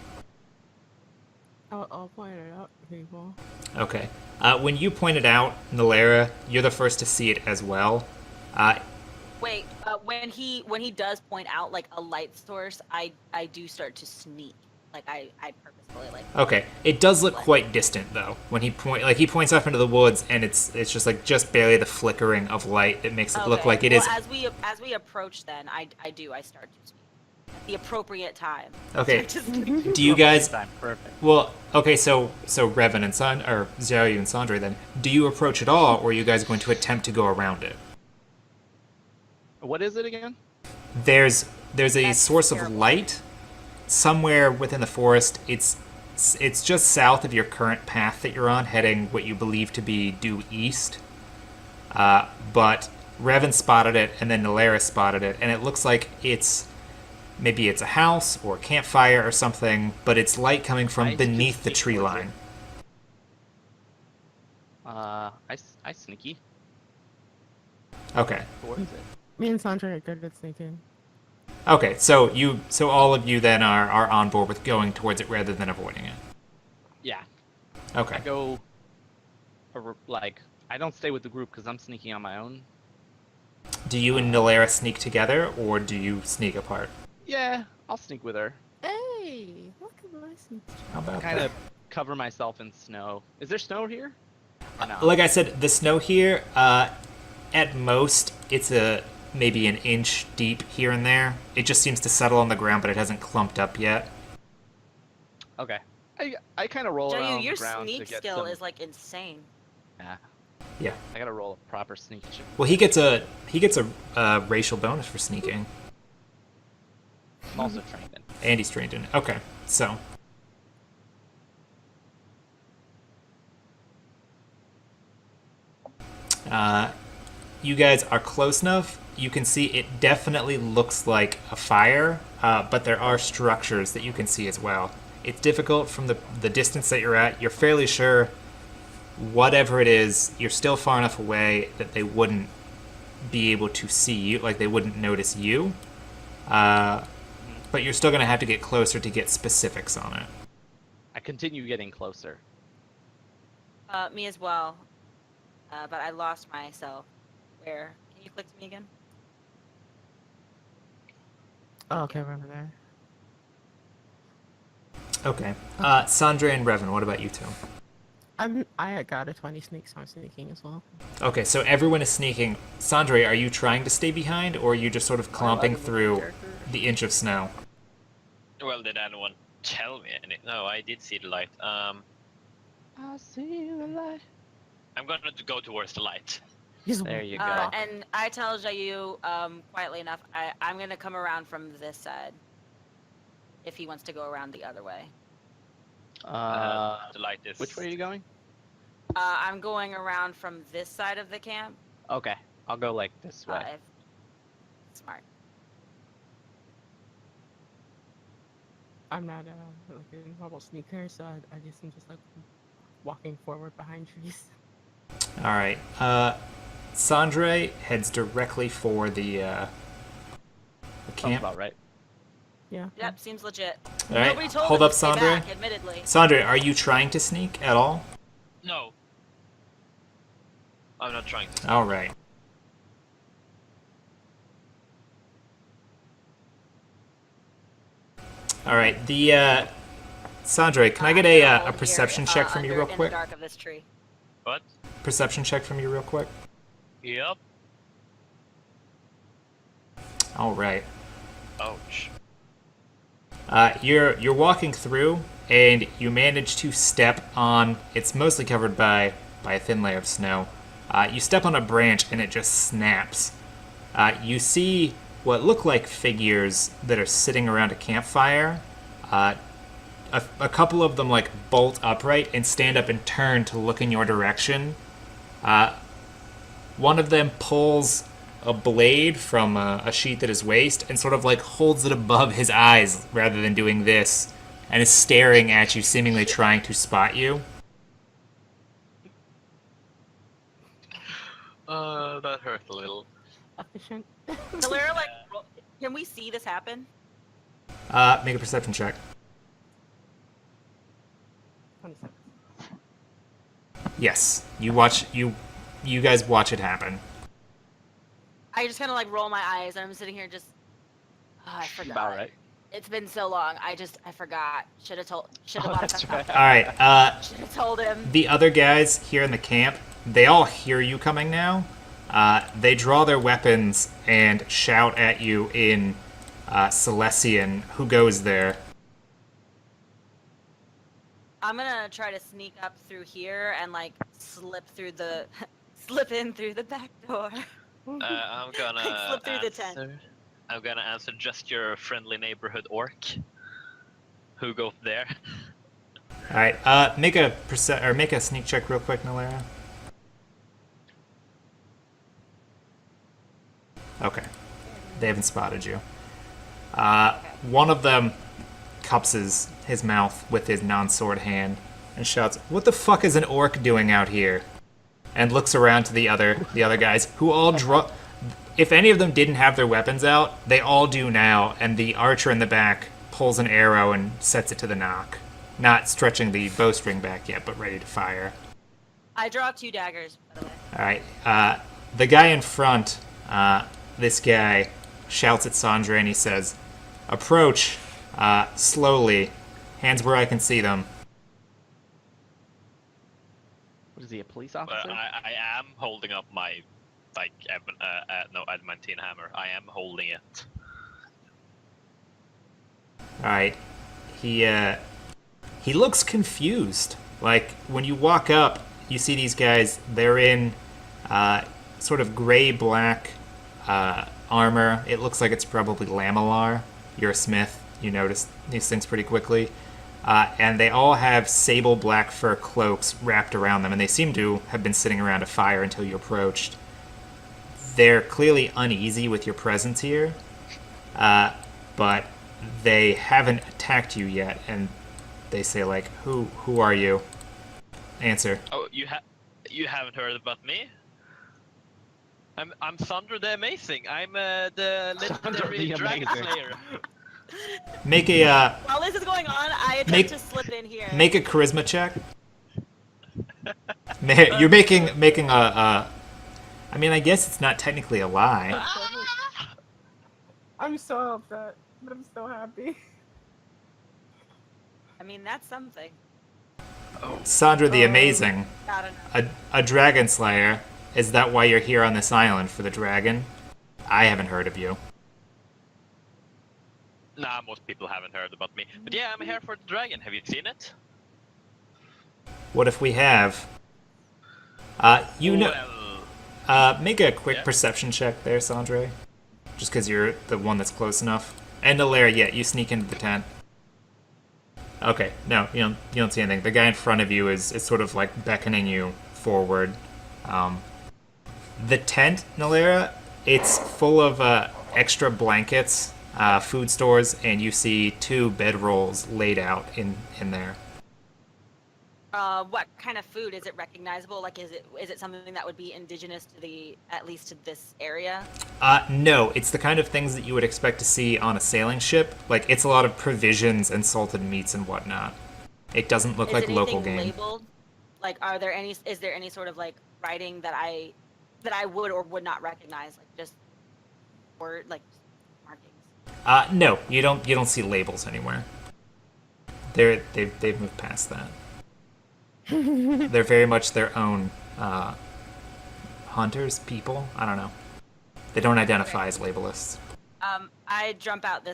I'll point it out to people. Okay. When you point it out, Nalera, you're the first to see it as well. Wait, when he does point out like a light source, I do start to sneak. Like I purposefully like. Okay, it does look quite distant though. When he points off into the woods, and it's just barely the flickering of light that makes it look like it is. As we approach, then I start to sneak at the appropriate time. Okay. Start to sneak. Do you guys? Time. Perfect. Well, okay. So Revan and Xiaoyu and Sandre, then do you approach at all, or are you guys going to attempt to go around it? What is it again? There's a That's source of terrible. light somewhere within the forest. It's just south of your current path that you're on, heading what you believe to be due east. But Revan spotted it, and then Nalera spotted it, and it looks like maybe it's a house or a campfire or something, but it's light coming from I beneath just the sneak tree towards line. I sneaky Okay. towards it. Me and Sandra are good at sneaking. Okay, so all of you then are on board with going towards it rather than avoiding it. Yeah. Okay. I go. Like I don't stay with the group because I'm sneaking on my own. Do you and Nalera sneak together, or do you sneak apart? Yeah, I'll sneak with her. Hey, look at my sneak. How about Kind that? of cover myself in snow. Is there snow here? Or no? Like I said, the snow here, at most, it's maybe an inch deep here and there. It just seems to settle on the ground, but it hasn't clumped up yet. Okay. I kind of roll around Joe, on your the ground to sneak get skill some... is like insane. Yeah. Yeah. I gotta roll a proper sneak check. Well, he gets a racial bonus for sneaking. I'm also trained in. And he's trained in it. Okay, so you guys are close enough. You can see it definitely looks like a fire, but there are structures that you can see as well. It's difficult from the distance that you're at. You're fairly sure whatever it is, you're still far enough away that they wouldn't be able to see you, like they wouldn't notice you. But you're still going to have to get closer to get specifics on it. I continue getting closer. Me as well. but I lost myself. Where? Can you click to me again? Oh, okay, we're over there. Okay. Sandra and Revan, what about you two? I got a 20 sneak, so I'm sneaking as well. Okay, so everyone is sneaking. Sandra, are you trying to stay behind, or are you just sort of clomping through the inch of snow? Well, did anyone tell me any? No, I did see the light. I see the light. I'm gonna go towards the light. There you go. And I tell Jayu quietly enough, I'm gonna come around from this side. If he wants to go around the other way. The light is. Which way are you going? I'm going around from this side of the camp. Okay, I'll go like this way. Smart. I'm not like a normal sneaker, so I just am just like walking forward behind trees. All right. Sandra heads directly for the Sounds camp. about right. Yeah. Yep, seems legit. All right. Nobody told Hold him up, to stay Sandra. back, admittedly. Sandra, are you trying to sneak at all? No. I'm not trying to. All right. All right. The Sandra, can I get a perception check from you real In the quick? dark of this tree. What? Perception check from you real quick. Yep. All right. Ouch. You're walking through, and you manage to step on. It's mostly covered by a thin layer of snow. You step on a branch, and it just snaps. You see what look like figures that are sitting around a campfire. A couple of them like bolt upright and stand up and turn to look in your direction. One of them pulls a blade from a sheath at his waist and sort of like holds it above his eyes rather than doing this, and is staring at you, seemingly trying to spot you. That hurt a little. Efficient. Valera, like, can we see this happen? Make a perception check. 27. Yes, you watch. You guys watch it happen. I just kind of like roll my eyes, and I'm sitting here just. Oh, I forgot. About right. It's been so long. I forgot. Should have told. Should have. Oh, that's right. All right. Should have told him. The other guys here in the camp, they all hear you coming now. They draw their weapons and shout at you in Silesian. Who goes there? I'm gonna try to sneak up through here and like slip in through the back door. I'm gonna Slip through the tent. I'm gonna answer just your friendly neighborhood orc. Who goes there? All right. Make a sneak check real quick, Nalera. Okay. They haven't spotted you. One of them cups his mouth with his non-sword hand and shouts, "What the fuck is an orc doing out here?" And looks around to the other guys who all draw. If any of them didn't have their weapons out, they all do now, and the archer in the back pulls an arrow and sets it to the nock. Not stretching the bowstring back yet, but ready to fire. I draw 2 daggers, by the way. Alright, the guy in front, this guy, shouts at Sandra and he says, "Approach, slowly, hands where I can see them." What is he, a police But officer? I am holding up my, like, adamantine hammer. I am holding it. Alright, he looks confused. Like, when you walk up, you see these guys, they're in, sort of gray-black, armor. It looks like it's probably lamellar. You're a smith, you notice these things pretty quickly. And they all have sable black fur cloaks wrapped around them, and they seem to have been sitting around a fire until you approached. They're clearly uneasy with your presence here, but they haven't attacked you yet, and they say, like, who are you? Answer. Oh, you haven't heard about me? I'm Thunder the Amazing. I'm the legendary the dragon Amazing. slayer. Make a While this is going on, I attempt Make- to slip in here. make a charisma check. You're making a. I mean, I guess it's not technically a lie. I'm so upset, but I'm so happy. I mean, that's something. Sandra the Amazing, I don't know. a dragon slayer. Is that why you're here on this island for the dragon? I haven't heard of you. Nah, most people haven't heard about me. But yeah, I'm here for the dragon. Have you seen it? What if we have? You know. Make a quick Yeah. perception check there, Sandre. Just because you're the one that's close enough. And Alaire, yeah, you sneak into the tent. Okay, no, you don't see anything. The guy in front of you is sort of like beckoning you forward. The tent, Nalera, it's full of extra blankets, food stores, and you see 2 bedrolls laid out in there. What kind of food is it recognizable? Like, is it something that would be indigenous to at least to this area? No, it's the kind of things that you would expect to see on a sailing ship. Like, it's a lot of provisions and salted meats and whatnot. It doesn't look like local game. Labeled? Like, is there any sort of like writing that I would or would not recognize? Like just word like markings. No, you don't see labels anywhere. They've moved past that. They're very much their own hunters, people. I don't know. They don't identify as labelists. I jump out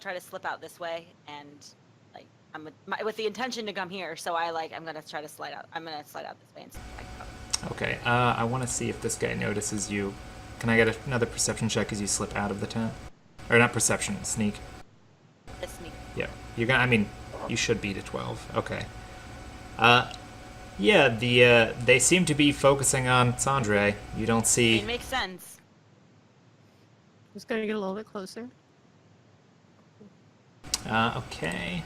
try to slip out this way, and like I'm with the intention to come here. So I'm gonna try to slide out. I'm gonna slide out this way and see if I can go. Okay. I want to see if this guy notices you. Can I get another perception check as you slip out of the tent? Or not perception, sneak. This sneak. Yeah. You're gonna. I mean, you should beat a 12. Okay. Yeah, they seem to be focusing on Sandre. You don't see. It makes sense. Just gonna get a little bit closer. Okay.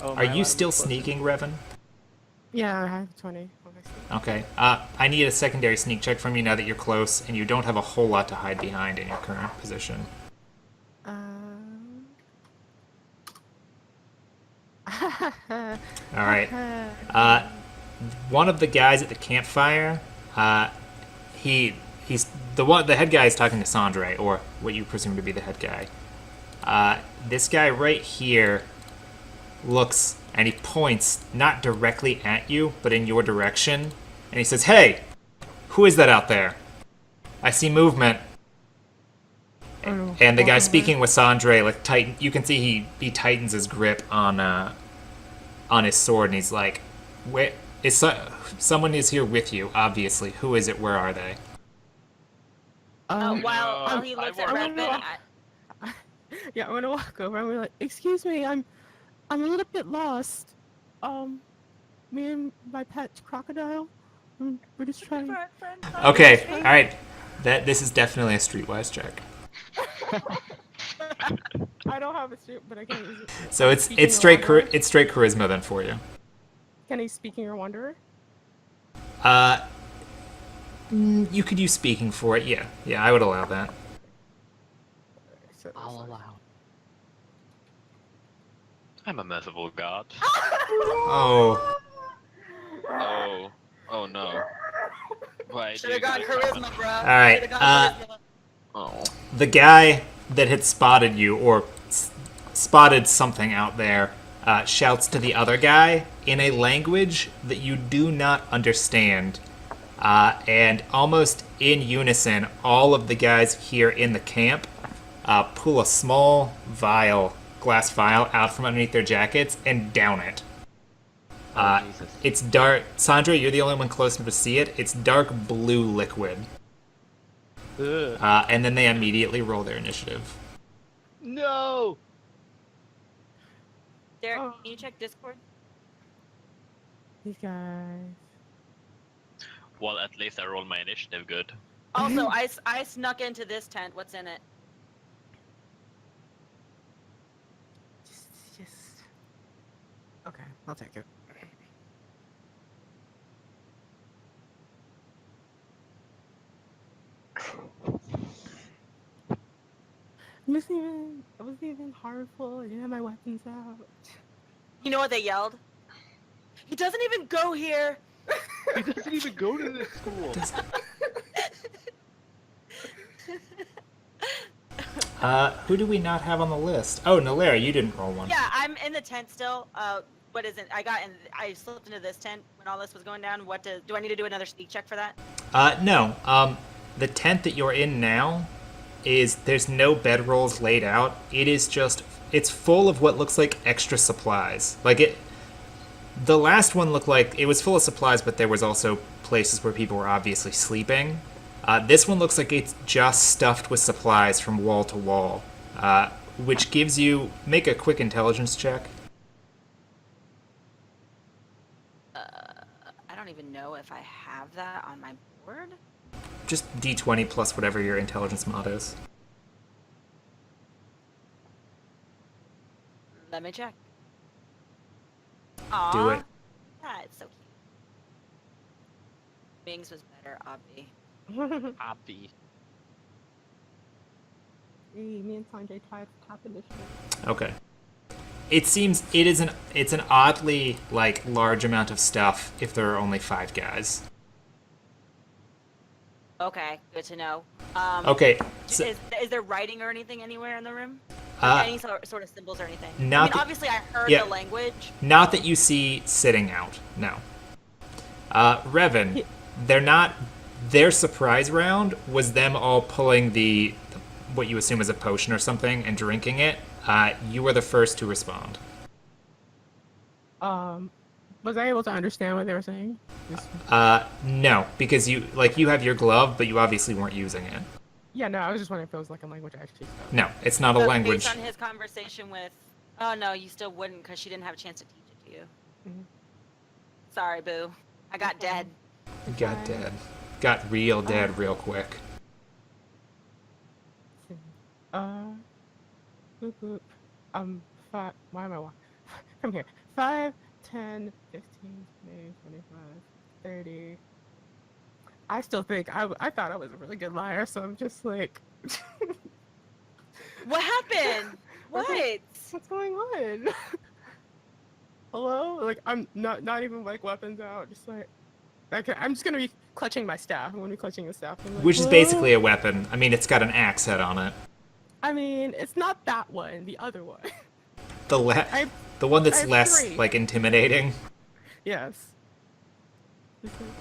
Oh, Are you still sneaking, Revan? Yeah, I have 20. Okay. I need a secondary sneak check from you now that you're close, and you don't have a whole lot to hide behind in your current position. All right. One of the guys at the campfire, he's the head guy is talking to Sandre, or what you presume to be the head guy. This guy right here looks, and he points not directly at you, but in your direction, and he says, "Hey, who is that out there? I see movement." And the guy speaking with Sandre, like you can see he tightens his grip on his sword, and he's like, "Wait, someone is here with you? Obviously, who is it? Where are they?" While he looks at Redman, yeah, I'm gonna walk over and we're like, "Excuse me, I'm a little bit lost. Me and my pet crocodile, we're just trying." Okay, all right. This is definitely a streetwise check. I don't have a suit, but I can use it. So it's straight charisma then for you. Can he speaking or wanderer? You could use speaking for it. Yeah, I would allow that. I'll allow. I'm a merciful god. Oh. Oh no. Why should have gone charisma, bro. All right. Oh. The guy that had spotted you, or spotted something out there, shouts to the other guy in a language that you do not understand. And almost in unison, all of the guys here in the camp pull a small glass vial out from underneath their jackets and down it. Jesus. It's dark. Sandra, you're the only one close enough to see it. It's dark blue liquid. Ugh. And then they immediately roll their initiative. No! Derek, can you check Discord? These guys. Well, at least I rolled my initiative good. Also, I snuck into this tent. What's in it? Just. Okay, I'll take it. It wasn't even harmful. I didn't have my weapons out. You know what they yelled? He doesn't even go here. He doesn't even go to this school. Who do we not have on the list? Oh, Nalera, you didn't roll one. Yeah, I'm in the tent still. What is it? I slipped into this tent when all this was going down. Do I need to do another sneak check for that? No. The tent that you're in now there's no bedrolls laid out. It's full of what looks like extra supplies. The last one looked like it was full of supplies, but there was also places where people were obviously sleeping. This one looks like it's just stuffed with supplies from wall to wall, which gives you... Make a quick intelligence check. I don't even know if I have that on my board. Just D20 plus whatever your intelligence mod is. Let me check. Aww, Do it. That's so cute. Mings was better, obvi. Obvi. Hey, me and Sanjay tied for top initiative. Okay. It's an oddly large amount of stuff if there are only 5 guys. Okay, good to know. Okay. So, Is there writing or anything anywhere in the room? Any sort of symbols or anything? Obviously I heard the language. Not that you see sitting out. No. Revan, their surprise round was them all pulling what you assume is a potion or something and drinking it. You were the first to respond. Was I able to understand what they were saying? No, because you have your glove, but you obviously weren't using it. Yeah, no, I was just wondering if it was like a language I actually spoke. No, it's not a language. Based on his conversation with... Oh, no, you still wouldn't because she didn't have a chance to teach it to you. Mm-hmm. Sorry, boo. I got dead. You got dead. Got real dead real quick. Boop, boop. Why am I walking? Come here. 5, 10, 15, 20, 25, 30. I still think I thought I was a really good liar, so I'm just like... What happened? What? What's going on? Hello? I'm not even weapons out, just I'm just gonna be clutching my staff. I'm gonna be clutching the staff. Which is basically a weapon. I mean, it's got an axe head on it. I mean, it's not that one, the other one. The one that's less, 3. intimidating. Yes.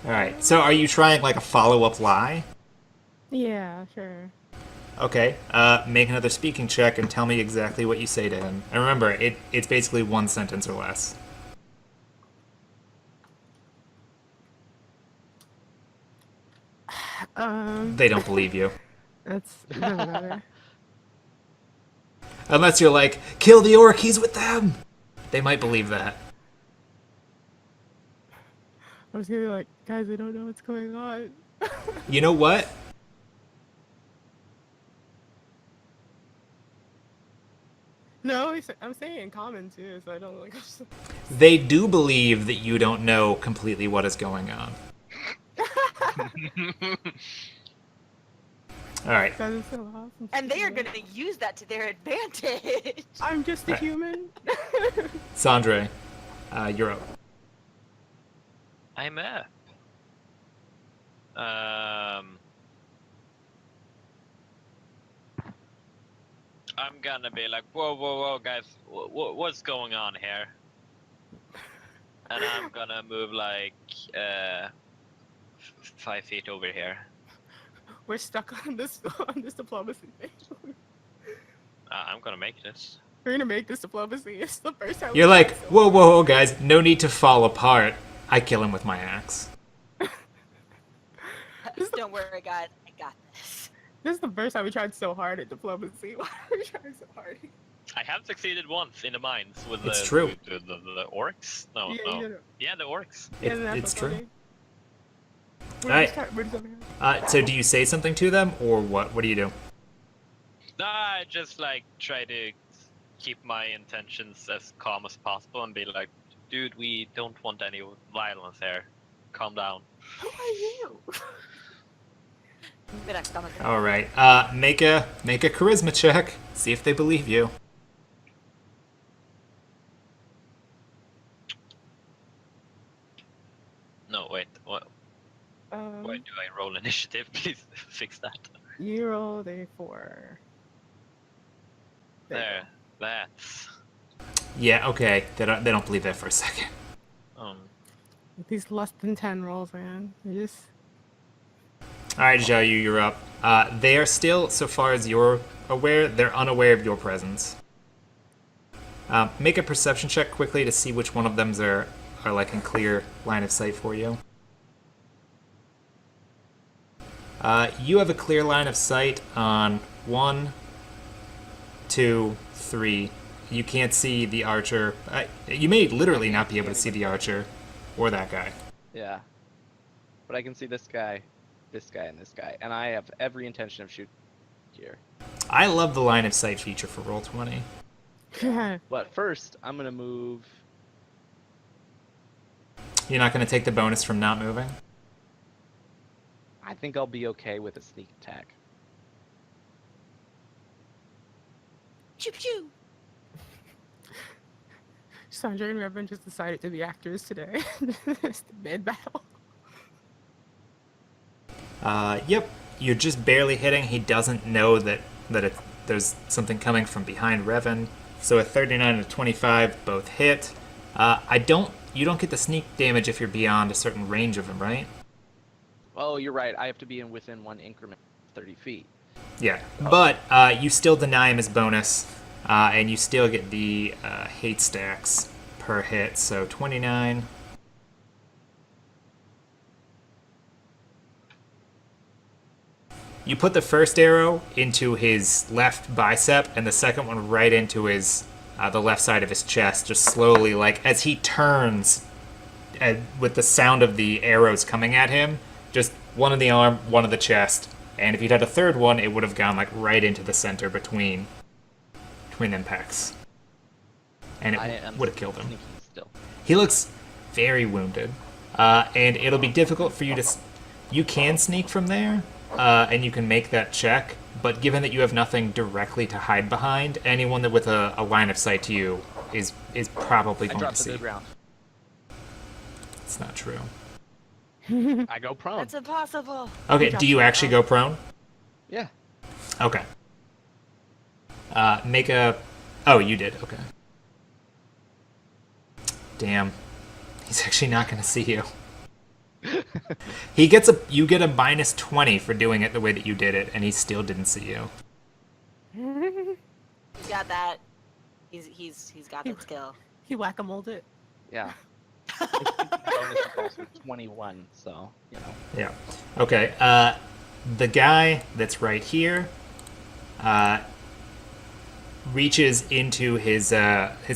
Alright, so are you trying, a follow-up lie? Yeah, sure. Okay, make another speaking check and tell me exactly what you say to him. And remember, it's basically 1 sentence or less. They don't believe you. It doesn't matter. Unless you're like, kill the orc, he's with them! They might believe that. I was gonna be like, guys, I don't know what's going on. You know what? No, I'm saying it in common too, so I don't They do believe that you don't know completely what is going on. Alright. That is so awesome. And they are going to use that to their advantage. I'm just a human. Sandre, you're up. I'm up. I'm gonna be like, whoa, guys, what's going on here? And I'm gonna move 5 feet over here. We're stuck on this diplomacy thing. I'm gonna make this. We're gonna make this diplomacy. It's the first time. You're like, whoa, guys, no need to fall apart. I kill him with my axe. Don't worry, guys. I got this. This is the first time we tried so hard at diplomacy. Why are we trying so hard? I have succeeded once in the mines with It's true. the orcs. No, Yeah, no. you know. Yeah, the orcs. It's true. Alright. So do you say something to them, or what? What do you do? No, I just try to keep my intentions as calm as possible and be like, dude, we don't want any violence here. Calm down. Who are you? All right. Make a charisma check. See if they believe you. No, wait. Why do I roll initiative? Please fix that. You roll a 4. There. That's. Yeah, okay. They don't believe that for a second. These less than 10 rolls, man. They just... All right, Zhao Yu, you're up. They are still, so far as you're aware, they're unaware of your presence. Make a perception check quickly to see which one of them are like in clear line of sight for you. You have a clear line of sight on 1, 2, 3. You can't see the archer. You may literally not be able to see the archer or that guy. Yeah. But I can see this guy, and this guy. And I have every intention of shooting here. I love the line of sight feature for Roll20. But first, I'm going to move... You're not going to take the bonus from not moving? I think I'll be okay with a sneak attack. Choo choo. Sandra and Revan just decided to be actors today. It's the mid-battle. Yep. You're just barely hitting. He doesn't know that there's something coming from behind Revan. So a 39 and a 25 both hit. You don't get the sneak damage if you're beyond a certain range of him, right? Oh, you're right. I have to be within one increment of 30 feet. Yeah. But you still deny him his bonus, and you still get the hate stacks per hit. So 29. You put the first arrow into his left bicep, and the second one right into his the left side of his chest, just slowly, like as he turns, with the sound of the arrows coming at him. Just one in the arm, one in the chest, and if you'd had a third one, it would have gone like right into the center between them pecs, and it would have killed him. Still. He looks very wounded, and it'll be difficult for you to. You can sneak from there, and you can make that check. But given that you have nothing directly to hide behind, anyone that with a line of sight to you is probably going to see. I dropped to the ground. It's not true. I go prone. That's impossible. Okay, do you actually go prone? Yeah. Okay. Make a... Oh, you did. Okay. Damn. He's actually not going to see you. You get a minus 20 for doing it the way that you did it, and he still didn't see you. He's got that. He's got that skill. He whack-a-moled it. Yeah. Bonus is also 21, so, you know. Yeah. Okay. The guy that's right here reaches into his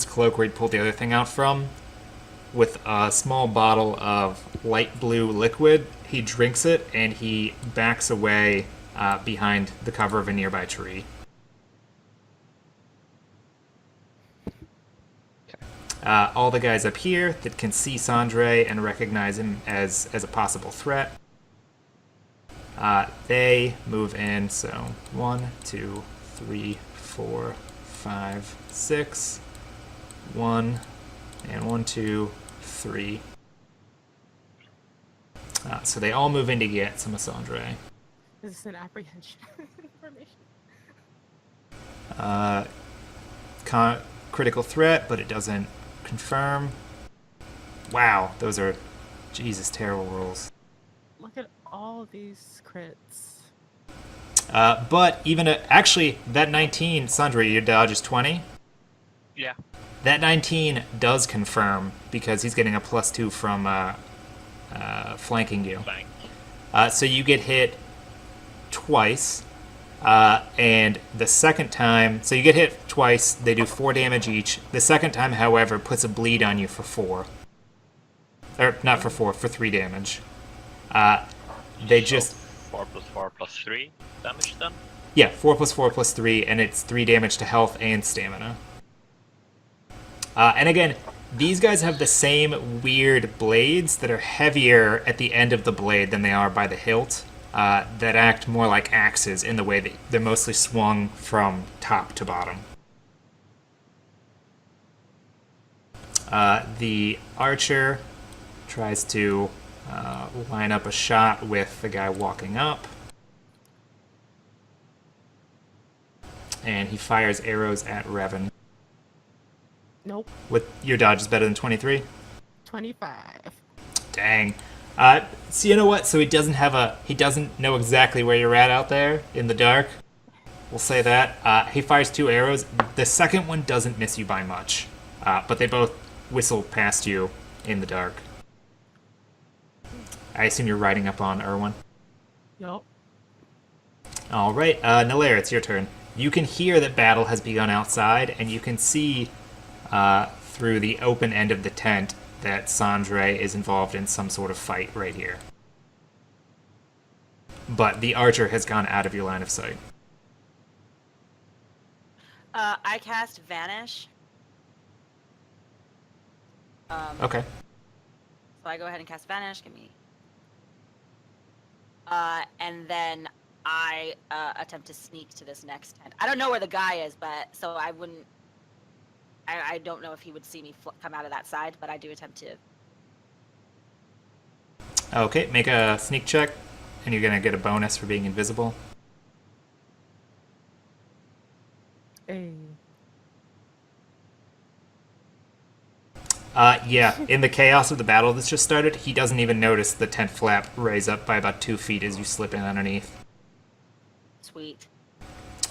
cloak where he pulled the other thing out from with a small bottle of light blue liquid. He drinks it, and he backs away behind the cover of a nearby tree. All the guys up here that can see Sandre and recognize him as a possible threat, they move in. So 1, 2, 3, 4, 5, 6. 1 and 1, 2, 3. So they all move in to get some of Sandre. This is an apprehension information. Critical threat, but it doesn't confirm. Wow, those are, Jesus, terrible rolls. Look at all these crits. But even actually, that 19, Sandra, your dodge is 20. Yeah. That 19 does confirm because he's getting a +2 from flanking you. Flank. So you get hit twice. And the second time, so you get hit twice, they do 4 damage each. The second time, however, puts a bleed on you for 4. Or, not for 4, for 3 damage. They So just... 4 + 4 + 3 damage then? Yeah, 4 + 4 + 3, and it's 3 damage to health and stamina. And again, these guys have the same weird blades that are heavier at the end of the blade than they are by the hilt. That act more like axes in the way that they're mostly swung from top to bottom. The archer tries to line up a shot with the guy walking up. And he fires arrows at Revan. Nope. With your dodge is better than 23? 25. Dang. So you know what? So he doesn't know exactly where you're at out there in the dark. We'll say that. He fires 2 arrows. The second one doesn't miss you by much. But they both whistle past you in the dark. I assume you're riding up on Erwin. Yup. Alright, Nalair, it's your turn. You can hear that battle has begun outside, and you can see through the open end of the tent that Sandre is involved in some sort of fight right here. But the archer has gone out of your line of sight. I cast Vanish. Okay. So I go ahead and cast Vanish. Give me. And then I attempt to sneak to this next tent. I don't know where the guy is, but so I wouldn't. I don't know if he would see me come out of that side, but I do attempt to. Okay, make a sneak check, and you're going to get a bonus for being invisible. Hey. Yeah, in the chaos of the battle that's just started, he doesn't even notice the tent flap raise up by about 2 feet as you slip in underneath. Sweet.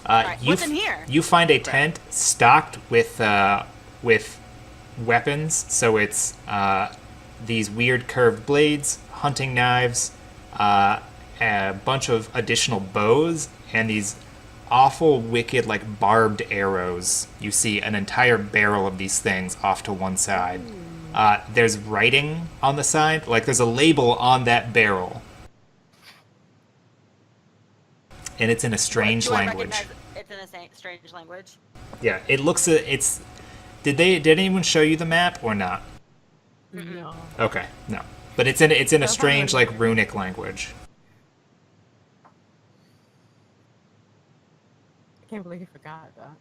Alright, what's in here? You find a tent stocked with weapons. So it's these weird curved blades, hunting knives, a bunch of additional bows, and these awful, wicked, like barbed arrows. You see an entire barrel of these things off to one side. There's writing on the side, like there's a label on that barrel. And it's in a strange language. It's in a strange language. Yeah, it looks. It's. Did anyone show you the map or not? No. Okay, no. But it's in a strange like runic language. I can't believe you forgot that.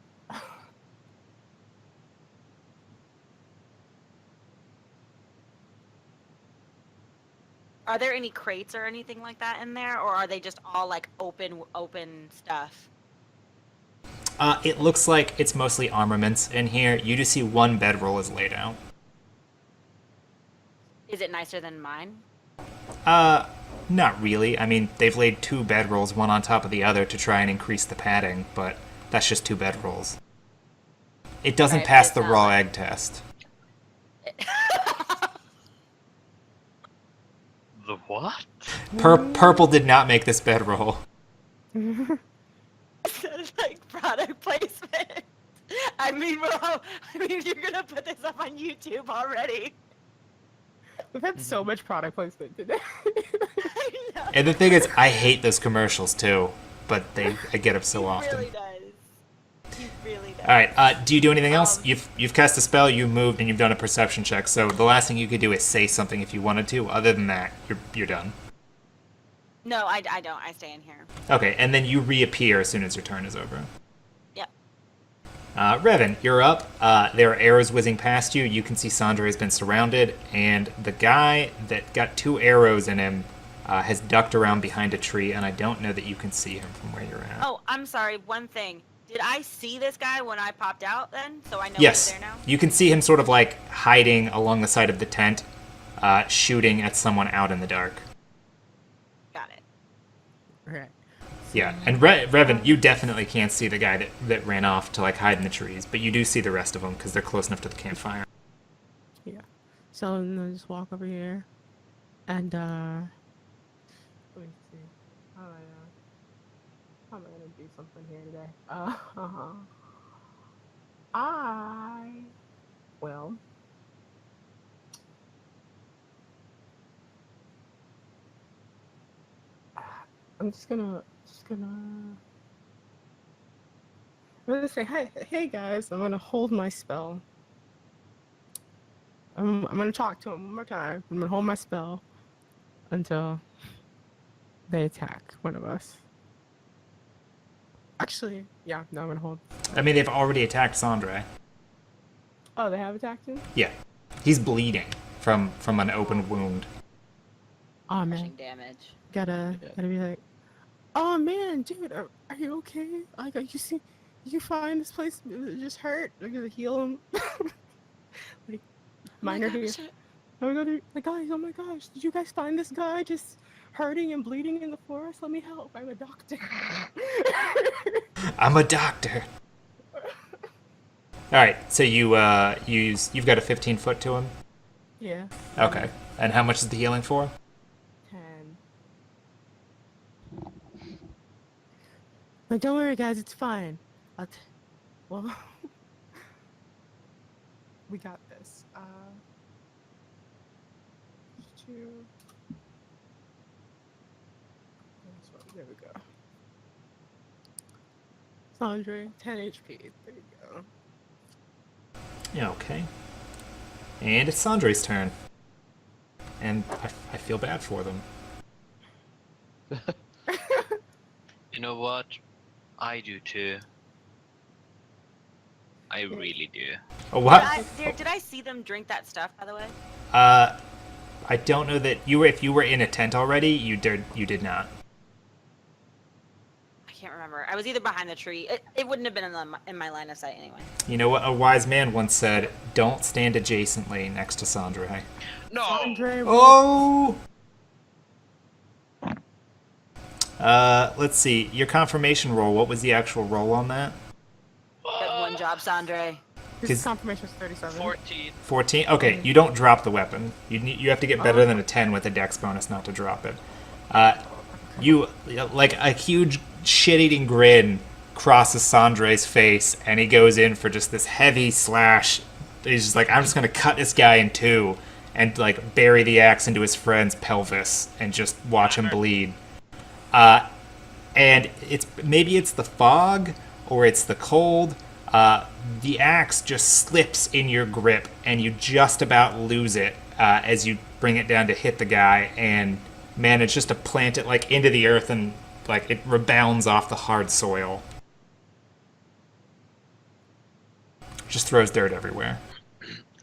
Are there any crates or anything like that in there, or are they just all like open stuff? It looks like it's mostly armaments in here. You just see one bedroll is laid out. Is it nicer than mine? Not really. I mean, they've laid 2 bedrolls, one on top of the other, to try and increase the padding, but that's just 2 bedrolls. It doesn't Right, pass it's the not raw like- egg test. The what? Purple did not make this bedroll. It's like product placement. I mean, you're gonna put this up on YouTube already. We've had so much product placement today. I know. And the thing is, I hate those commercials too, but I get them so He often. really does. He really does. All right. Do you do anything else? You've cast a spell, you've moved, and you've done a perception check. So the last thing you could do is say something if you wanted to. Other than that, you're done. No, I don't. I stay in here. Okay, and then you reappear as soon as your turn is over. Yep. Revan, you're up. There are arrows whizzing past you. You can see Sandra has been surrounded, and the guy that got 2 arrows in him has ducked around behind a tree, and I don't know that you can see him from where you're at. Oh, I'm sorry. One thing. Did I see this guy when I popped out then? So I know Yes, he's there now? you can see him sort of like hiding along the side of the tent, shooting at someone out in the dark. Got it. Okay. Yeah, and Revan, you definitely can't see the guy that ran off to like hide in the trees, but you do see the rest of them because they're close enough to the campfire. Yeah. So I'm gonna just walk over here, and let me see. How am I gonna do something here today? I'm gonna say, hey guys, I'm gonna hold my spell. I'm gonna talk to him one more time. I'm gonna hold my spell until they attack one of us. Actually, yeah, no, I'm gonna hold. I mean, they've already attacked Sandra. Oh, they have attacked him? Yeah, he's bleeding from an open wound. Oh man, crushing damage. gotta be like, oh man, dude, are you okay? Like, you find this place just hurt? I'm gonna heal him. Like, minor here. Oh my god, like, guys, oh my gosh, did you guys find this guy just hurting and bleeding in the forest? Let me help. I'm a doctor. I'm a doctor. All right, so you've got a 15-foot to him. Yeah. Okay, and how much is the healing for? 10. But don't worry, guys, it's fine. Well, we got this. Two. There we go. Sandre, 10 HP. There you go. Yeah, okay. And it's Sandre's turn. And I feel bad for them. You know what? I do too. I really do. Oh, what? Did I see them drink that stuff, by the way? I don't know that if you were in a tent already, you did not. I can't remember. I was either behind the tree. It wouldn't have been in my line of sight anyway. You know what a wise man once said, don't stand adjacently next to Sandre. No! Sandre, Oh! Let's see. Your confirmation roll, what was the actual roll on that? Good one job, Sandre. his confirmation is 37. 14. 14? Okay, you don't drop the weapon. You have to get better than a 10 with a dex bonus not to drop it. You, like, a huge shit-eating grin crosses Sandre's face, and he goes in for just this heavy slash. He's just like, I'm just going to cut this guy in two and, like, bury the axe into his friend's pelvis and just watch him bleed. And maybe it's the fog or it's the cold. The axe just slips in your grip, and you just about lose it as you bring it down to hit the guy and manage just to plant it like into the earth, and like it rebounds off the hard soil. Just throws dirt everywhere.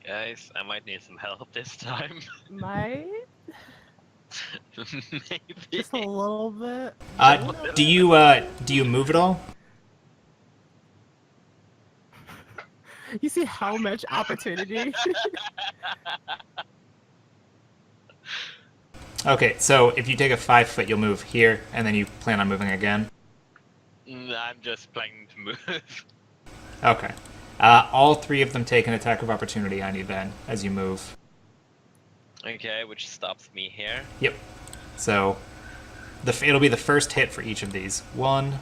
Guys, I might need some help this time. Might? Maybe. Just a little bit. Do you move at all? You see how much opportunity? Okay, so if you take a 5 foot, you'll move here, and then you plan on moving again? I'm just planning to move. Okay. All three of them take an attack of opportunity on you then, as you move. Okay, which stops me here. Yep. So, it'll be the first hit for each of these. 1.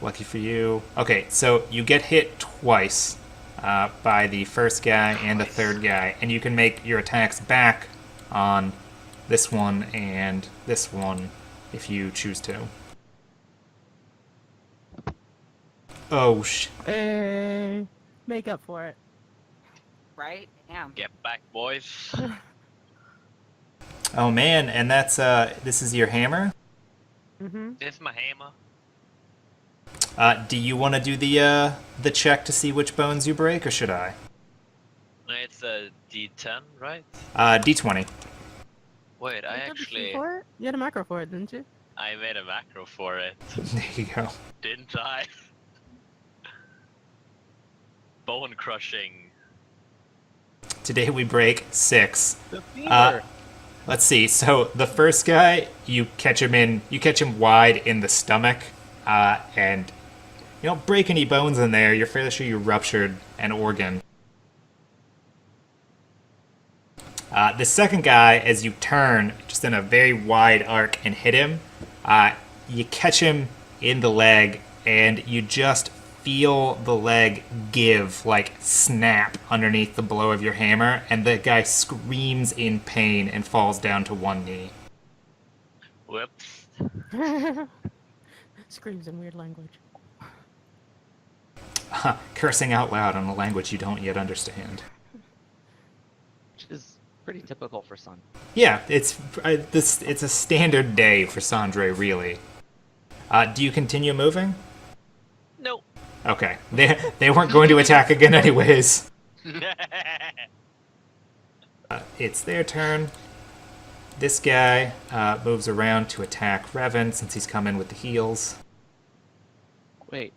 Lucky for you. Okay, so you get hit twice by the first guy and the third guy, and you can make your attacks back on this one and this one if you choose to. Oh, Hey, make up for it. Right? Damn. Get back, boys. Oh man, and that's this is your hammer? Mm-hmm. This is my hammer. Do you want to do the check to see which bones you break, or should I? It's a D10, right? D20. Wait, I actually... You had a macro for it, didn't you? I made a macro for it, There you go. didn't I? Bone crushing. Today we break 6. The fever. Let's see. So the first guy, you catch him wide in the stomach, and you don't break any bones in there. You're fairly sure you ruptured an organ. The second guy, as you turn just in a very wide arc and hit him, you catch him in the leg, and you just feel the leg give, like snap, underneath the blow of your hammer, and the guy screams in pain and falls down to one knee. Whoops. Screams in weird language. Cursing out loud in a language you don't yet understand. Which is pretty typical for Sun. Yeah, it's a standard day for Sandre, really. Do you continue moving? Nope. Okay, they weren't going to attack again anyways. It's their turn. this guy moves around to attack Revan since he's come in with the heals. Wait.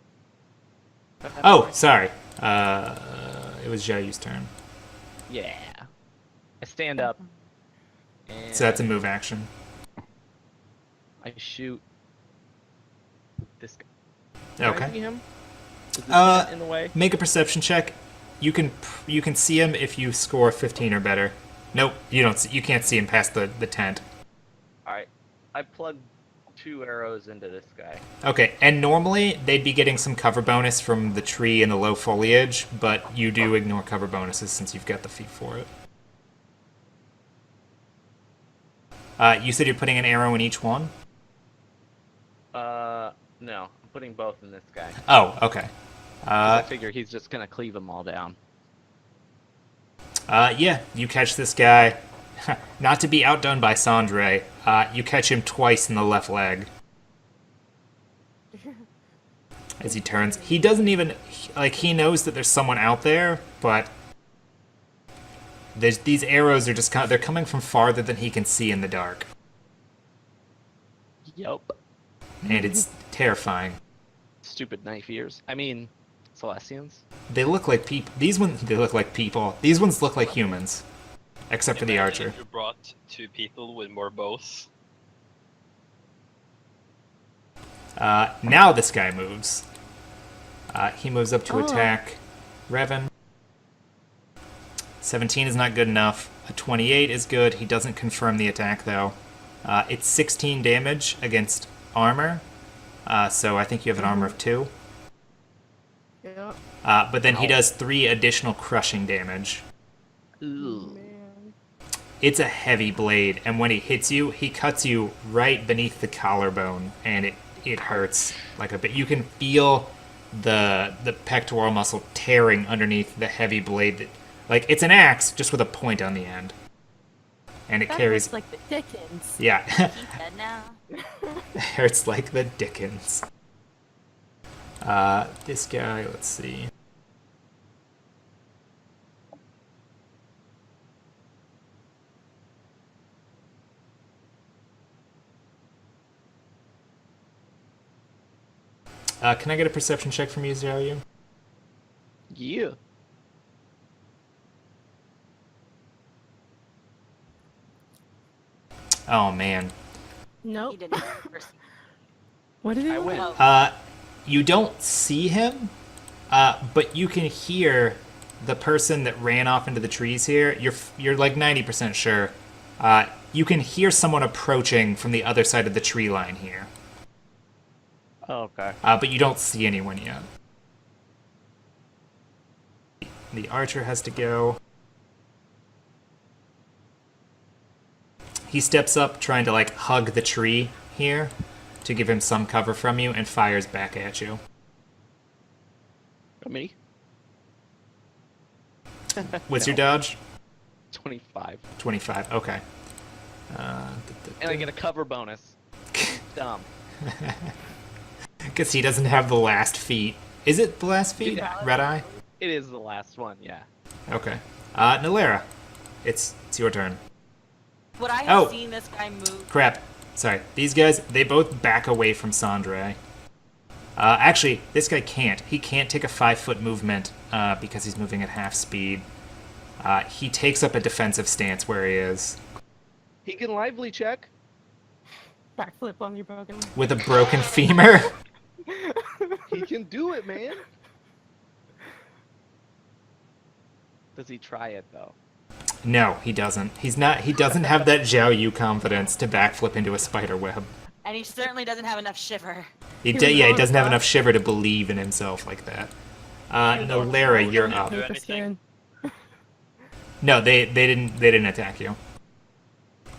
Oh, sorry. It was Zhao Yu's turn. Yeah. I stand up. And So that's a move action. I shoot this guy. Can I Okay. see him? Is this Uh, tent in the way? Make a perception check. You can see him if you score 15 or better. Nope, you don't. You can't see him past the tent. Alright. I plugged 2 arrows into this guy. Okay, and normally they'd be getting some cover bonus from the tree and the low foliage, but you do ignore cover bonuses since you've got the feat for it. You said you're putting an arrow in each one? No. I'm putting both in this guy. Oh, okay. 'Cause I figure he's just gonna cleave them all down. Yeah, you catch this guy. Not to be outdone by Sandre, you catch him twice in the left leg. As he turns. He doesn't even... Like, he knows that there's someone out there, but... These arrows are just they're coming from farther than he can see in the dark. Yup. And it's terrifying. Stupid knife ears. I mean, Celestians. They look like people. These ones, they look like people. These ones look like humans. Except for the Imagine archer. if you brought 2 people with more bows. Now this guy moves. He moves up to attack Revan. 17 is not good enough. A 28 is good. He doesn't confirm the attack, though. It's 16 damage against armor. So I think you have an armor of 2. Yeah. But then he does 3 additional crushing damage. Ooh. Man. It's a heavy blade, and when he hits you, he cuts you right beneath the collarbone, and it hurts like a bit. You can feel the pectoral muscle tearing underneath the heavy blade. Like, it's an axe, just with a point on the end. And it That carries... hurts like the Dickens. Yeah, He's dead now. it hurts like the Dickens. This guy, let's see. Can I get a perception check from you, Zhao? Yeah. Oh, man. He Nope. didn't. What did he I want? win. Oh, You don't see him, but you can hear the person that ran off into the trees here. You're like 90% sure. You can hear someone approaching from the other side of the tree line here, Oh, okay. but you don't see anyone yet. The archer has to go. He steps up, trying to like hug the tree here to give him some cover from you, and fires back at you. Me? What's your dodge? 25. 25. Okay. And I get a cover bonus. Dumb. Because he doesn't have the last feat. Is it the last feat? Yeah. Red Eye? It is the last one, yeah. Okay. Nalera, it's your turn. would I have Oh. seen this guy move? Crap. Sorry. These guys, they both back away from Sandre. Actually, this guy can't. He can't take a 5-foot movement because he's moving at half speed. He takes up a defensive stance where he is. He can lively check. Backflip on your broken. With a broken femur. He can do it, man. Does he try it though? No, he doesn't. He doesn't have that Zhao Yu confidence to backflip into a spider web. And he certainly doesn't have enough shiver. He was he on doesn't have top. enough shiver to believe in himself like that. Nalera, you're up. Do Paper anything? skin. No, they didn't attack you.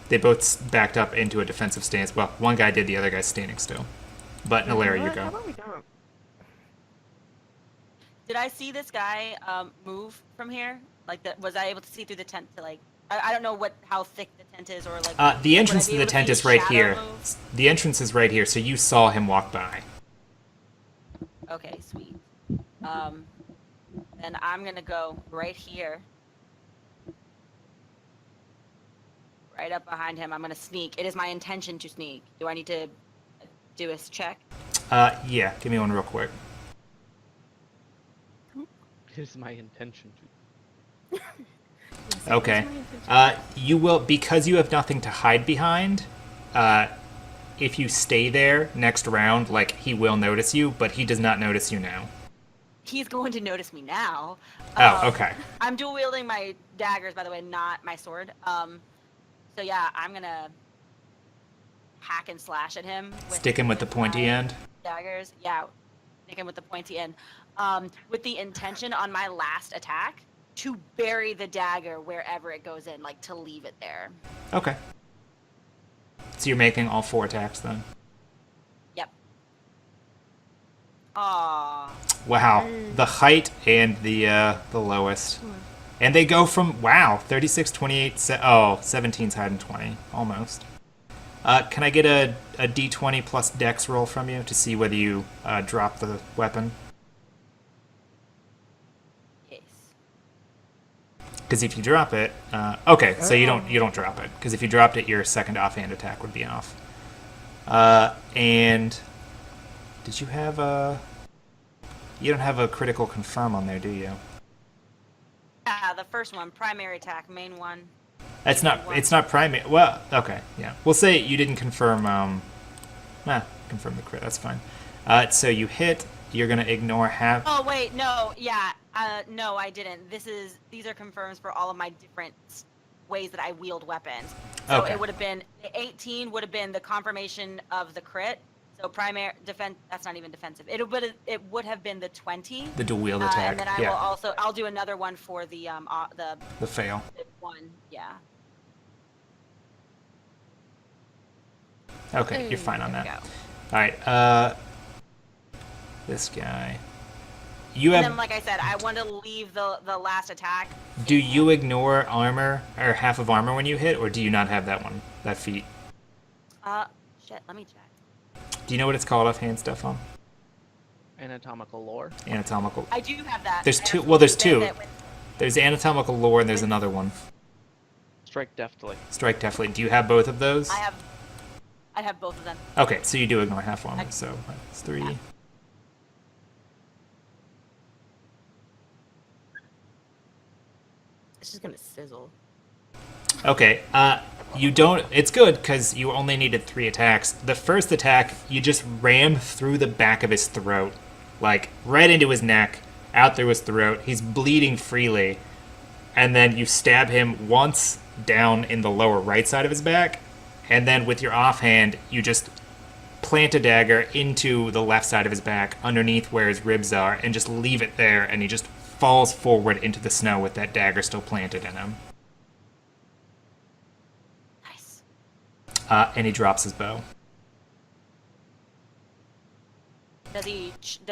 They both backed up into a defensive stance. Well, one guy did, the other guy's standing still. But Nalera, you How go. about we don't? Did I see this guy move from here? Like, was I able to see through the tent to like? I don't know how thick the tent is or like. The would I entrance be to the able tent see is right shadow here. move? The entrance is right here, so you saw him walk by. Okay, sweet. Then I'm gonna go right here. right up behind him. I'm gonna sneak. It is my intention to sneak. Do I need to do a check? Yeah, give me one real quick. It is my intention to. Okay. You will, because you have nothing to hide behind, if you stay there next round, like, he will notice you, but he does not notice you now. He's going to notice me now. Oh, okay. I'm dual wielding my daggers, by the way, not my sword. So yeah, I'm gonna hack and slash at him. Stick him with the pointy my end. Daggers, yeah. Stick him with the pointy end. With the intention on my last attack to bury the dagger wherever it goes in, like to leave it there. Okay. So you're making all 4 attacks then? Yep. Aww. Wow. The height and the lowest. And they go from, wow, 36, 28, 17's higher than 20. Almost. Can I get a D20 plus dex roll from you to see whether you drop the weapon? Yes. Because if you drop it, okay, so you don't drop it. Because if you dropped it, your second offhand attack would be off. And did you have a? You don't have a critical confirm on there, do you? Yeah, the first one, primary attack, main one. That's not. It's not primary. Well, okay, yeah. We'll say you didn't confirm. Confirm the crit. That's fine. So you hit. You're gonna ignore half. Oh wait, no, yeah, no, I didn't. These are confirms for all of my different ways that I wield weapons. So Okay. it would have been 18 would have been the confirmation of the crit. So primary defense. That's not even defensive. It would have been the 20. The dual wield attack. And then I will I'll do another one for the The fail. one. Yeah. Okay, you're fine on There that. we go. All right. This guy. You And have. then, like I said, I want to leave the last attack. Do you ignore armor or half of armor when you hit, or do you not have that one? That feat. Shit. Let me check. Do you know what it's called offhand, Stefan? Anatomical lore. Anatomical. I do have that. There's I two. actually Well, there's did two. that with- There's anatomical lore and there's another one. Strike deftly. Strike definitely. Do you have both of those? I have both of them. Okay, so you do ignore half armor. So it's 3. Yeah. It's just gonna sizzle. Okay. You don't. It's good because you only needed 3 attacks. The first attack, you just rammed through the back of his throat, like right into his neck, out through his throat. He's bleeding freely, and then you stab him once down in the lower right side of his back, and then with your offhand, you just plant a dagger into the left side of his back, underneath where his ribs are, and just leave it there, and he just falls forward into the snow with that dagger still planted in him. Nice. And he drops his bow. Does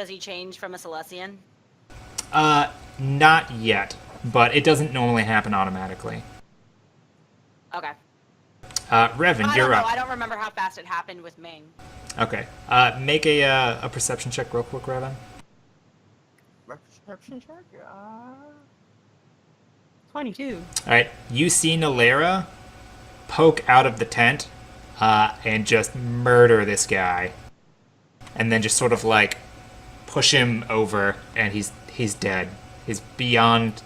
he change from a Celestian? Not yet, but it doesn't normally happen automatically. Okay. Revan, I you're don't know. up. I don't remember how fast it happened with Ming. Okay. Make a perception check real quick, Revan. Perception check? 22. All right. You see Nalera poke out of the tent and just murder this guy, and then just sort of like push him over, and he's dead. He's beyond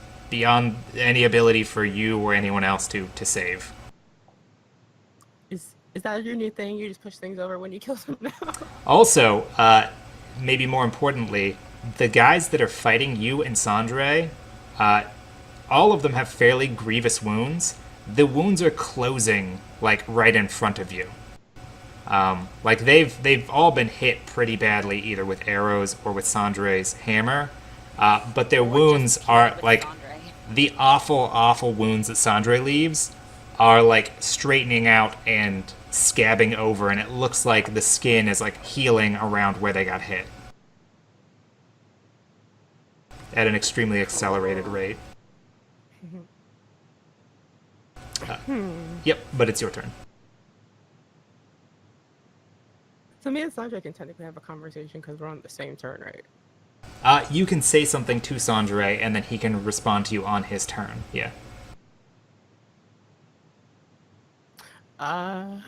any ability for you or anyone else to save. Is that your new thing? You just push things over when you kill someone now? Also, maybe more importantly, the guys that are fighting you and Sandre, all of them have fairly grievous wounds. The wounds are closing like right in front of you. Like they've all been hit pretty badly, either with arrows or with Sandre's hammer. But their wounds are With like Sandre. the awful wounds that Sandre leaves are like straightening out and scabbing over, and it looks like the skin is like healing around where they got hit at an extremely accelerated rate. Yep, but it's your turn. So me and Sandra can technically have a conversation because we're on the same turn, right? You can say something to Sandre, and then he can respond to you on his turn. Yeah. Uh.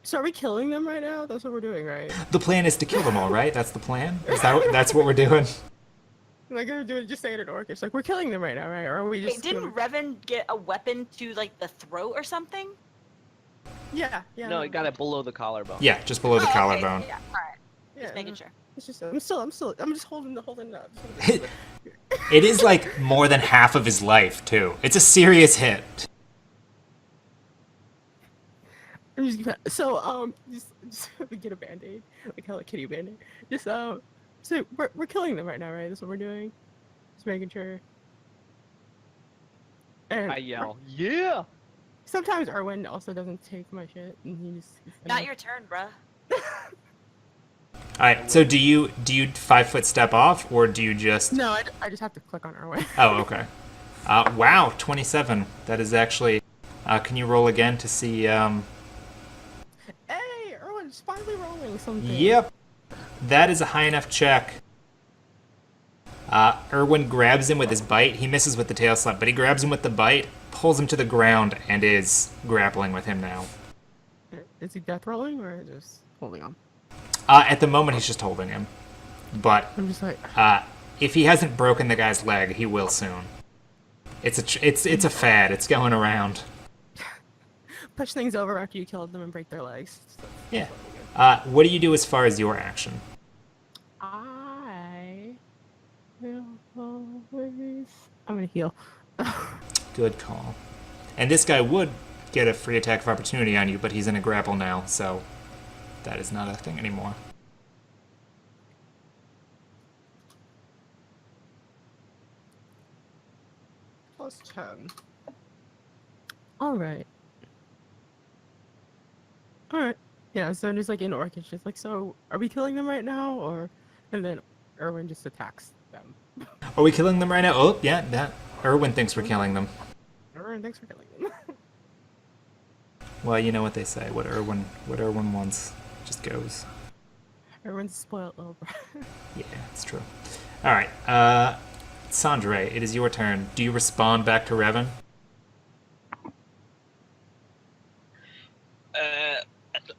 So are we killing them right now? That's what we're doing, right? The plan is to kill them all, right? That's the plan. That's what we're doing? Like we're doing, just saying it in Orcish. Like we're killing them right now, right? Or are we just? Wait, didn't Revan get a weapon to like the throat or something? Yeah, yeah. No, he got it below the collarbone. Yeah, just below the Oh, okay, collarbone. Yeah, all right. Yeah, Just making sure. It's just I'm just holding up. It is like more than half of his life too. It's a serious hit. Just get a band-aid, like Hello Kitty band-aid. So we're killing them right now, right? That's what we're doing. Just making sure. And I yell, yeah! sometimes Erwin also doesn't take my shit, and he just. Not your turn, bruh. All right. So do you 5-foot step off, or do you just? No, I just have to click on Erwin. Oh, okay. Wow, 27. That is actually. Can you roll again to see? Hey, Erwin's finally rolling something. Yep. That is a high enough check. Erwin grabs him with his bite. He misses with the tail slap, but he grabs him with the bite, pulls him to the ground, and is grappling with him now. Is he death rolling or just holding on? At the moment, he's just holding him. But I'm just like. if he hasn't broken the guy's leg, he will soon. It's a fad. It's going around. Push things over after you kill them and break their legs. Yeah. What do you do as far as your action? I will always. I'm gonna heal. Good call. And this guy would get a free attack of opportunity on you, but he's in a grapple now, so that is not a thing anymore. Plus 10. Alright. Alright. Yeah, so I'm just like in Orcish, just like, so are we killing them right now? Or. And then Erwin just attacks them. Are we killing them right now? Oh, yeah, that. Erwin thinks we're killing them. Erwin, thanks for killing them. Well, you know what they say. What Erwin wants just goes. Erwin's a spoiled little brat. Yeah, it's true. All right, Sandre, it is your turn. Do you respond back to Revan?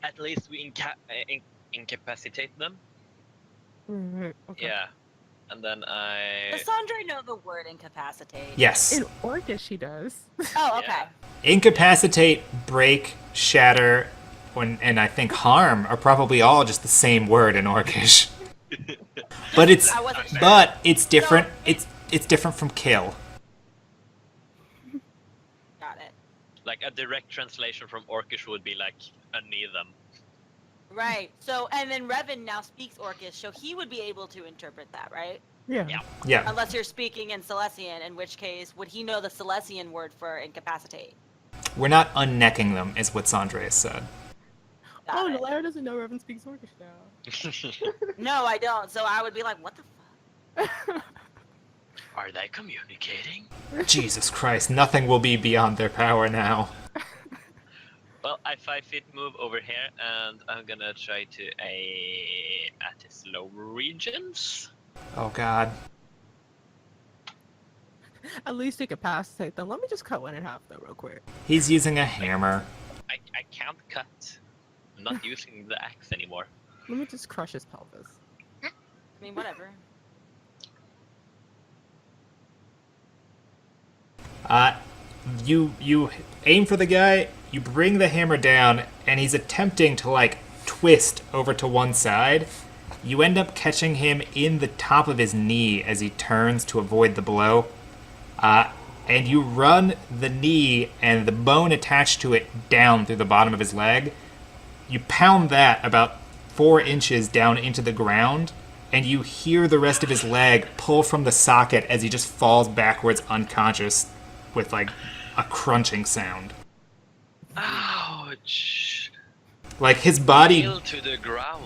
At least we incapacitate them. Right, okay. Yeah, and then I. Does Sandre know the word incapacitate? Yes. In Orcish, he does. Oh, okay. Yeah. Incapacitate, break, shatter, and I think harm are probably all just the same word in Orcish. But it's I wasn't sure. different. It's different from kill. Got it. Like a direct translation from Orcish would be like knee them. Right. So, and then Revan now speaks Orcish, so he would be able to interpret that, right? Yeah. Yeah. Yeah. Unless you're speaking in Silesian, in which case, would he know the Silesian word for incapacitate? We're not unnecking them, is what Sandre has said. Got Oh, it. Nalair doesn't know Revan speaks Orcish now. No, I don't. So I would be like, what the fuck? Are they communicating? Jesus Christ, nothing will be beyond their power now. Well, I 5-feet move over here, and I'm gonna try to at his lower regions. Oh God. At least incapacitate them. Let me just cut one in half, though, real quick. He's using a hammer. I can't cut. I'm not using the axe anymore. Let me just crush his pelvis. I mean, whatever. You aim for the guy, you bring the hammer down, and he's attempting to, like, twist over to one side. You end up catching him in the top of his knee as he turns to avoid the blow. And you run the knee and the bone attached to it down through the bottom of his leg. You pound that about 4 inches down into the ground, and you hear the rest of his leg pull from the socket as he just falls backwards unconscious with, like, a crunching sound. Ouch! Like, his body Kneel to the ground.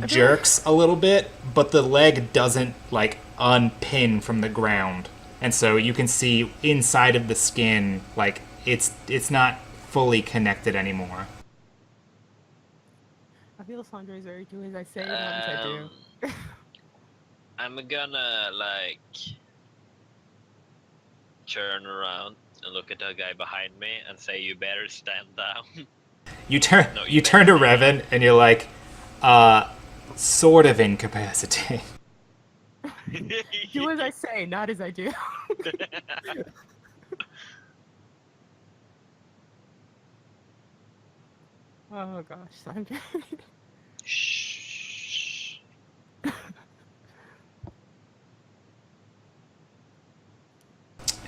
jerks a little bit, but the leg doesn't, like, unpin from the ground. And so you can see inside of the skin, like, it's not fully connected anymore. I feel Sandra is very true as I say it, once I do. I'm gonna like turn around and look at the guy behind me and say, "You better stand down." You turn No, you turn to Revan and you're like, sort of incapacitate. Do as I say, not as I do. Oh gosh, Sundered. Shh.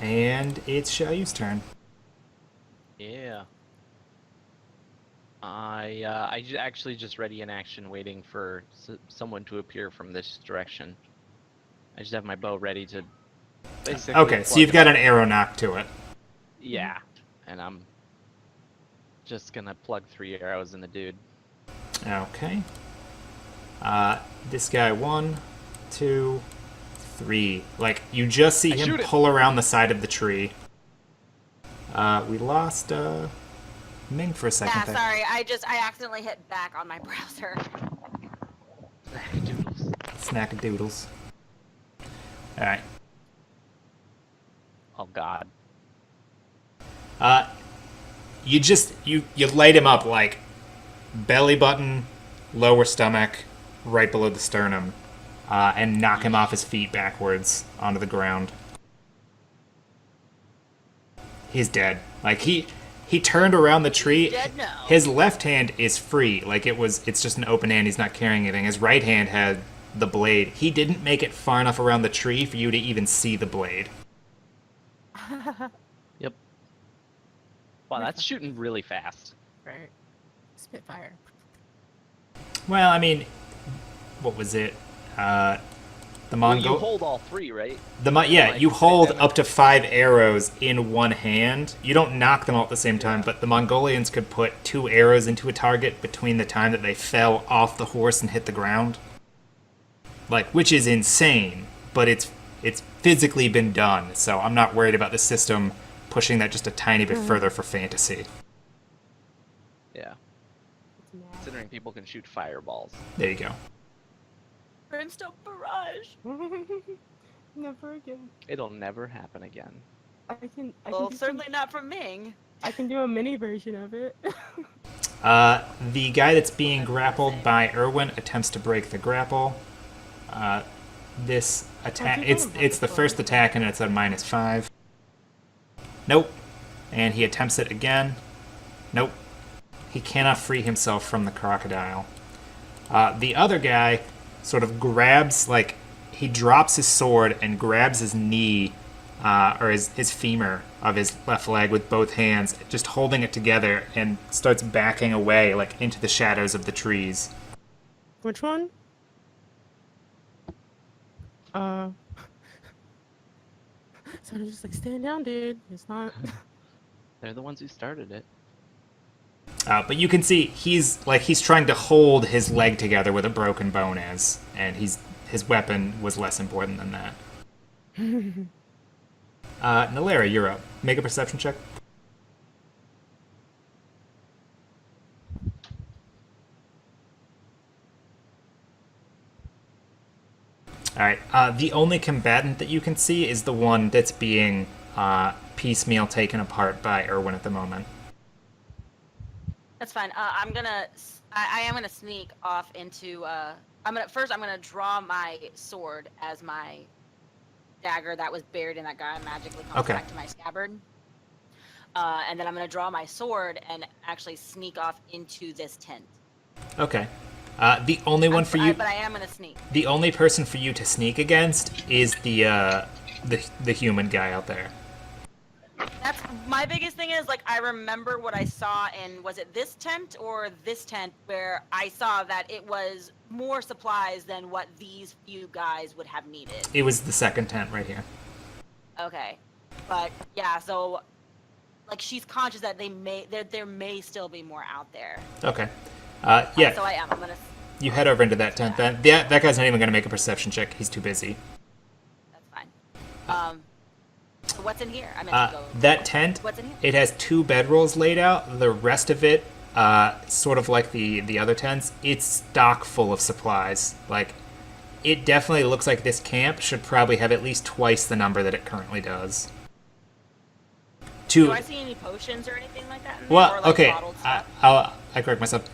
And it's Xiaoyu's turn. Yeah. Actually just ready in action, waiting for someone to appear from this direction. I just have my bow ready to basically. Okay, so plug you've got it. an arrow knock to it. Yeah, and I'm just gonna plug 3 arrows in the dude. Okay. This guy, 1, 2, 3. Like, you just see I him shoot it. pull around the side of the tree. We lost, Ming for a second Yeah, there. sorry. I accidentally hit back on my browser. Doodles. Snackadoodles. Alright. Oh God. You light him up, like, belly button, lower stomach, right below the sternum, and knock him off his feet backwards onto the ground. He's dead. Like, he turned around the tree. Dead now. His left hand is free. Like, it's just an open hand. He's not carrying anything. His right hand had the blade. He didn't make it far enough around the tree for you to even see the blade. Yep. Wow, that's shooting really fast. Right. Spitfire. Well, I mean, what was it? The Well, Mongol. you hold all 3, right? Yeah, like you hold pandemic. up to 5 arrows in one hand. You don't knock them all at the same time, but the Mongolians could put 2 arrows into a target between the time that they fell off the horse and hit the ground. Like, which is insane, but it's physically been done, so I'm not worried about the system pushing that just a tiny bit further for fantasy. Yeah. It's mad. Considering people can shoot fireballs. There you go. Brimstone barrage. Never again. It'll never happen again. I can Well, do certainly not from Ming. I can do a mini version of it. The guy that's being grappled by Irwin attempts to break the grapple. This attack, it's the first attack and it's at -5. Nope. And he attempts it again. Nope. He cannot free himself from the crocodile. The other guy sort of grabs, like, he drops his sword and grabs his knee, or his femur of his left leg with both hands, just holding it together, and starts backing away, like, into the shadows of the trees. Which one? So I'm just like, stand down, dude. It's not. They're the ones who started it. But you can see he's trying to hold his leg together where the broken bone is, and his weapon was less important than that. Nalera, you're up. Make a perception check. Alright, the only combatant that you can see is the one that's being piecemeal taken apart by Irwin at the moment. That's fine. I am gonna sneak off into. I'm gonna draw my sword as my dagger that was buried in that guy and magically comes Okay. back to my scabbard. And then I'm gonna draw my sword and actually sneak off into this tent. Okay. The only one for you, But I am gonna sneak. the only person for you to sneak against is the human guy out there. That's my biggest thing is, like, I remember what I saw in, was it this tent or this tent, where I saw that it was more supplies than what these few guys would have needed. It was the second tent right here. Okay. But yeah, so like, she's conscious that there may still be more out there. Okay. Yeah, So I'm gonna. you head over into that tent then. Yeah, that guy's not even going to make a perception check. He's too busy. That's fine. So what's in here? I meant to go. That tent, What's in here? it has 2 bedrolls laid out. The rest of it, sort of like the other tents, it's stock full of supplies. Like, it definitely looks like this camp should probably have at least twice the number that it currently does. Do I see any potions or anything like that in there? Well, or, like, okay, bottled stuff? I correct myself.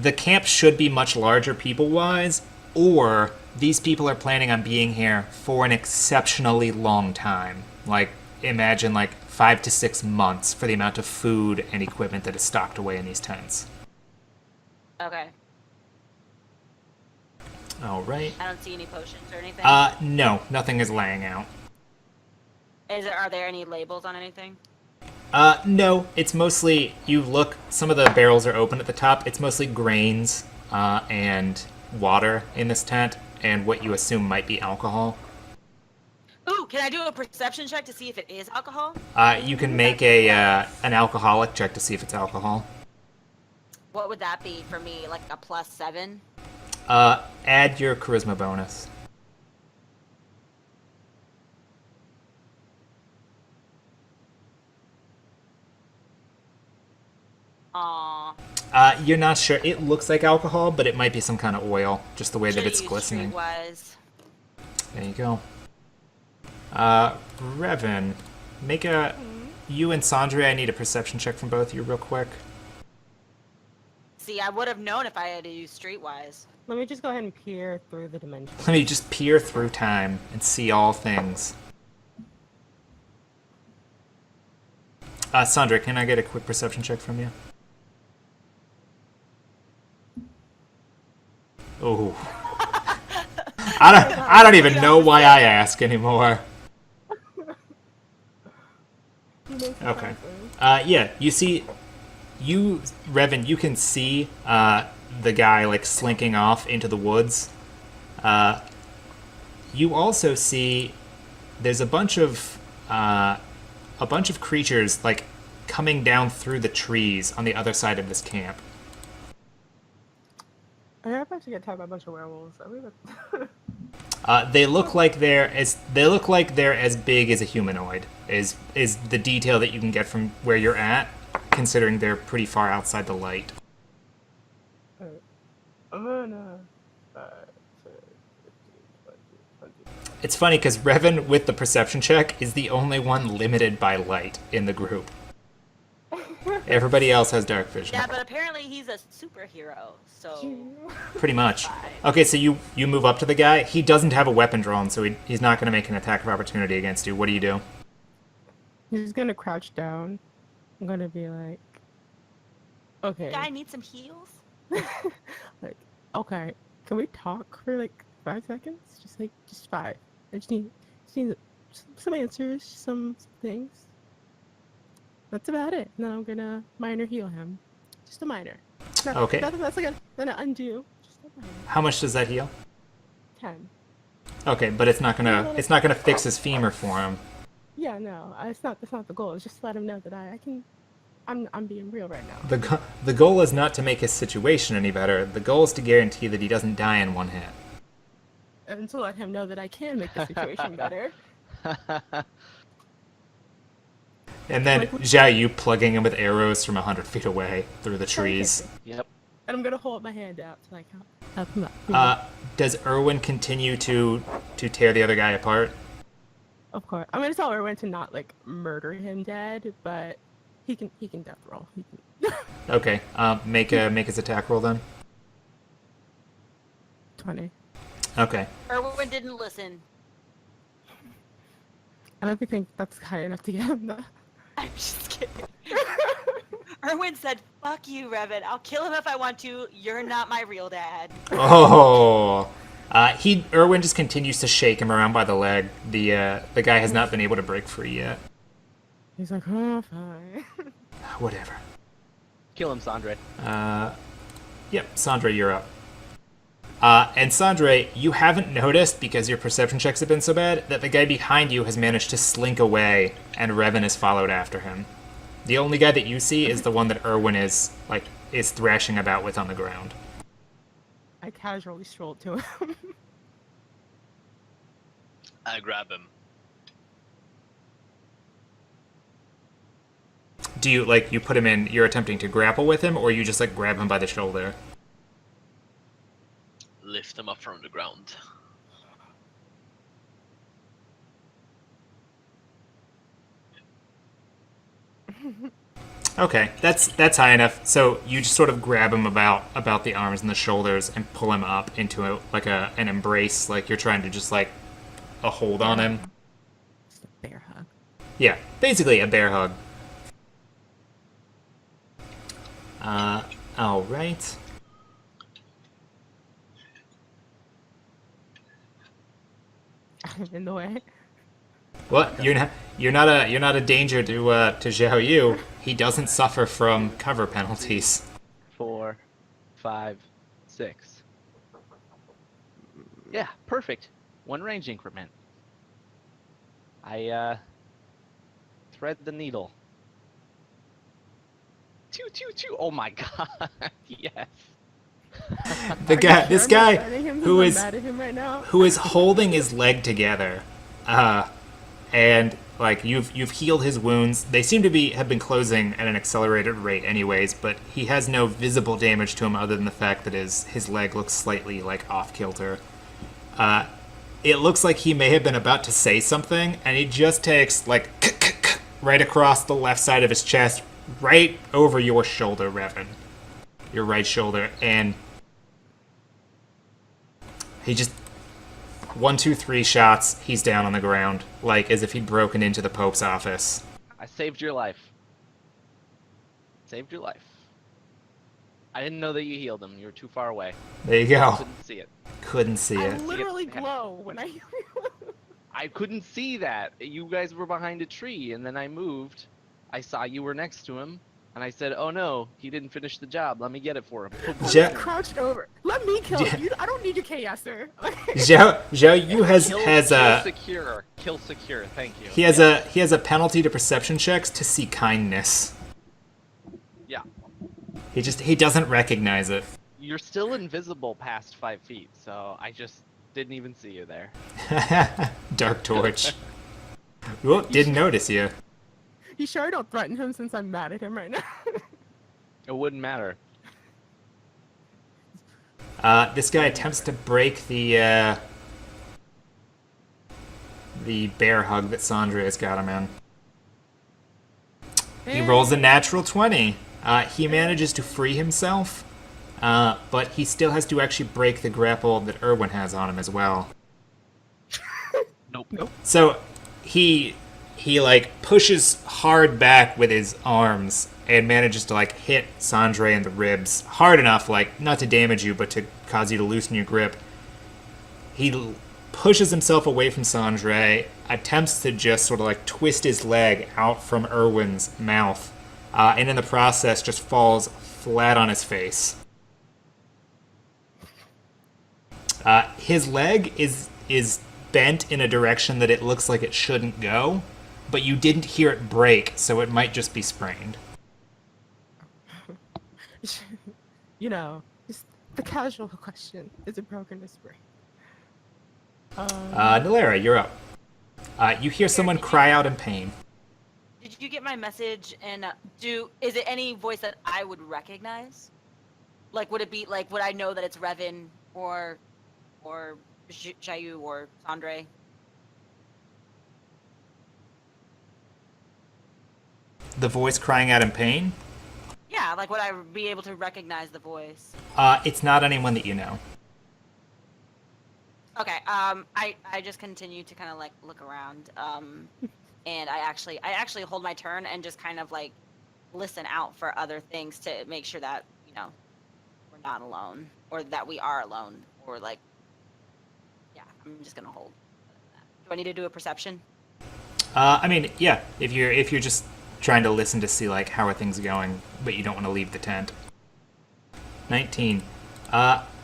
The camp should be much larger people-wise, or these people are planning on being here for an exceptionally long time. Like, imagine like 5 to 6 months for the amount of food and equipment that is stocked away in these tents. Okay. All right. I don't see any potions or anything. No, nothing is laying out. Are there any labels on anything? No, it's mostly, you look, some of the barrels are open at the top. It's mostly grains and water in this tent, and what you assume might be alcohol. Ooh, can I do a perception check to see if it is alcohol? You can make an alcoholic check to see if it's alcohol. What would that be for me? Like a +7? Add your charisma bonus. Aww. You're not sure. It looks like alcohol, but it might be some kind of oil, just the way that it's glistening. Streetwise. There you go. Revan, make a... You and Sandra, I need a perception check from both of you real quick. See, I would have known if I had to use streetwise. Let me just go ahead and peer through the dimension. Let me just peer through time and see all things. Sandra, can I get a quick perception check from you? Oh. I don't even know why I ask anymore. Okay. Yeah, you see, Revan, you can see the guy like slinking off into the woods. You also see there's a bunch of creatures like coming down through the trees on the other side of this camp. I about to get attacked by a bunch of werewolves. They look like they're as big as a humanoid. Is the detail that you can get from where you're at, considering they're pretty far outside the light. I'm gonna. It's funny because Revan with the perception check is the only one limited by light in the group. Everybody else has dark vision. Yeah, but apparently he's a superhero, so... Pretty much. Okay, so you move up to the guy. He doesn't have a weapon drawn, so he's not going to make an attack of opportunity against you. What do you do? He's gonna crouch down. I'm gonna be like, okay. Guy needs some heals? Like, okay, can we talk for like 5 seconds? Just 5. I just need some answers, some things. That's about it. And then I'm gonna minor heal him. Just a minor. Okay. Nothing that's like gonna undo. Just a minor. How much does that heal? 10. Okay, but it's not gonna fix his femur for him. Yeah, no, that's not the goal. It's just to let him know that I'm being real right now. The goal is not to make his situation any better. The goal is to guarantee that he doesn't die in one hit. And to let him know that I can make the situation better. And then Zhao Yu plugging him with arrows from 100 feet away through the trees. Yep. And I'm gonna hold my hand out to like help him up. Does Erwin continue to tear the other guy apart? Of course. I'm gonna tell Erwin to not like murder him dead, but he can death roll. He can... Okay. Make his attack roll then. 20. Okay. Erwin didn't listen. I don't think that's high enough to get him though. I'm just kidding. Erwin said, "Fuck you, Revan. I'll kill him if I want to. You're not my real dad." Oh. Erwin just continues to shake him around by the leg. The guy has not been able to break free yet. He's like, oh, fine. Whatever. Kill him, Sandra. Yep, Sandra, you're up. And Sandra, you haven't noticed, because your perception checks have been so bad, that the guy behind you has managed to slink away, and Revan has followed after him. The only guy that you see is the one that Erwin is thrashing about with on the ground. I casually strolled to him. I grab him. Do you, you put him in, you're attempting to grapple with him, or you just, grab him by the shoulder? Lift him up from the ground. Okay, that's high enough. So you just sort of grab him about the arms and the shoulders and pull him up into an embrace, like you're trying to just like a hold on him. Just a bear hug. Yeah, basically a bear hug. All right. I'm in the way. What? You're not a danger to Xiao Yu. He doesn't suffer from cover penalties. 4, 5, 6. Yeah, perfect. 1 range increment. I thread the needle. Choo. Oh my god. Yes. This guy who is mad at him right now. who is holding his leg together, and like you've healed his wounds. They seem to have been closing at an accelerated rate, anyways. But he has no visible damage to him other than the fact that his leg looks slightly like off kilter. It looks like he may have been about to say something, and he just takes like right across the left side of his chest, right over your shoulder, Revan. Your right shoulder, and he just 1, 2, 3 shots. He's down on the ground, like as if he'd broken into the Pope's office. I saved your life. Saved your life. I didn't know that you healed him. You were too far away. There you go. Couldn't see it. Couldn't see I it. literally glow when I. I couldn't see that. You guys were behind a tree, and then I moved. I saw you were next to him, and I said, "Oh no, he didn't finish the job. Let me get it for him." Ja- Crouched over. Let me kill you. I don't need your chaos, sir. Xiao Yu has kill secure. Kill secure. Thank you. he has a penalty to perception checks to see kindness. Yeah. He doesn't recognize it. You're still invisible past 5 feet, so I just didn't even see you there. Dark torch. Well, didn't notice you. You sure I don't threaten him since I'm mad at him right now? It wouldn't matter. This guy attempts to break the bear hug that Sandra has got him in. He rolls a natural 20. He manages to free himself, but he still has to actually break the grapple that Erwin has on him as well. Nope. So he like pushes hard back with his arms and manages to like hit Sandre in the ribs hard enough, like not to damage you, but to cause you to loosen your grip. He pushes himself away from Sandre, attempts to just sort of like twist his leg out from Erwin's mouth, and in the process just falls flat on his face. His leg is bent in a direction that it looks like it shouldn't go, but you didn't hear it break, so it might just be sprained. You know, just the casual question: is it broken or sprained? Nilera, you're up. You hear someone cry out in pain. Did you get my message? And is it any voice that I would recognize? Like, would it be like, would I know that it's Revan or Jayu or Sandre? The voice crying out in pain? Yeah, like would I be able to recognize the voice? It's not anyone that you know. Okay. I just continue to kind of like look around. And I actually hold my turn and just kind of like listen out for other things to make sure that, you know, we're not alone or that we are alone or like, yeah, I'm just gonna hold. Do I need to do a perception? I mean, yeah, if you're just trying to listen to see like how are things going, but you don't want to leave the tent. 19.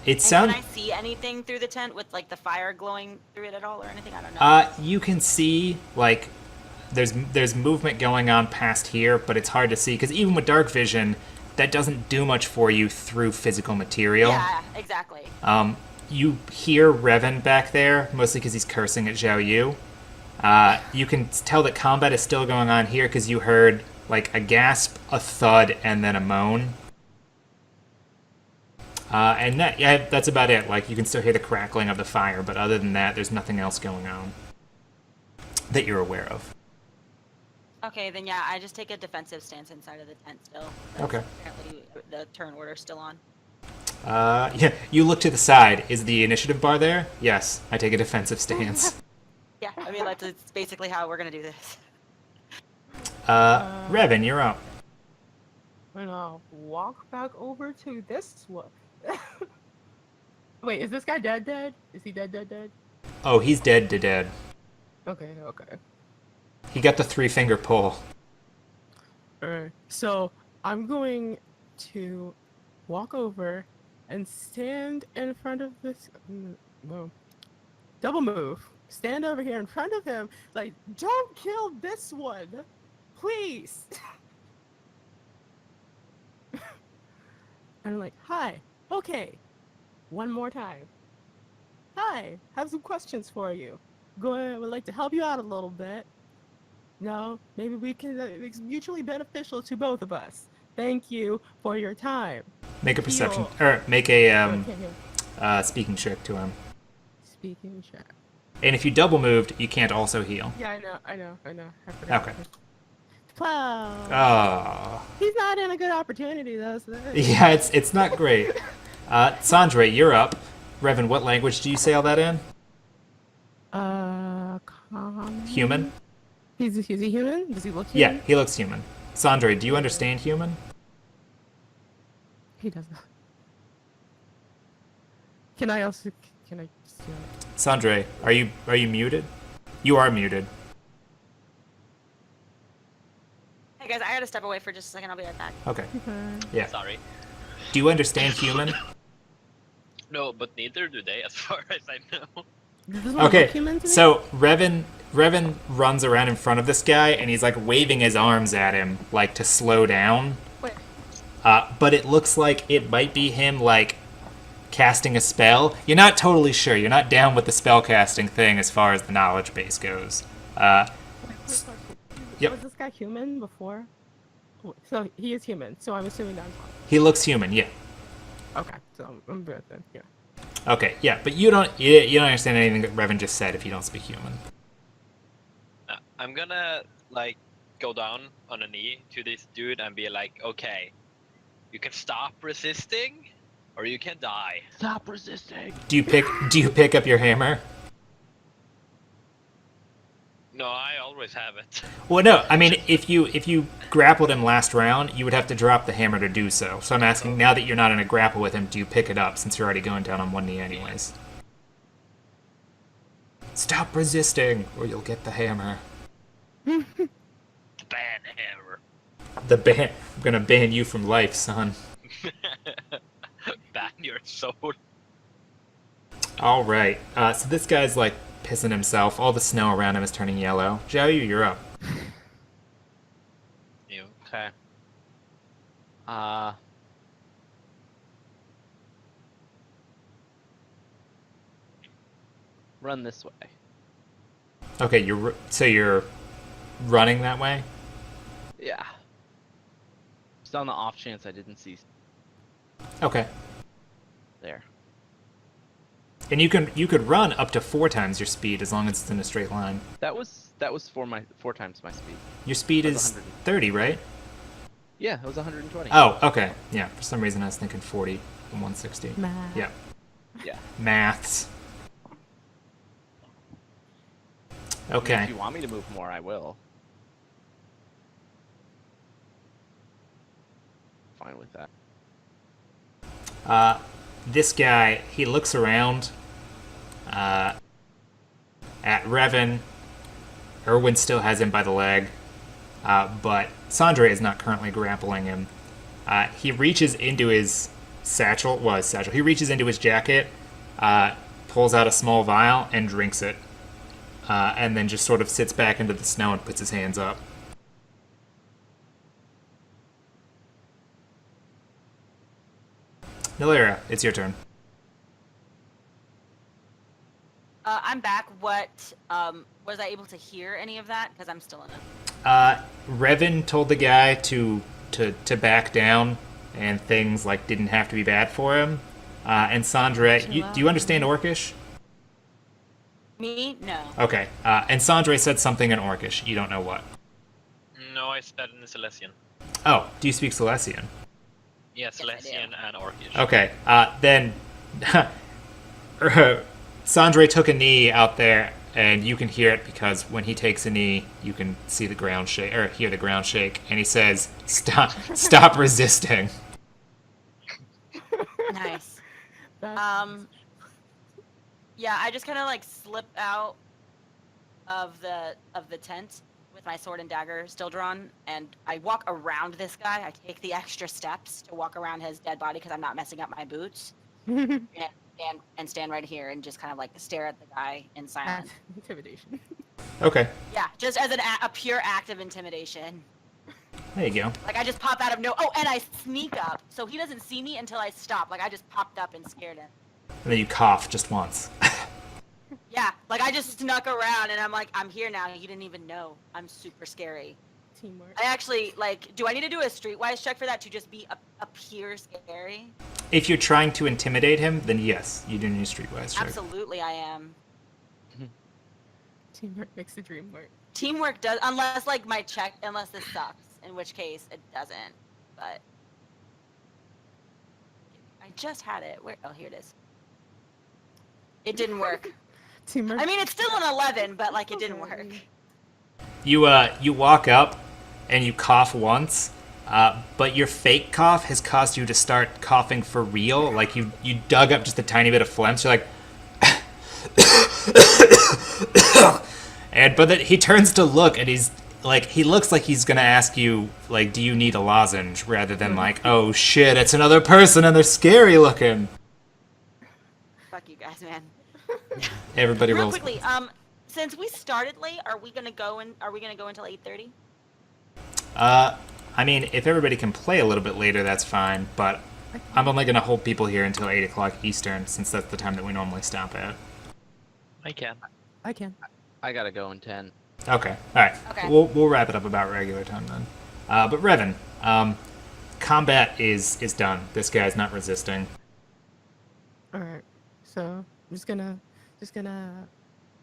It sounds. Can I see anything through the tent with like the fire glowing through it at all or anything? I don't know. You can see like there's movement going on past here, but it's hard to see because even with dark vision, that doesn't do much for you through physical material. Yeah, exactly. You hear Revan back there, mostly because he's cursing at Xiao Yu. You can tell that combat is still going on here because you heard like a gasp, a thud, and then a moan. And that's about it. Like you can still hear the crackling of the fire, but other than that, there's nothing else going on that you're aware of. Okay, then yeah, I just take a defensive stance inside of the tent still. Okay. Apparently, the turn order's still on. Yeah, you look to the side. Is the initiative bar there? Yes, I take a defensive stance. Yeah, I mean that's basically how we're gonna do this. Revan, you're up. And I'll walk back over to this one. Wait, is this guy dead? Is he dead? Oh, he's dead to dead. Okay. He got the 3-finger pull. Alright, so I'm going to walk over and stand in front of this. Whoa. Double move. Stand over here in front of him. Like, don't kill this one. Please. And I'm like, hi. Okay. One more time. Hi. Have some questions for you. Would like to help you out a little bit. No, maybe we can. It's mutually beneficial to both of us. Thank you for your time. Make a perception, Heal. or make a Okay, speaking check to him. speaking check. And if you double moved, you can't also heal. Yeah, I know. I forgot. Okay. 12. Oh. He's not in a good opportunity though. So that... Yeah, it's not great. Sandre, you're up. Revan, what language do you say all that in? Common? Human? Is he human? Does he look Yeah, human? he looks human. Sandre, do you understand human? He does not. Can I just Sandre, are you muted? You are muted. Hey guys, I gotta step away for just a second. I'll be right back. Okay. Okay. Yeah. Sorry. Do you understand human? No, but neither do they, as far as I know. Does this one Okay. look human to me? So Revan runs around in front of this guy and he's like waving his arms at him like to slow down. Wait. But it looks like it might be him like casting a spell. You're not totally sure. You're not down with the spell casting thing as far as the knowledge base goes. Yep. Was this guy human before? So he is human. So I'm assuming that's He looks human, yeah. okay. So I'm good then. Yeah. Okay, yeah, but you don't understand anything that Revan just said if you don't speak human. I'm gonna like go down on a knee to this dude and be like, okay, you can stop resisting, or you can die. Stop resisting. Do you pick up your hammer? No, I always have it. Well, no. I mean, if you grappled him last round, you would have to drop the hammer to do so. So I'm asking, now that you're not in a grapple with him, do you pick it up since you're already going down on one knee anyways? Stop resisting, or you'll get the hammer. Ban hammer. I'm gonna ban you from life, son. Ban your soul. All right. So this guy's like pissing himself. All the snow around him is turning yellow. Xiaoyu, you're up. You. Okay. Run this way. Okay, so you're running that way. Yeah. Just on the off chance I didn't see Okay. there. And you could run up to 4 times your speed as long as it's in a straight line. That was 4 times my speed. Your speed That's is 100. 30, right? Yeah, it was 120. Oh, okay. Yeah, for some reason I was thinking 40 and 160. Math. Yeah, Yeah. maths. I mean, Okay. if you want me to move more, I will. Fine with that. This guy, he looks around at Revan. Erwin still has him by the leg, but Sandre is not currently grappling him. He reaches into his satchel. He reaches into his jacket, pulls out a small vial, and drinks it. And then just sort of sits back into the snow and puts his hands up. Nilera, it's your turn. I'm back. What was I able to hear any of that? Because I'm still in it. Revan told the guy to back down, and things like didn't have to be bad for him. And Sandre, do you understand Orcish? Me? No. Okay. And Sandre said something in Orcish. You don't know what. No, I said in Silesian. Oh, do you speak Silesian? Yeah, I do. Silesian and Orcish. Okay, then Sandre took a knee out there, and you can hear it because when he takes a knee, you can see the ground shake or hear the ground shake, and he says, "Stop resisting." Nice. That's- Yeah, I just kind of like slip out of the tent with my sword and dagger still drawn, and I walk around this guy. I take the extra steps to walk around his dead body because I'm not messing up my boots, and stand right here and just kind of like stare at the guy in silence. Intimidation. Okay, Yeah, just as a pure act of intimidation. there you go. Like I just pop out of no. Oh, and I sneak up so he doesn't see me until I stop. Like I just popped up and scared him. And then you cough just once. Yeah, like I just snuck around and I'm like, I'm here now. He didn't even know. I'm super scary. Teamwork. I actually like. Do I need to do a streetwise check for that to just be appear scary? If you're trying to intimidate him, then yes, you do need a streetwise check. Absolutely, I am. Teamwork makes the dream work. Teamwork does, unless like unless this sucks, in which case it doesn't. But I just had it. Where? Oh, here it is. It didn't work. Teamwork. I mean, it's still an 11, but like it didn't Okay. work. You walk up and you cough once, but your fake cough has caused you to start coughing for real. Like you dug up just a tiny bit of phlegm. So you're like, but then he turns to look and he's like, he looks like he's gonna ask you like, do you need a lozenge, rather than like, oh shit, it's another person and they're scary looking. Fuck you guys, man. Everybody Real rolls. quickly, since we started late, are we gonna go until 8:30? I mean, if everybody can play a little bit later, that's fine. But I'm only gonna hold people here until 8 o'clock Eastern, since that's the time that we normally stop at. I can. I can. I gotta go in 10. Okay, all right. Okay. We'll wrap it up about regular time then. But Revan, combat is done. This guy's not resisting. All right. So I'm just gonna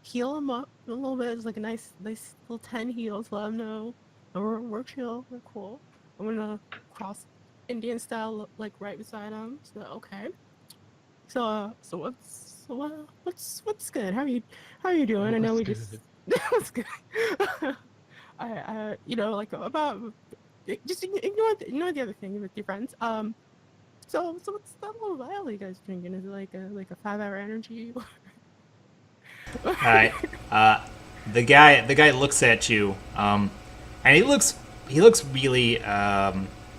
heal him up a little bit. It's like a nice little 10 heals. Let him know we're chill. We're cool. I'm gonna cross Indian style, like right beside him. So okay. So what's good? How are you doing? I know we just what's good. I like about just ignore the other thing with your friends. So what's that little vial you guys drinking? Is it like a 5-hour energy? All right. The guy looks at you, and he looks really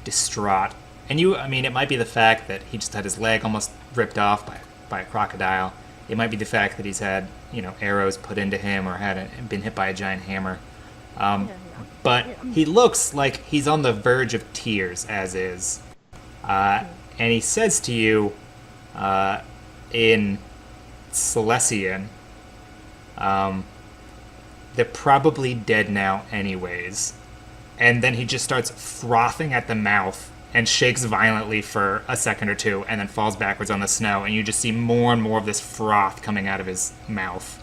distraught. And I mean, it might be the fact that he just had his leg almost ripped off by a crocodile. It might be the fact that he's had arrows put into him or been hit by a giant hammer. But he looks like he's on the verge of tears, as is. And he says to you, in Silesian, they're probably dead now anyways. And then he just starts frothing at the mouth and shakes violently for a second or two and then falls backwards on the snow, and you just see more and more of this froth coming out of his mouth.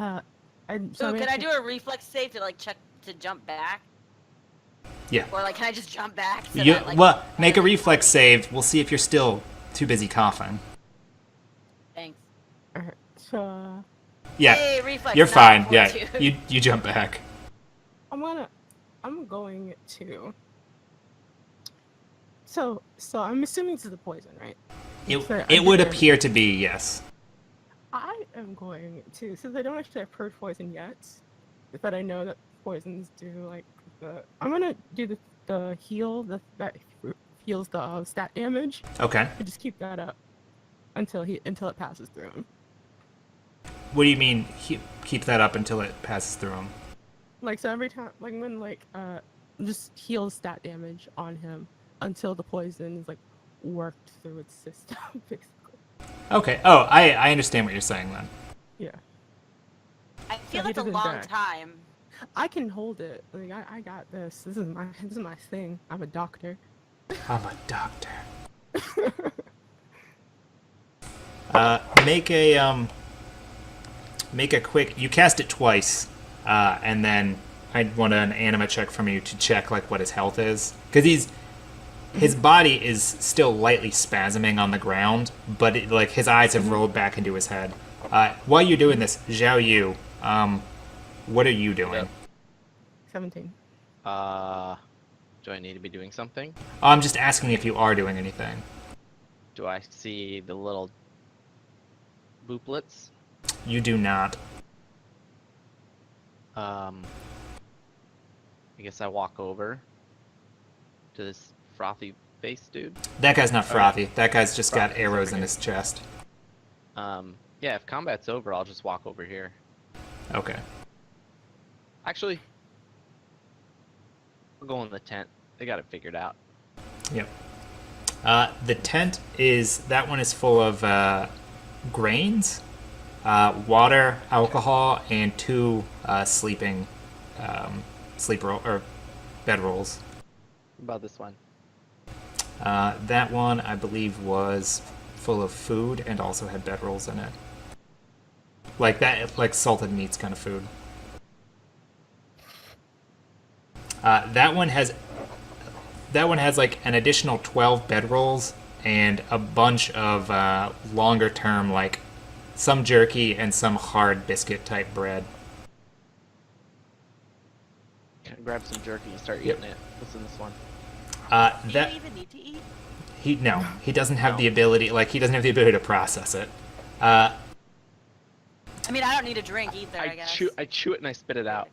Ooh, can I do a reflex save to like check to jump back? Yeah. Or like, can I just jump back? So You, that, like, well, make a reflex save. We'll see if you're still too busy coughing. Thanks. Alright, so Yeah, Hey, reflex. you're not fine. Yeah, fortitude. you jump back. I'm going to. So I'm assuming this is the poison, right? So It would I- appear to be, yes. I am going to, since I don't actually have heard poison yet, but I know that poisons do like I'm gonna do the heal that heals the stat damage. Okay. I just keep that up until it passes through him. What do you mean, keep that up until it passes through him? Like so every time, like when just heals stat damage on him until the poison is like worked through its system, basically. Okay. Oh, I understand what you're saying then. Yeah. I feel he that's a doesn't long die. time. I can hold it. Like I got this. This is my thing. I'm a doctor. I'm a doctor. Make a quick. You cast it twice, and then I'd want an anima check from you to check like what his health is, because his body is still lightly spasming on the ground, but like his eyes have rolled back into his head. While you're doing this, Zhao Yu, what are you doing? Yep. 17. Do I need to be doing something? I'm just asking if you are doing anything. Do I see the little booplets? You do not. I guess I walk over to this frothy face dude. That guy's not frothy. That guy's just got Frothy's arrows over in here. his chest. Yeah, if combat's over, I'll just walk over here. Okay. Actually, we'll go in the tent. They got it figured out. Yep. The tent that one is full of grains, water, alcohol, and 2 sleep roll or bed rolls. What about this one? That one, I believe, was full of food and also had bed rolls in it. Like that, like salted meats kind of food. That one has like an additional 12 bed rolls and a bunch of longer term, like some jerky and some hard biscuit type bread. Can I grab some jerky and start Yep. eating it? What's in this one? Do That you even need to eat? he doesn't have No. the ability, like he doesn't have the ability to process it. I mean, I don't need a drink either, I guess. I chew it and I spit it out.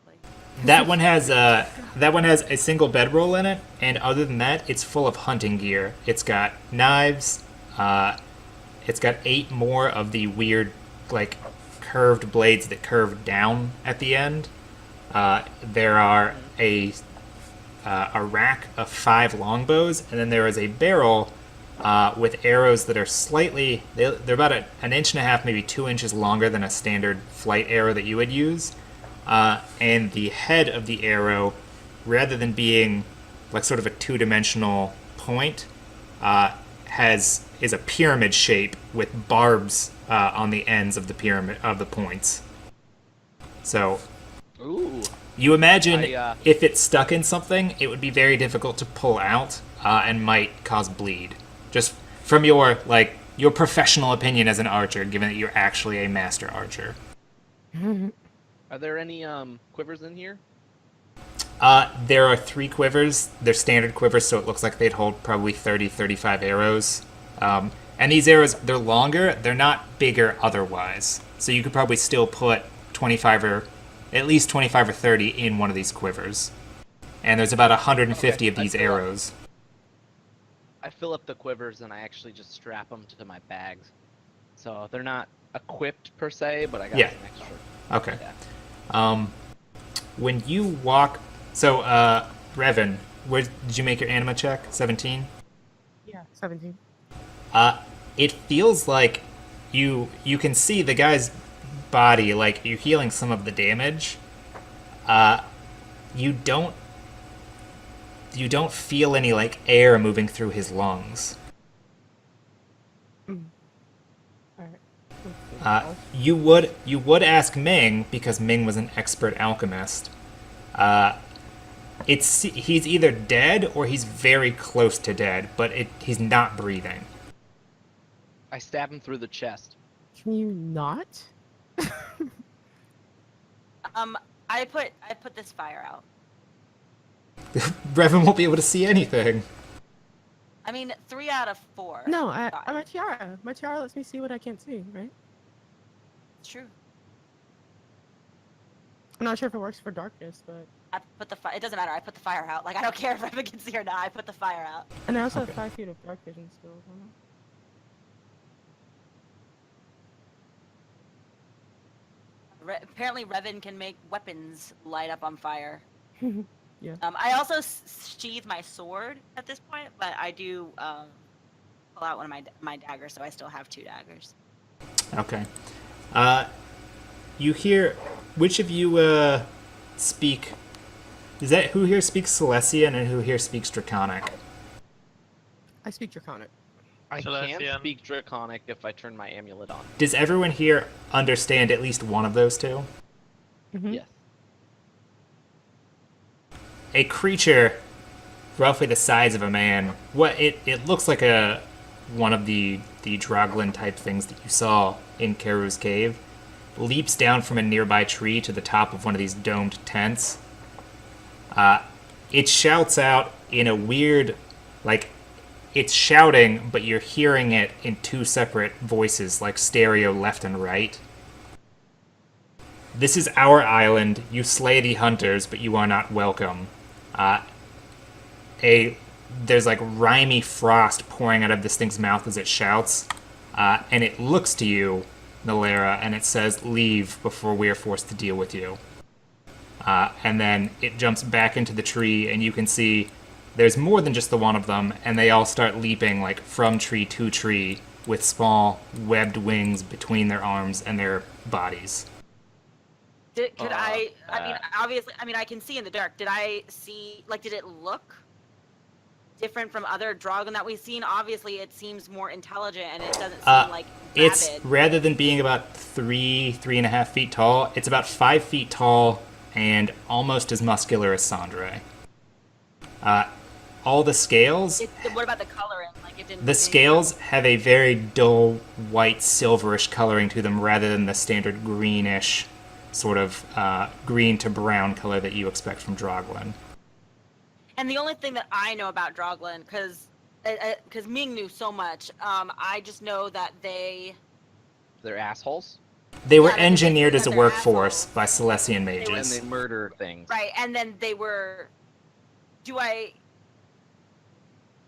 That one has a single bedroll in it, and other than that, it's full of hunting gear. It's got knives. It's got 8 more of the weird, like, curved blades that curve down at the end. There are a rack of 5 longbows, and then there is a barrel with arrows that are slightly. They're about an inch and a half, maybe 2 inches longer than a standard flight arrow that you would use. And the head of the arrow, rather than being like sort of a 2-dimensional point, is a pyramid shape with barbs on the ends of the pyramid of the points. So Ooh. you imagine I, if it's stuck in something, it would be very difficult to pull out and might cause bleed. Just from your professional opinion as an archer, given that you're actually a master archer. Are there any quivers in here? There are 3 quivers. They're standard quivers, so it looks like they'd hold probably 30, 35 arrows. And these arrows, they're longer. They're not bigger otherwise. So you could probably still put 25 or at least 25 or 30 in one of these quivers. And there's about 150 of I these fill up- arrows. I fill up the quivers and I actually just strap them to my bags. So they're not equipped per se, but I got Yeah. some extra. Okay. Yeah. When you walk... So, Revan, where did you make your anima check? 17? Yeah, 17. It feels like you can see the guy's body, like you're healing some of the damage. You don't feel any like air moving through his lungs. Alright. You would ask Ming because Ming was an expert alchemist. He's either dead or he's very close to dead, but he's not breathing. I stab him through the chest. Can you not? I put this fire out. Revan won't be able to see anything. I mean, 3 out of 4. No, Fine. I'm a tiara. My tiara lets me see what I can't see, right? It's true. I'm not sure if it works for darkness, but... I put the fire. It doesn't matter. I put the fire out. Like, I don't care if Revan can see or not. I put the fire out. And I also Okay. have 5 feet of dark vision skills. I don't Apparently, Revan can make weapons light up on fire. know. Yeah. I also sheathe my sword at this point, but I do pull out one of my daggers, so I still have 2 daggers. Okay. You hear... Which of you speak... Is that who here speaks Silesian and who here speaks Draconic? I speak Draconic. I can Celestian. speak Draconic if I turn my amulet on. Does everyone here understand at least one of those two? Mm-hmm. Yes. a creature roughly the size of a man. What it looks like one of the Droglin type things that you saw in Karu's cave, leaps down from a nearby tree to the top of one of these domed tents. It shouts out in a weird, like, it's shouting, but you're hearing it in two separate voices, like stereo left and right. This is our island. You slay the hunters, but you are not welcome. There's like rimy frost pouring out of this thing's mouth as it shouts, and it looks to you, Nalera, and it says, "Leave before we are forced to deal with you." And then it jumps back into the tree, and you can see there's more than just the one of them, and they all start leaping like from tree to tree with small webbed wings between their arms and their bodies. Could I mean, obviously, I mean, I can see in the dark. Did I see, like, did it look different from other Drogon that we've seen? Obviously, it seems more intelligent, and it doesn't seem like rabid. It's, rather than being about 3.5 feet tall, it's about 5 feet tall and almost as muscular as Sandre. All the scales... What about the coloring? Like, it didn't... The scales have a very dull, white, silverish coloring to them rather than the standard greenish, sort of green to brown color that you expect from Droglin. And the only thing that I know about Droglin, because Ming knew so much, I just know that They're assholes. They were Yeah, engineered as a they're workforce assholes. by Celestian And mages. they murder things. right, and then they were.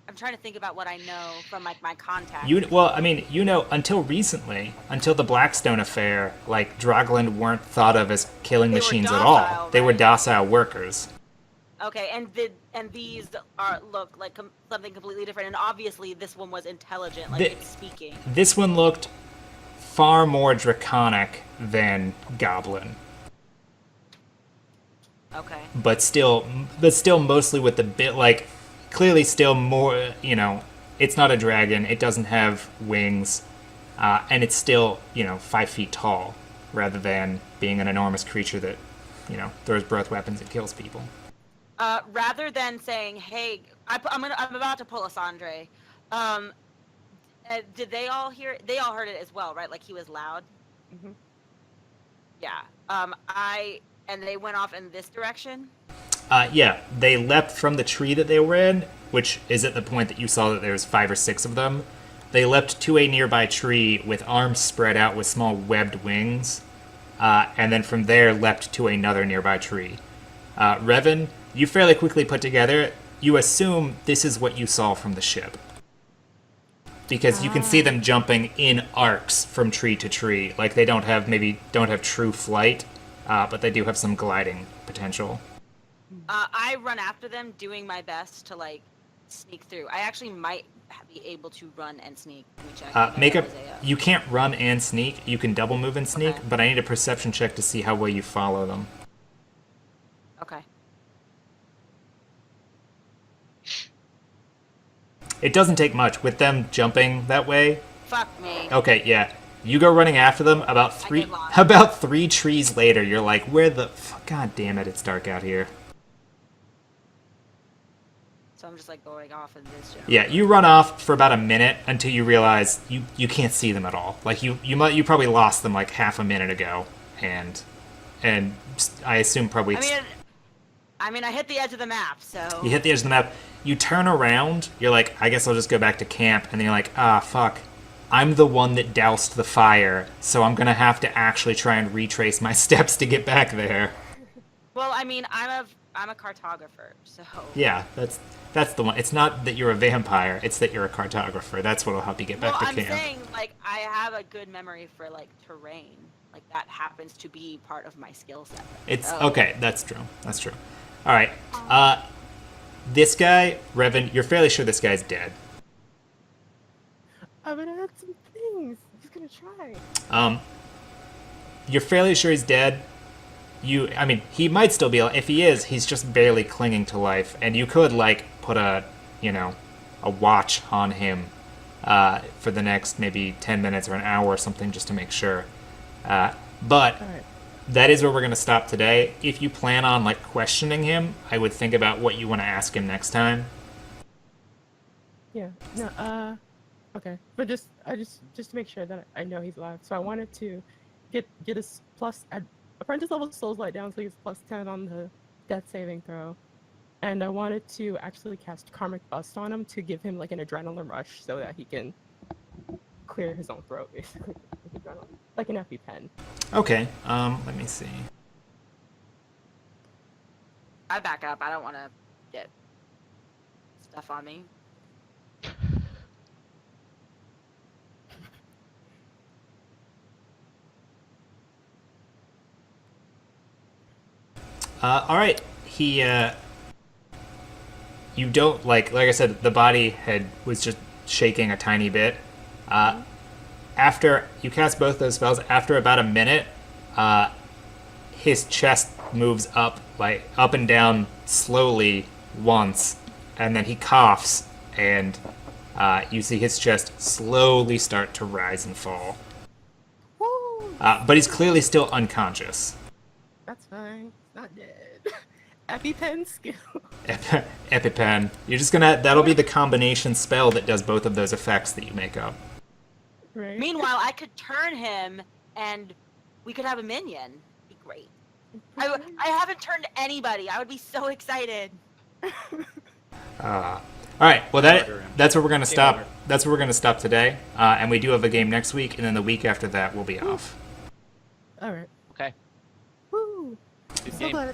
I'm trying to think about what I know from like my contacts. Until recently, until the Blackstone affair, like, Droglin weren't thought of as killing They were machines at docile, all. They were right? docile workers. Okay, and these look like something completely different, and obviously this one was intelligent, like it's speaking. This one looked far more draconic than Goblin, Okay. but still mostly with the bit, like, clearly still more, it's not a dragon, it doesn't have wings, and it's still, 5 feet tall, rather than being an enormous creature that, throws breath weapons and kills people. Rather than saying, "Hey, I'm about to pull a Sandre," did they all hear it? They all heard it as well, right? Like, he was loud. Mhm. Yeah. And they went off in this direction. Yeah, they leapt from the tree that they were in, which is at the point that you saw that there's 5 or 6 of them. They leapt to a nearby tree with arms spread out with small webbed wings, and then from there leapt to another nearby tree. Revan, you fairly quickly put together, you assume this is what you saw from the ship. Because you can see them jumping in arcs from tree to tree. Like, they don't have true flight, but they do have some gliding potential. I run after them, doing my best to like sneak through. I actually might be able to run and sneak. Let me check. You can't run and sneak. You can double move and sneak, Okay. but I need a perception check to see how well you follow them. Okay. It doesn't take much with them jumping that way. Fuck me. Okay, yeah. You go running after them. About three trees later, you're like, where the... God damn it, it's dark out here. So I'm just like going off in this general. Yeah, you run off for about a minute until you realize you can't see them at all. Like, you probably lost them like half a minute ago, and I assume probably... I mean, I hit the edge of the map, so... You hit the edge of the map. You turn around. You're like, I guess I'll just go back to camp. And then you're like, fuck. I'm the one that doused the fire, so I'm going to have to actually try and retrace my steps to get back there. Well, I mean, I'm a cartographer, so... Yeah, that's the one. It's not that you're a vampire. It's that you're a cartographer. That's what'll help you get back to camp. I'm saying, like, I have a good memory for, like, terrain. Like, that happens to be part of my skill set. Okay, that's true. That's true. All right. This guy, Revan, you're fairly sure this guy's dead. I'm gonna add some things. I'm just gonna try. You're fairly sure he's dead. He might still be alive. If he is, he's just barely clinging to life. And you could, like, put a watch on him for the next maybe 10 minutes or an hour or something just to make sure. But Alright. that is where we're going to stop today. If you plan on like questioning him, I would think about what you want to ask him next time. Yeah. No. Okay. But just to make sure that I know he's alive. So I wanted to get his plus apprentice level souls light down, so he's plus 10 on the death saving throw. And I wanted to actually cast Karmic Bust on him to give him like an adrenaline rush so that he can clear his own throat, basically. Like an EpiPen. Okay. Let me see. I back up. I don't want to get stuff on me. All right. He. You don't like I said, the body was just shaking a tiny bit. After you cast both those spells, after about a minute, his chest moves up and down slowly once, and then he coughs, and you see his chest slowly start to rise and fall. Woo! But he's clearly still unconscious. That's fine. Not dead. EpiPen skill. EpiPen. You're just gonna. That'll be the combination spell that does both of those effects that you make up. Right. Meanwhile, I could turn him, and we could have a minion. Be great. I haven't turned anybody. I would be so excited. All right. Well, that's where we're gonna stop. That's where we're gonna stop today. And we do have a game next week, and then the week after that we'll be off. All right. Okay. Woo! Good So game. glad All right.